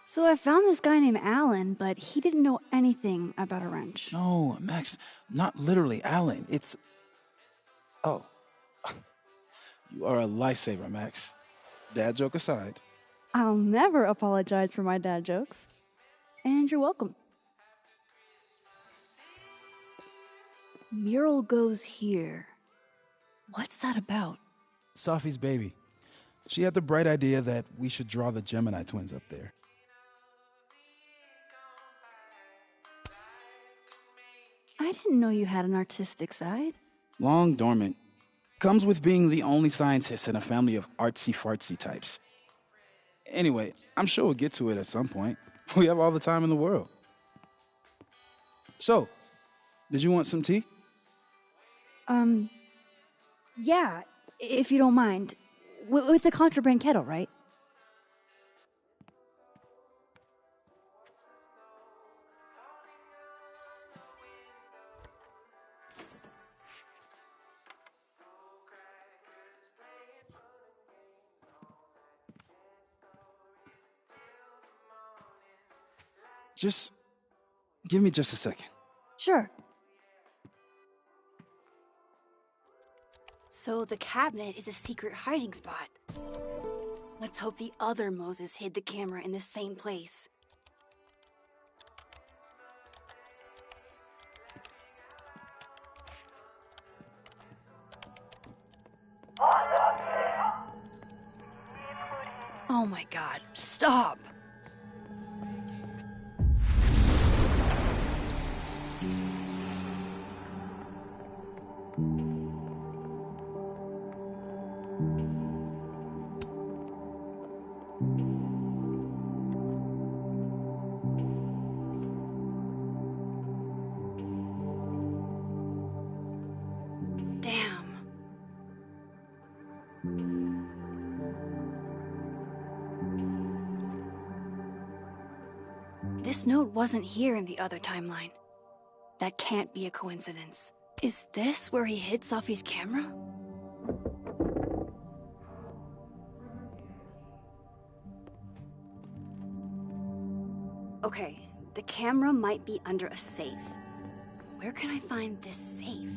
So I found this guy named Alan, but he didn't know anything about a wrench. No, Max, not literally Alan. It's... Oh. You are a lifesaver, Max. Dad joke aside. I'll never apologize for my dad jokes. And you're welcome. Mural goes here. What's that about? Safi's baby. She had the bright idea that we should draw the Gemini twins up there. I didn't know you had an artistic side. Long dormant. Comes with being the only scientist in a family of artsy-fartsy types. Anyway, I'm sure we'll get to it at some point. We have all the time in the world. So, did you want some tea? Yeah, if you don't mind. With the contraband kettle, right? Just give me just a second. Sure. So the cabinet is a secret hiding spot. Let's hope the other Moses hid the camera in the same place. Oh my God, stop! This note wasn't here in the other timeline. That can't be a coincidence. Is this where he hid Safi's camera? Okay, the camera might be under a safe. Where can I find this safe?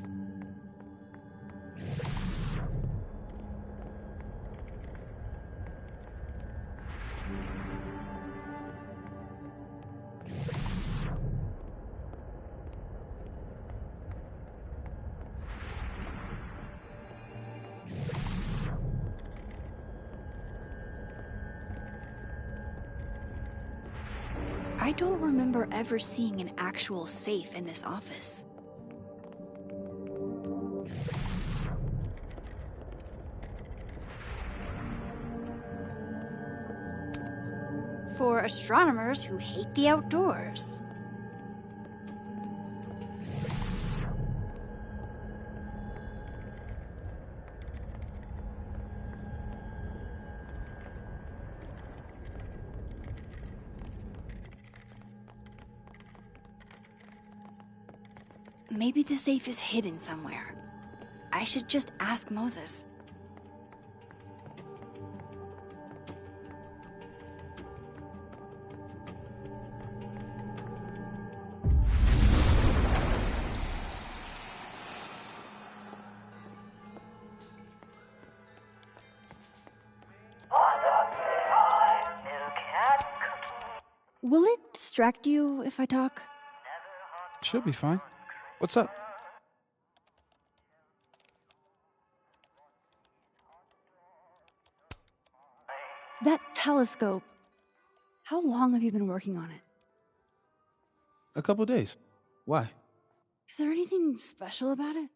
I don't remember ever seeing an actual safe in this office. For astronomers who hate the outdoors. Maybe the safe is hidden somewhere. I should just ask Moses. Will it distract you if I talk? Should be fine. What's up? That telescope. How long have you been working on it? A couple days. Why? Is there anything special about it?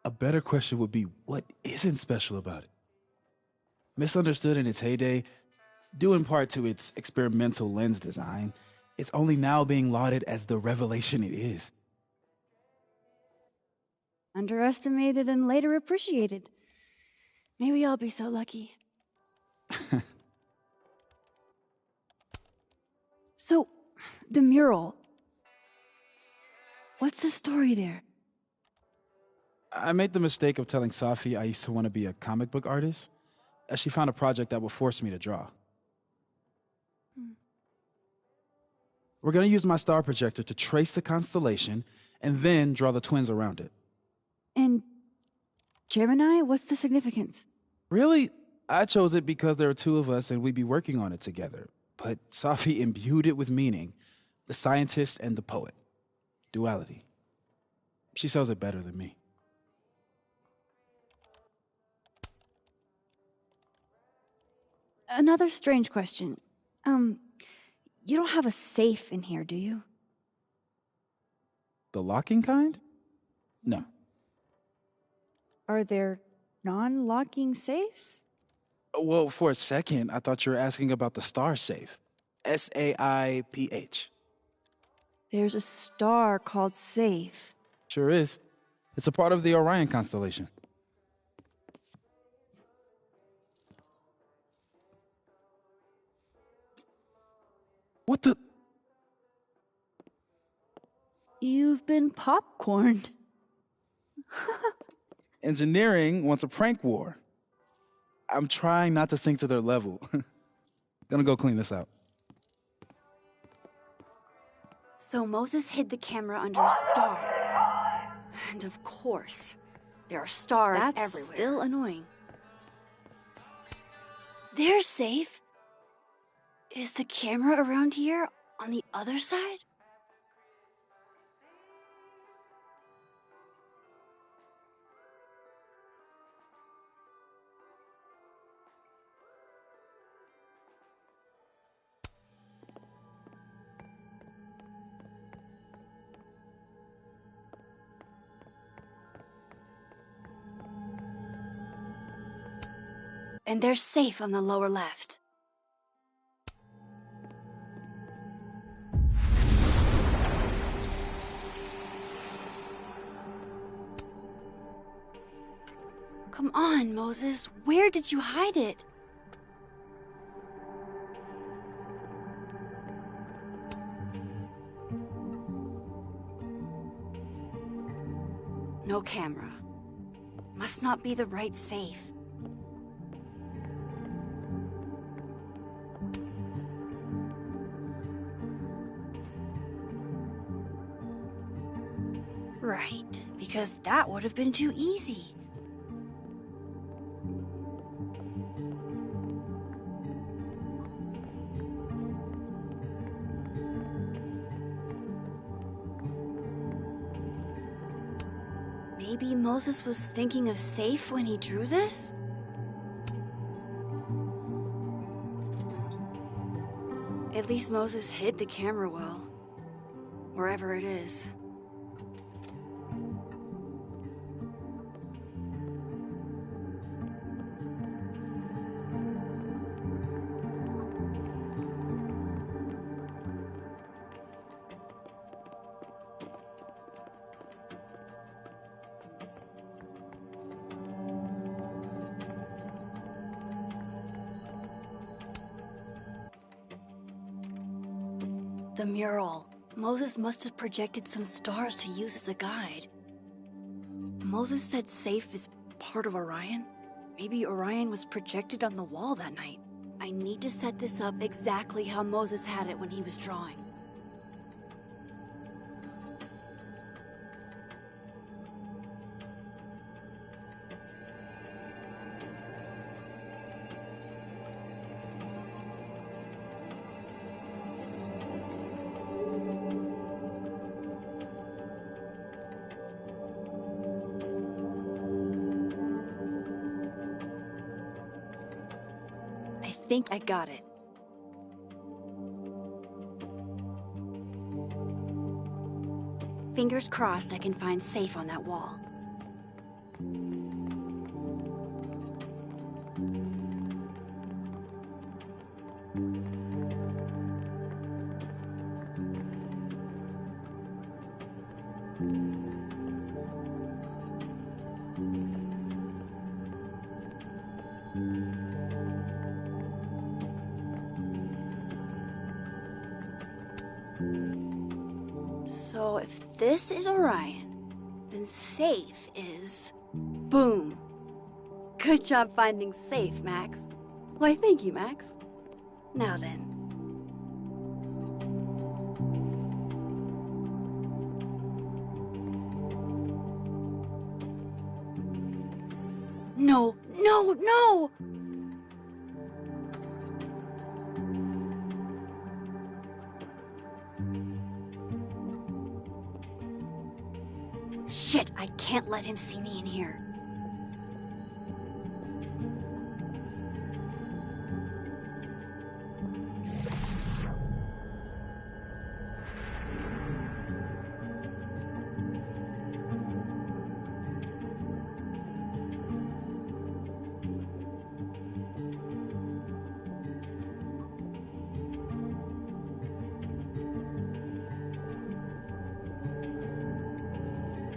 A better question would be, what isn't special about it? Misunderstood in its heyday, due in part to its experimental lens design, it's only now being lauded as the revelation it is. Underestimated and later appreciated. May we all be so lucky. So, the mural. What's the story there? I made the mistake of telling Safi I used to want to be a comic book artist, as she found a project that would force me to draw. We're going to use my star projector to trace the constellation and then draw the twins around it. And Gemini, what's the significance? Really, I chose it because there are two of us and we'd be working on it together. But Safi imbued it with meaning, the scientist and the poet. Duality. She sells it better than me. Another strange question. You don't have a safe in here, do you? The locking kind? No. Are there non-locking safes? Well, for a second, I thought you were asking about the star safe. SAIPH. There's a star called Safe. Sure is. It's a part of the Orion constellation. What the? You've been popcorned. Engineering wants a prank war. I'm trying not to sink to their level. Gonna go clean this out. So Moses hid the camera under a star. And of course, there are stars everywhere. That's still annoying. They're safe. Is the camera around here on the other side? And they're safe on the lower left. Come on, Moses. Where did you hide it? No camera. Must not be the right safe. Right, because that would have been too easy. Maybe Moses was thinking of safe when he drew this? At least Moses hid the camera well, wherever it is. The mural. Moses must have projected some stars to use as a guide. Moses said safe is part of Orion. Maybe Orion was projected on the wall that night. I need to set this up exactly how Moses had it when he was drawing. I think I got it. Fingers crossed I can find safe on that wall. So if this is Orion, then safe is... Boom! Good job finding safe, Max. Why, thank you, Max. Now then. No, no, no! Shit, I can't let him see me in here.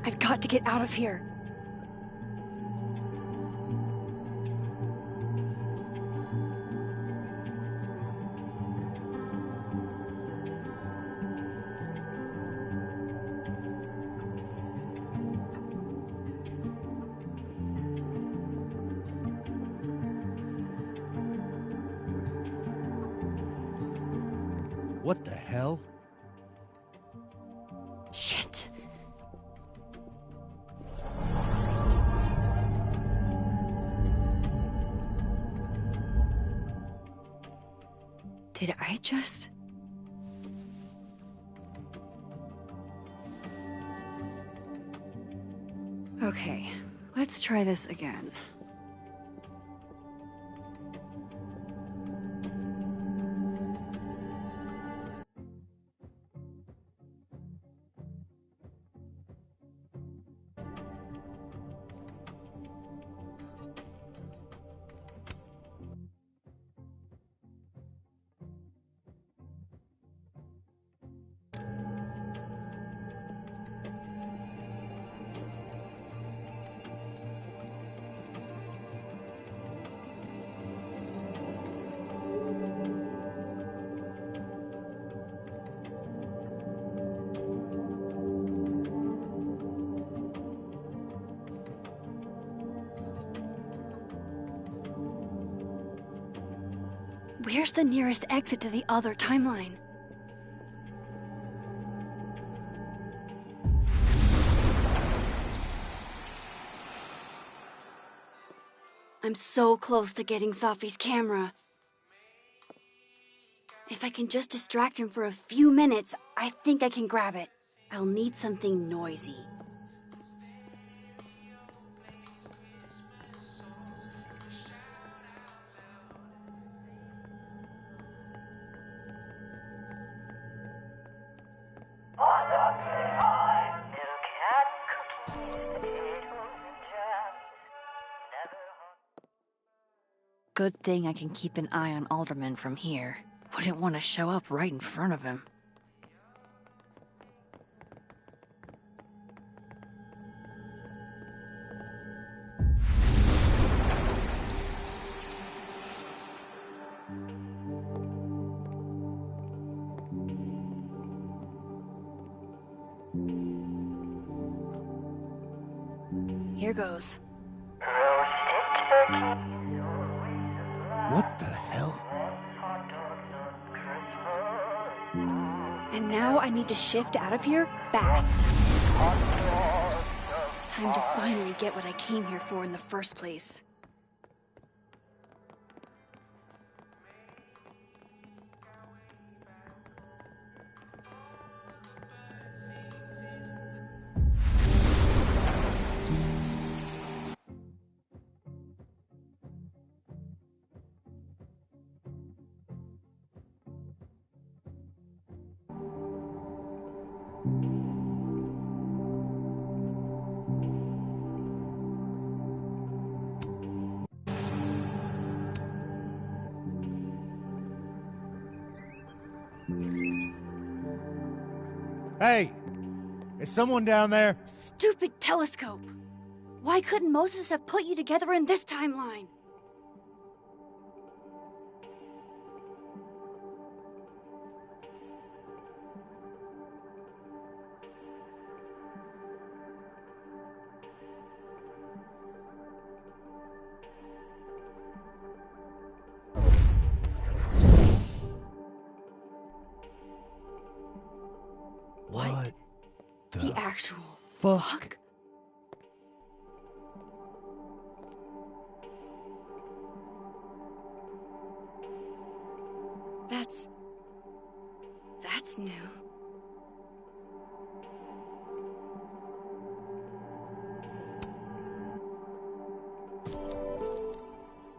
I've got to get out of here. What the hell? Shit. Did I just... Okay, let's try this again. Where's the nearest exit to the other timeline? I'm so close to getting Safi's camera. If I can just distract him for a few minutes, I think I can grab it. I'll need something noisy. Good thing I can keep an eye on Alderman from here. Wouldn't want to show up right in front of him. Here goes. What the hell? And now I need to shift out of here fast. Time to finally get what I came here for in the first place. Hey! Is someone down there? Stupid telescope! Why couldn't Moses have put you together in this timeline? What the actual fuck? That's new.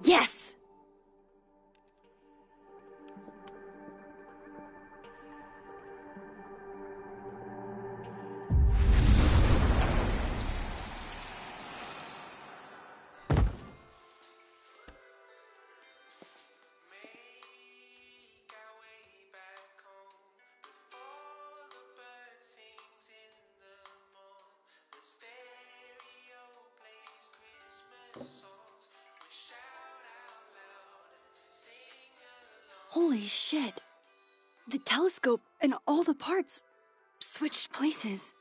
Yes! Holy shit. The telescope and all the parts switched places.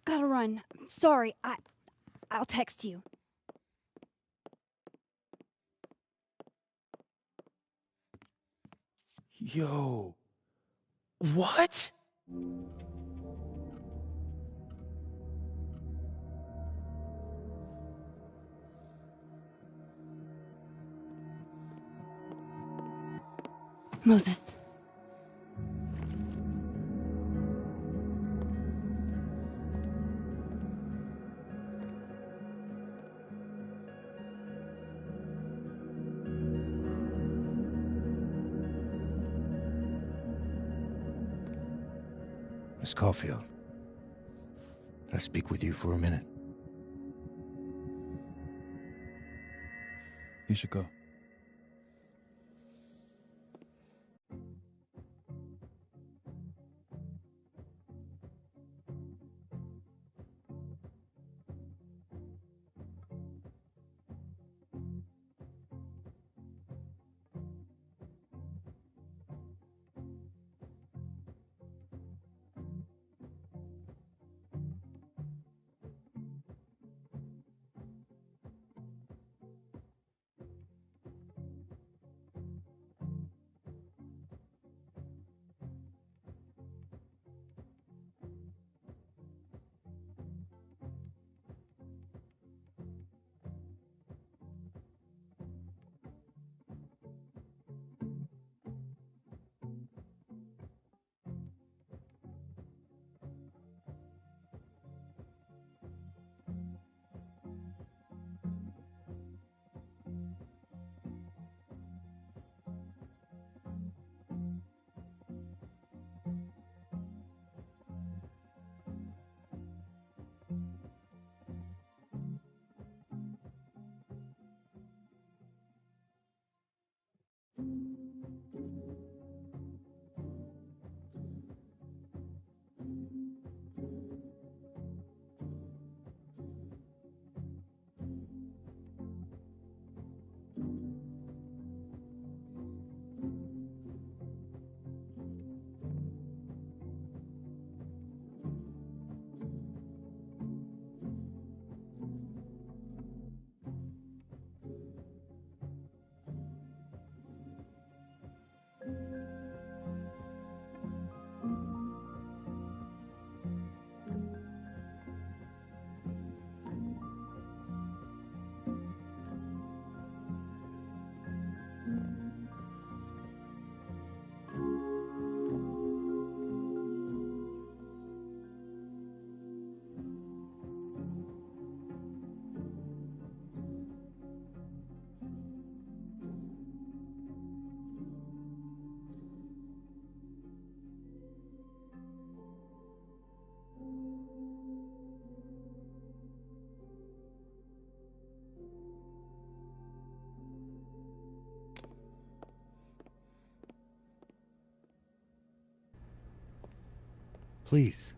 Gotta run. Sorry, I'll text you. Yo. What? Moses. Miss Caulfield, can I speak with you for a minute? You should go. Please,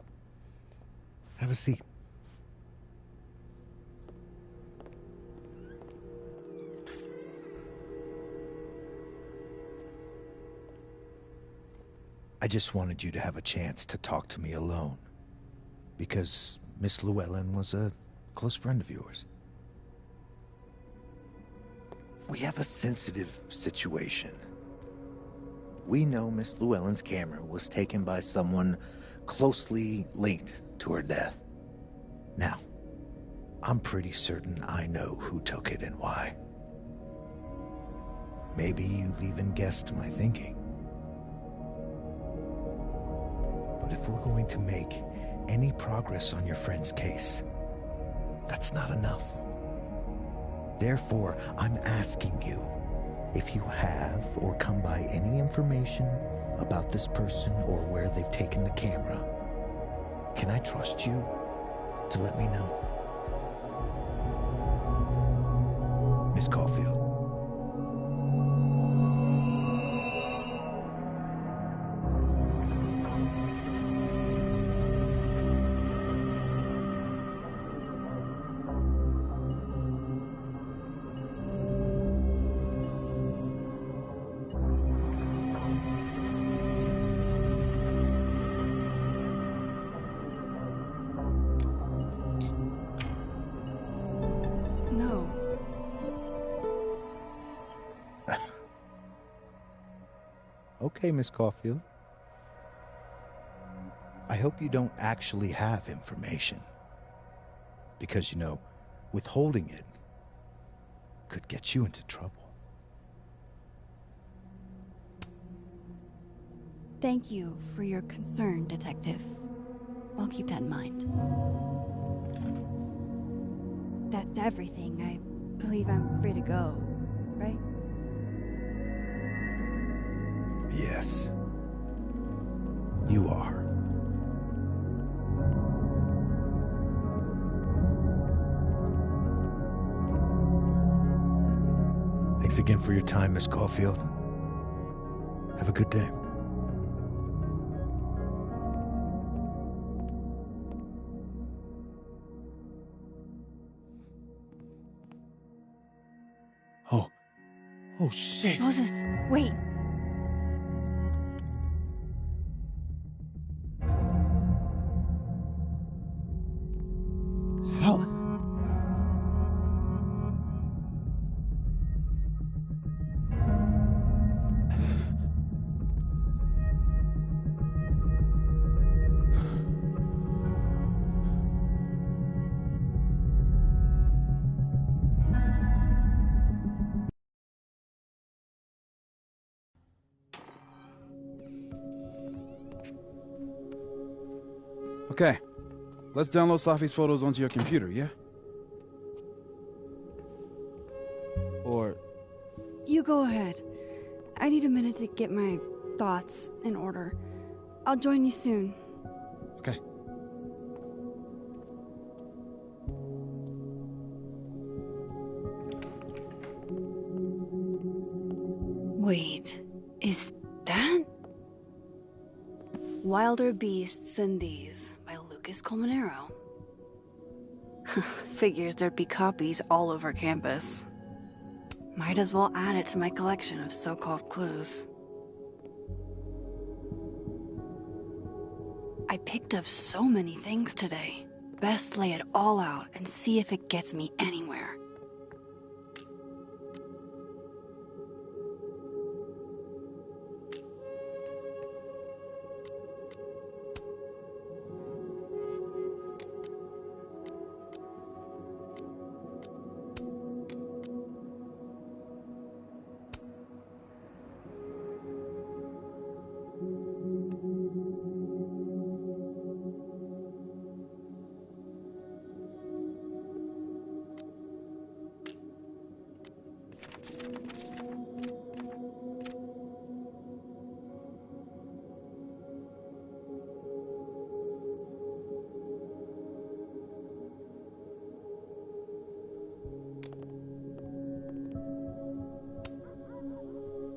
have a seat. I just wanted you to have a chance to talk to me alone, because Miss Llewellyn was a close friend of yours. We have a sensitive situation. We know Miss Llewellyn's camera was taken by someone closely linked to her death. Now, I'm pretty certain I know who took it and why. Maybe you've even guessed my thinking. But if we're going to make any progress on your friend's case, that's not enough. Therefore, I'm asking you, if you have or come by any information about this person or where they've taken the camera, can I trust you to let me know? Miss Caulfield. Okay, Miss Caulfield. I hope you don't actually have information. Because, you know, withholding it could get you into trouble. Thank you for your concern, Detective. I'll keep that in mind. That's everything. I believe I'm free to go, right? Yes. You are. Thanks again for your time, Miss Caulfield. Have a good day. Oh, shit. Moses, wait. How? Okay, let's download Safi's photos onto your computer, yeah? Or... You go ahead. I need a minute to get my thoughts in order. I'll join you soon. Okay. Wait, is that... Wilder Beasts Than These by Lucas Colmenero. Figures there'd be copies all over campus. Might as well add it to my collection of so-called clues. I picked up so many things today. Best lay it all out and see if it gets me anywhere.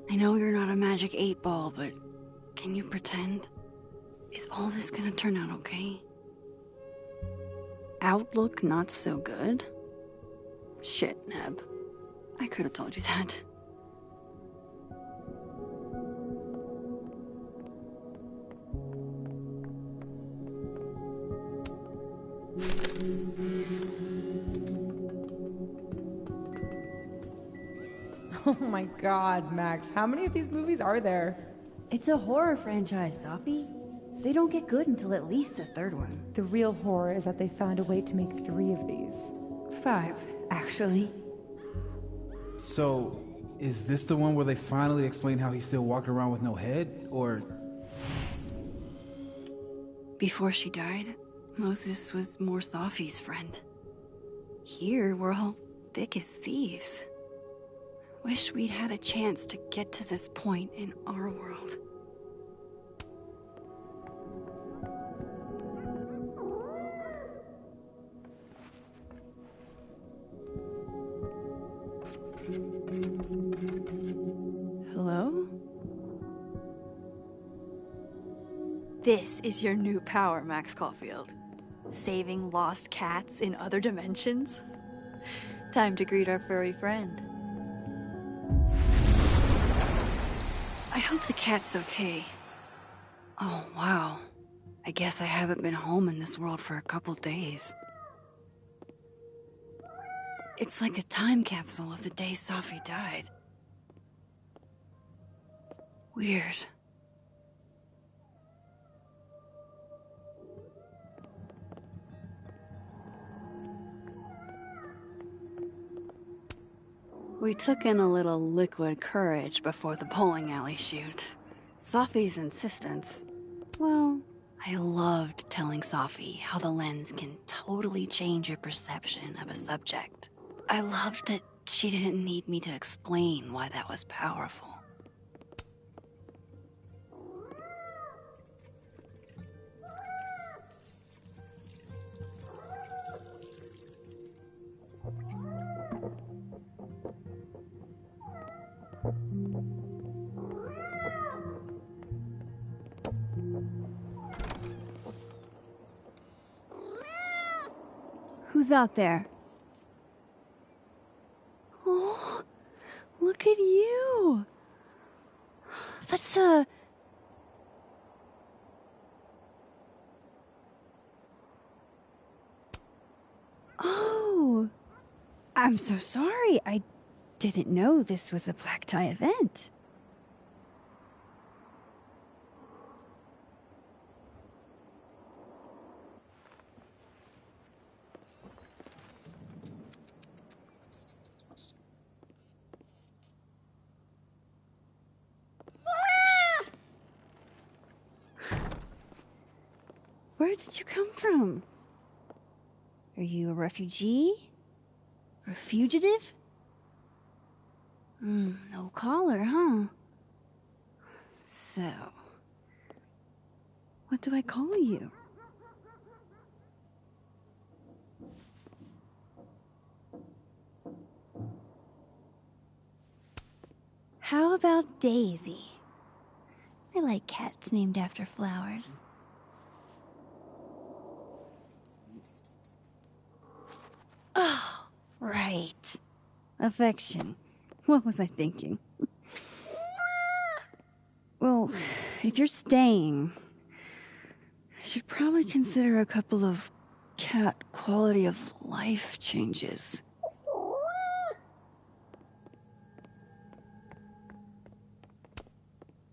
I know you're not a magic 8-ball, but can you pretend? Is all this gonna turn out okay? Outlook not so good? Shit, Neb. I could have told you that. Oh my god, Max, how many of these movies are there? It's a horror franchise, Safi. They don't get good until at least the third one. The real horror is that they found a way to make 3 of these. 5, actually. So, is this the one where they finally explain how he's still walking around with no head, or... Before she died, Moses was more Safi's friend. Here, we're all thick as thieves. Wish we'd had a chance to get to this point in our world. Hello? This is your new power, Max Caulfield. Saving lost cats in other dimensions? Time to greet our furry friend. I hope the cat's okay. Oh, wow. I guess I haven't been home in this world for a couple days. It's like a time capsule of the day Safi died. Weird. We took in a little liquid courage before the bowling alley shoot. Safi's insistence. Well, I loved telling Safi how the lens can totally change your perception of a subject. I loved that she didn't need me to explain why that was powerful. Who's out there? Oh, look at you. That's Oh. I'm so sorry. I didn't know this was a black tie event. Where did you come from? Are you a refugee? A fugitive? No collar, huh? So, what do I call you? How about Daisy? I like cats named after flowers. Oh, right. Affection. What was I thinking? Well, if you're staying, I should probably consider a couple of cat quality of life changes.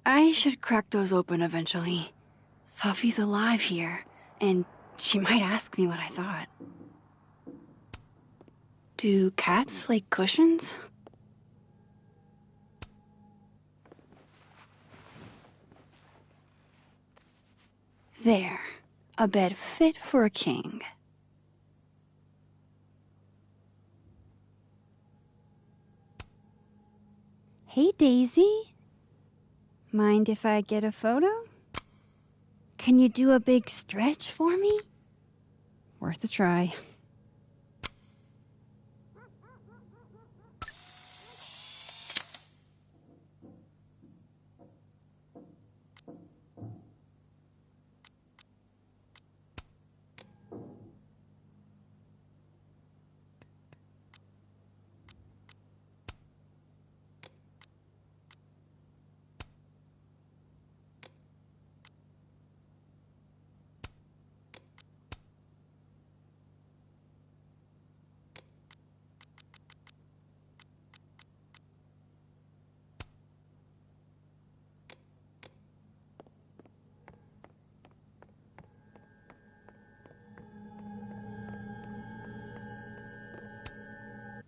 I should crack those open eventually. Safi's alive here, and she might ask me what I thought. Do cats like cushions? There. A bed fit for a king. Hey, Daisy. Mind if I get a photo? Can you do a big stretch for me? Worth a try.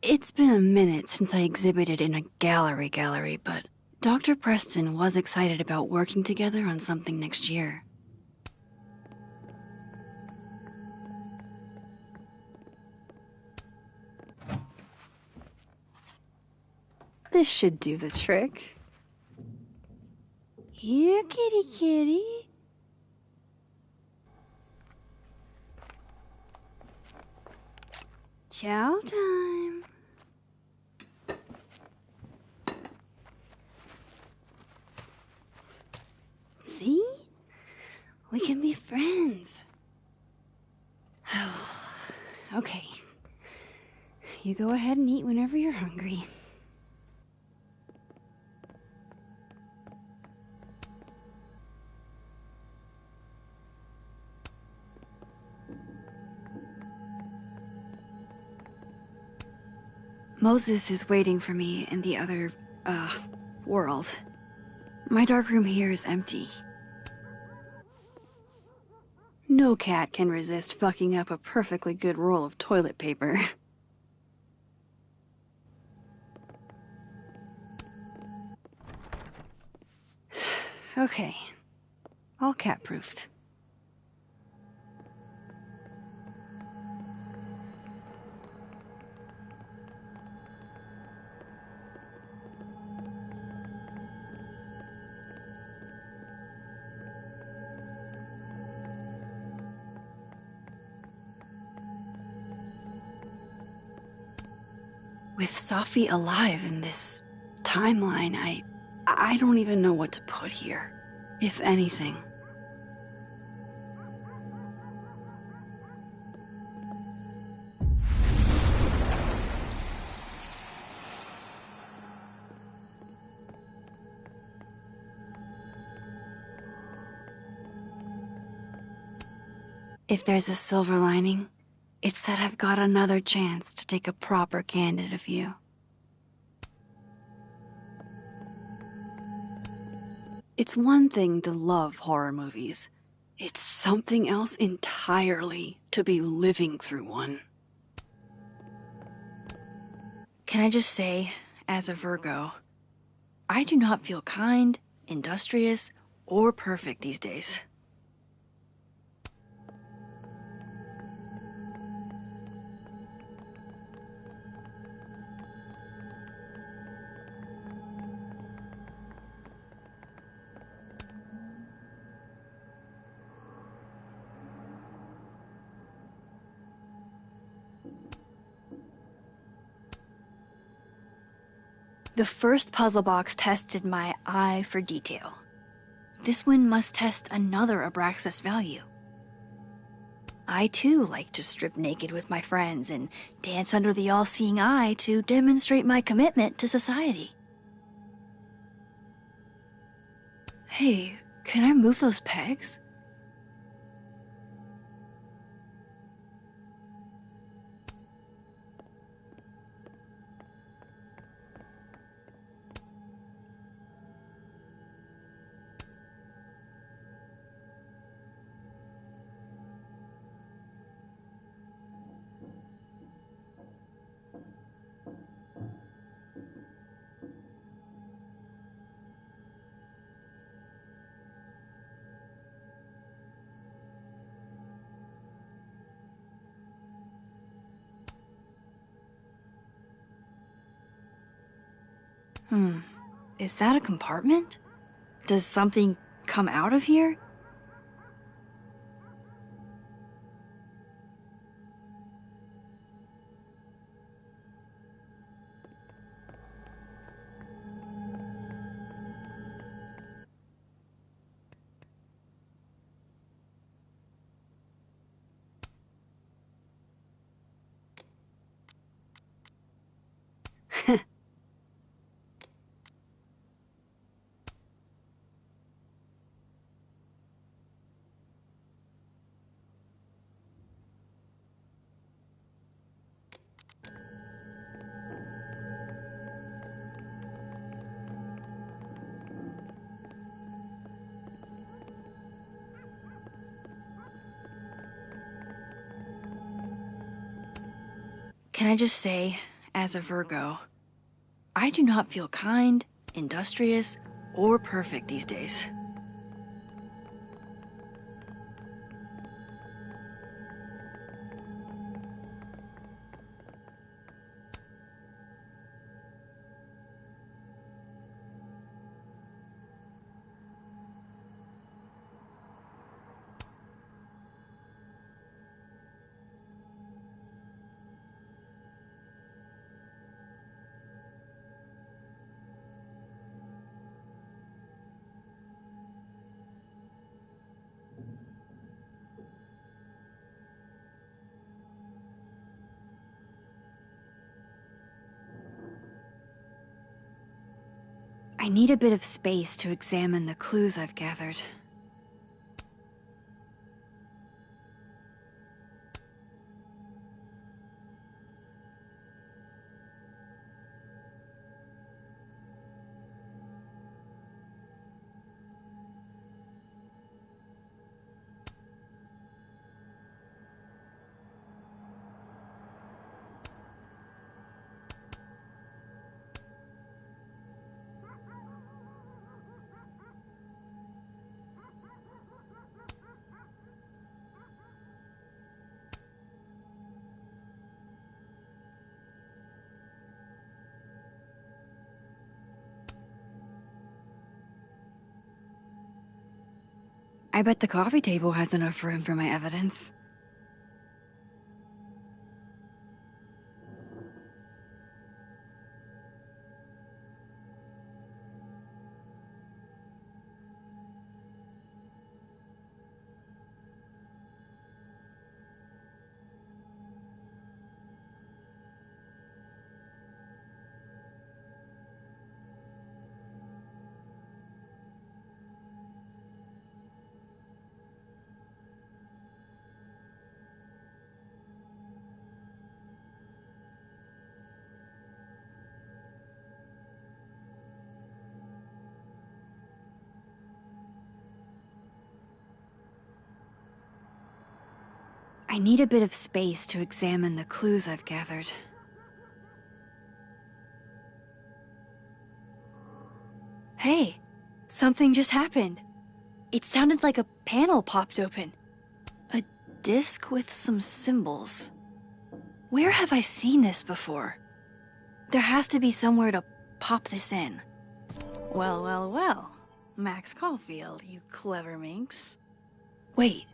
It's been a minute since I exhibited in a gallery, but Dr. Preston was excited about working together on something next year. This should do the trick. Here, kitty kitty. Chow time. See? We can be friends. Okay. You go ahead and eat whenever you're hungry. Moses is waiting for me in the other, world. My darkroom here is empty. No cat can resist fucking up a perfectly good roll of toilet paper. Okay. All cat-proofed. With Safi alive in this timeline, I don't even know what to put here, if anything. If there's a silver lining, it's that I've got another chance to take a proper candid view. It's one thing to love horror movies. It's something else entirely to be living through one. Can I just say, as a Virgo, I do not feel kind, industrious, or perfect these days. The first puzzle box tested my eye for detail. This one must test another Abraxas value. I too like to strip naked with my friends and dance under the all-seeing eye to demonstrate my commitment to society. Hey, can I move those pegs? Is that a compartment? Does something come out of here? Can I just say, as a Virgo, I do not feel kind, industrious, or perfect these days. I need a bit of space to examine the clues I've gathered. I bet the coffee table has enough room for my evidence. I need a bit of space to examine the clues I've gathered. Hey, something just happened. It sounded like a panel popped open. A disc with some symbols. Where have I seen this before? There has to be somewhere to pop this in. Well, well, well. Max Caulfield, you clever minx. Wait.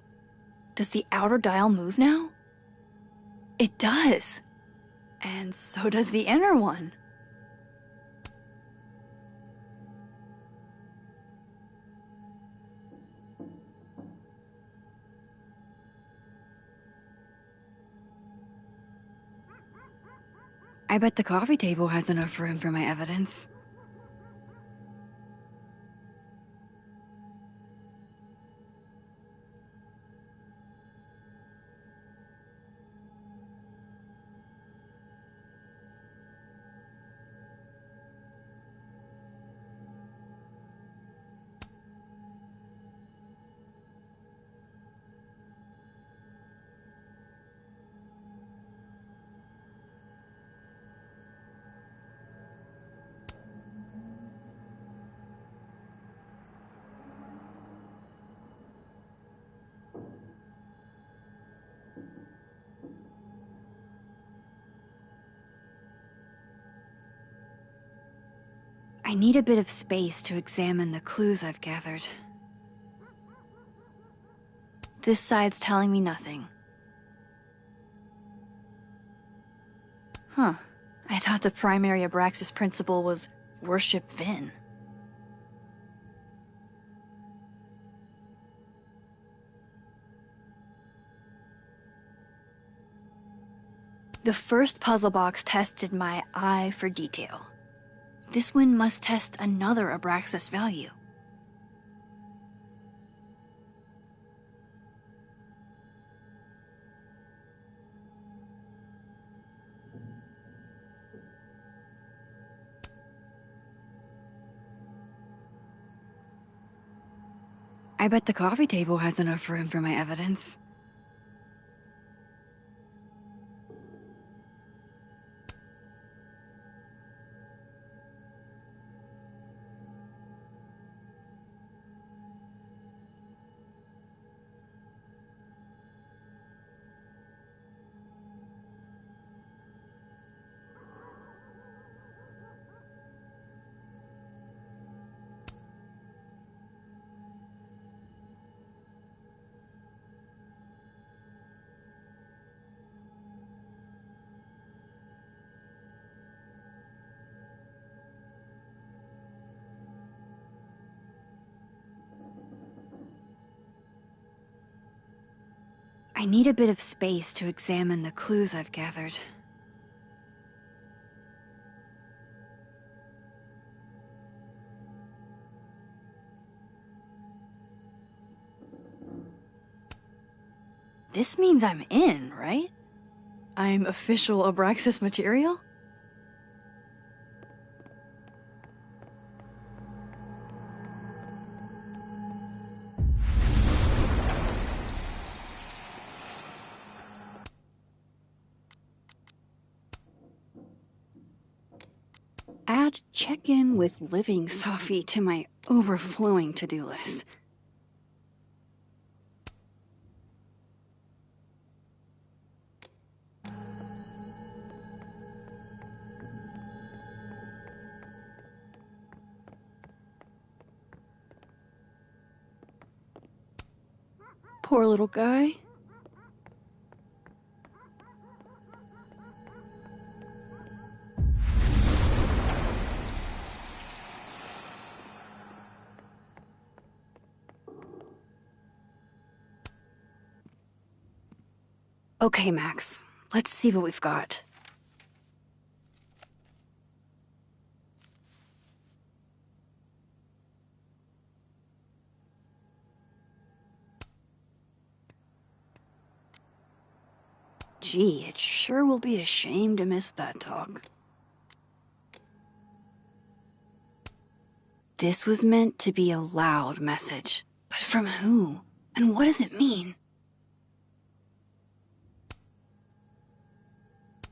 Does the outer dial move now? It does. And so does the inner one. I bet the coffee table has enough room for my evidence. I need a bit of space to examine the clues I've gathered. This side's telling me nothing. Huh. I thought the primary Abraxas principle was worship Vin. The first puzzle box tested my eye for detail. This one must test another Abraxas value. I bet the coffee table has enough room for my evidence. I need a bit of space to examine the clues I've gathered. This means I'm in, right? I'm official Abraxas material? Add check-in with living Safi to my overflowing to-do list. Poor little guy. Okay, Max. Let's see what we've got. Gee, it sure will be a shame to miss that talk. This was meant to be a loud message. But from who? And what does it mean?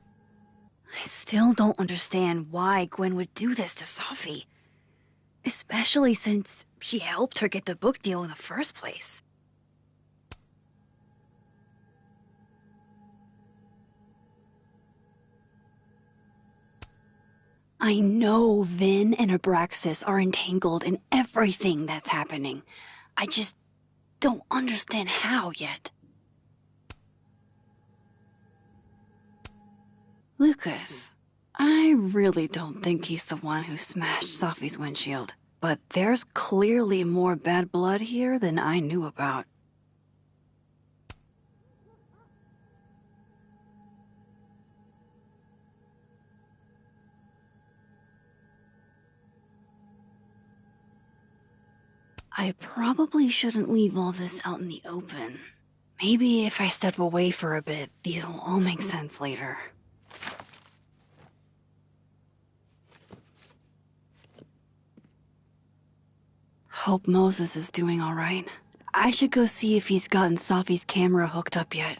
I still don't understand why Gwen would do this to Safi. Especially since she helped her get the book deal in the first place. I know Vin and Abraxas are entangled in everything that's happening. I just don't understand how yet. Lucas, I really don't think he's the one who smashed Safi's windshield. But there's clearly more bad blood here than I knew about. I probably shouldn't leave all this out in the open. Maybe if I step away for a bit, these will all make sense later. Hope Moses is doing all right. I should go see if he's gotten Safi's camera hooked up yet.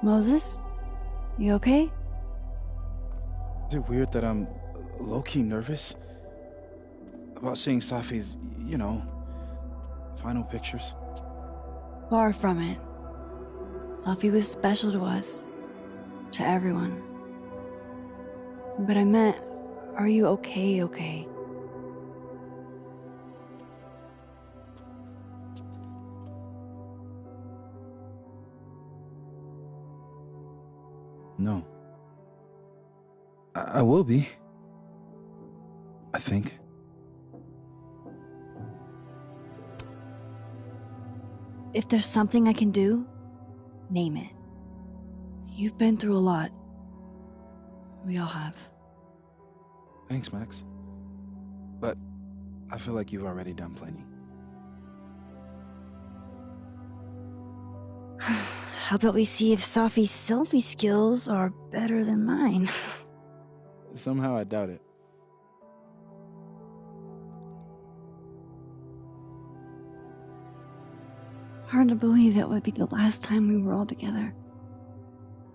Moses? You okay? Is it weird that I'm low-key nervous about seeing Safi's, final pictures? Far from it. Safi was special to us. To everyone. But I meant, are you okay? No. I will be. I think. If there's something I can do, name it. You've been through a lot. We all have. Thanks, Max. But I feel like you've already done plenty. How about we see if Safi's selfie skills are better than mine? Somehow I doubt it. Hard to believe that would be the last time we were all together.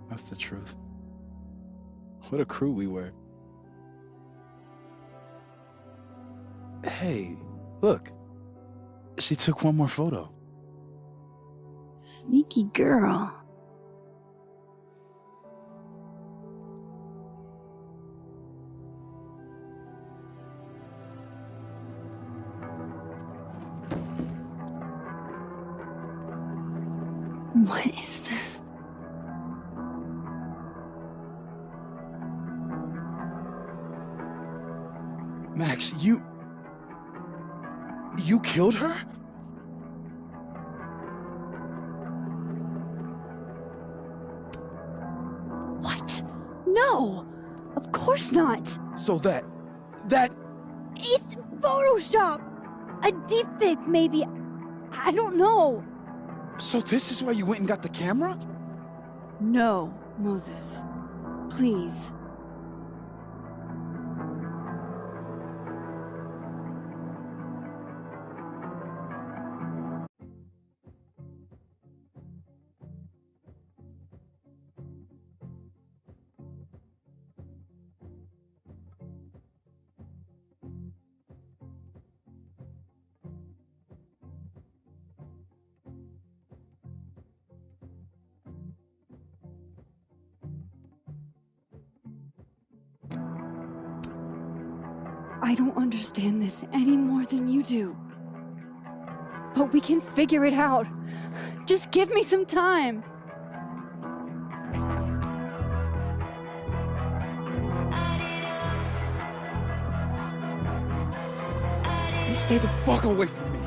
That's the truth. What a crew we were. Hey, look. She took one more photo. Sneaky girl. What is this? Max, you killed her? What? No! Of course not! So that... It's Photoshop! A deepfake, maybe. I don't know. So this is why you went and got the camera? No, Moses. Please. I don't understand this any more than you do. But we can figure it out. Just give me some time. Stay the fuck away from me.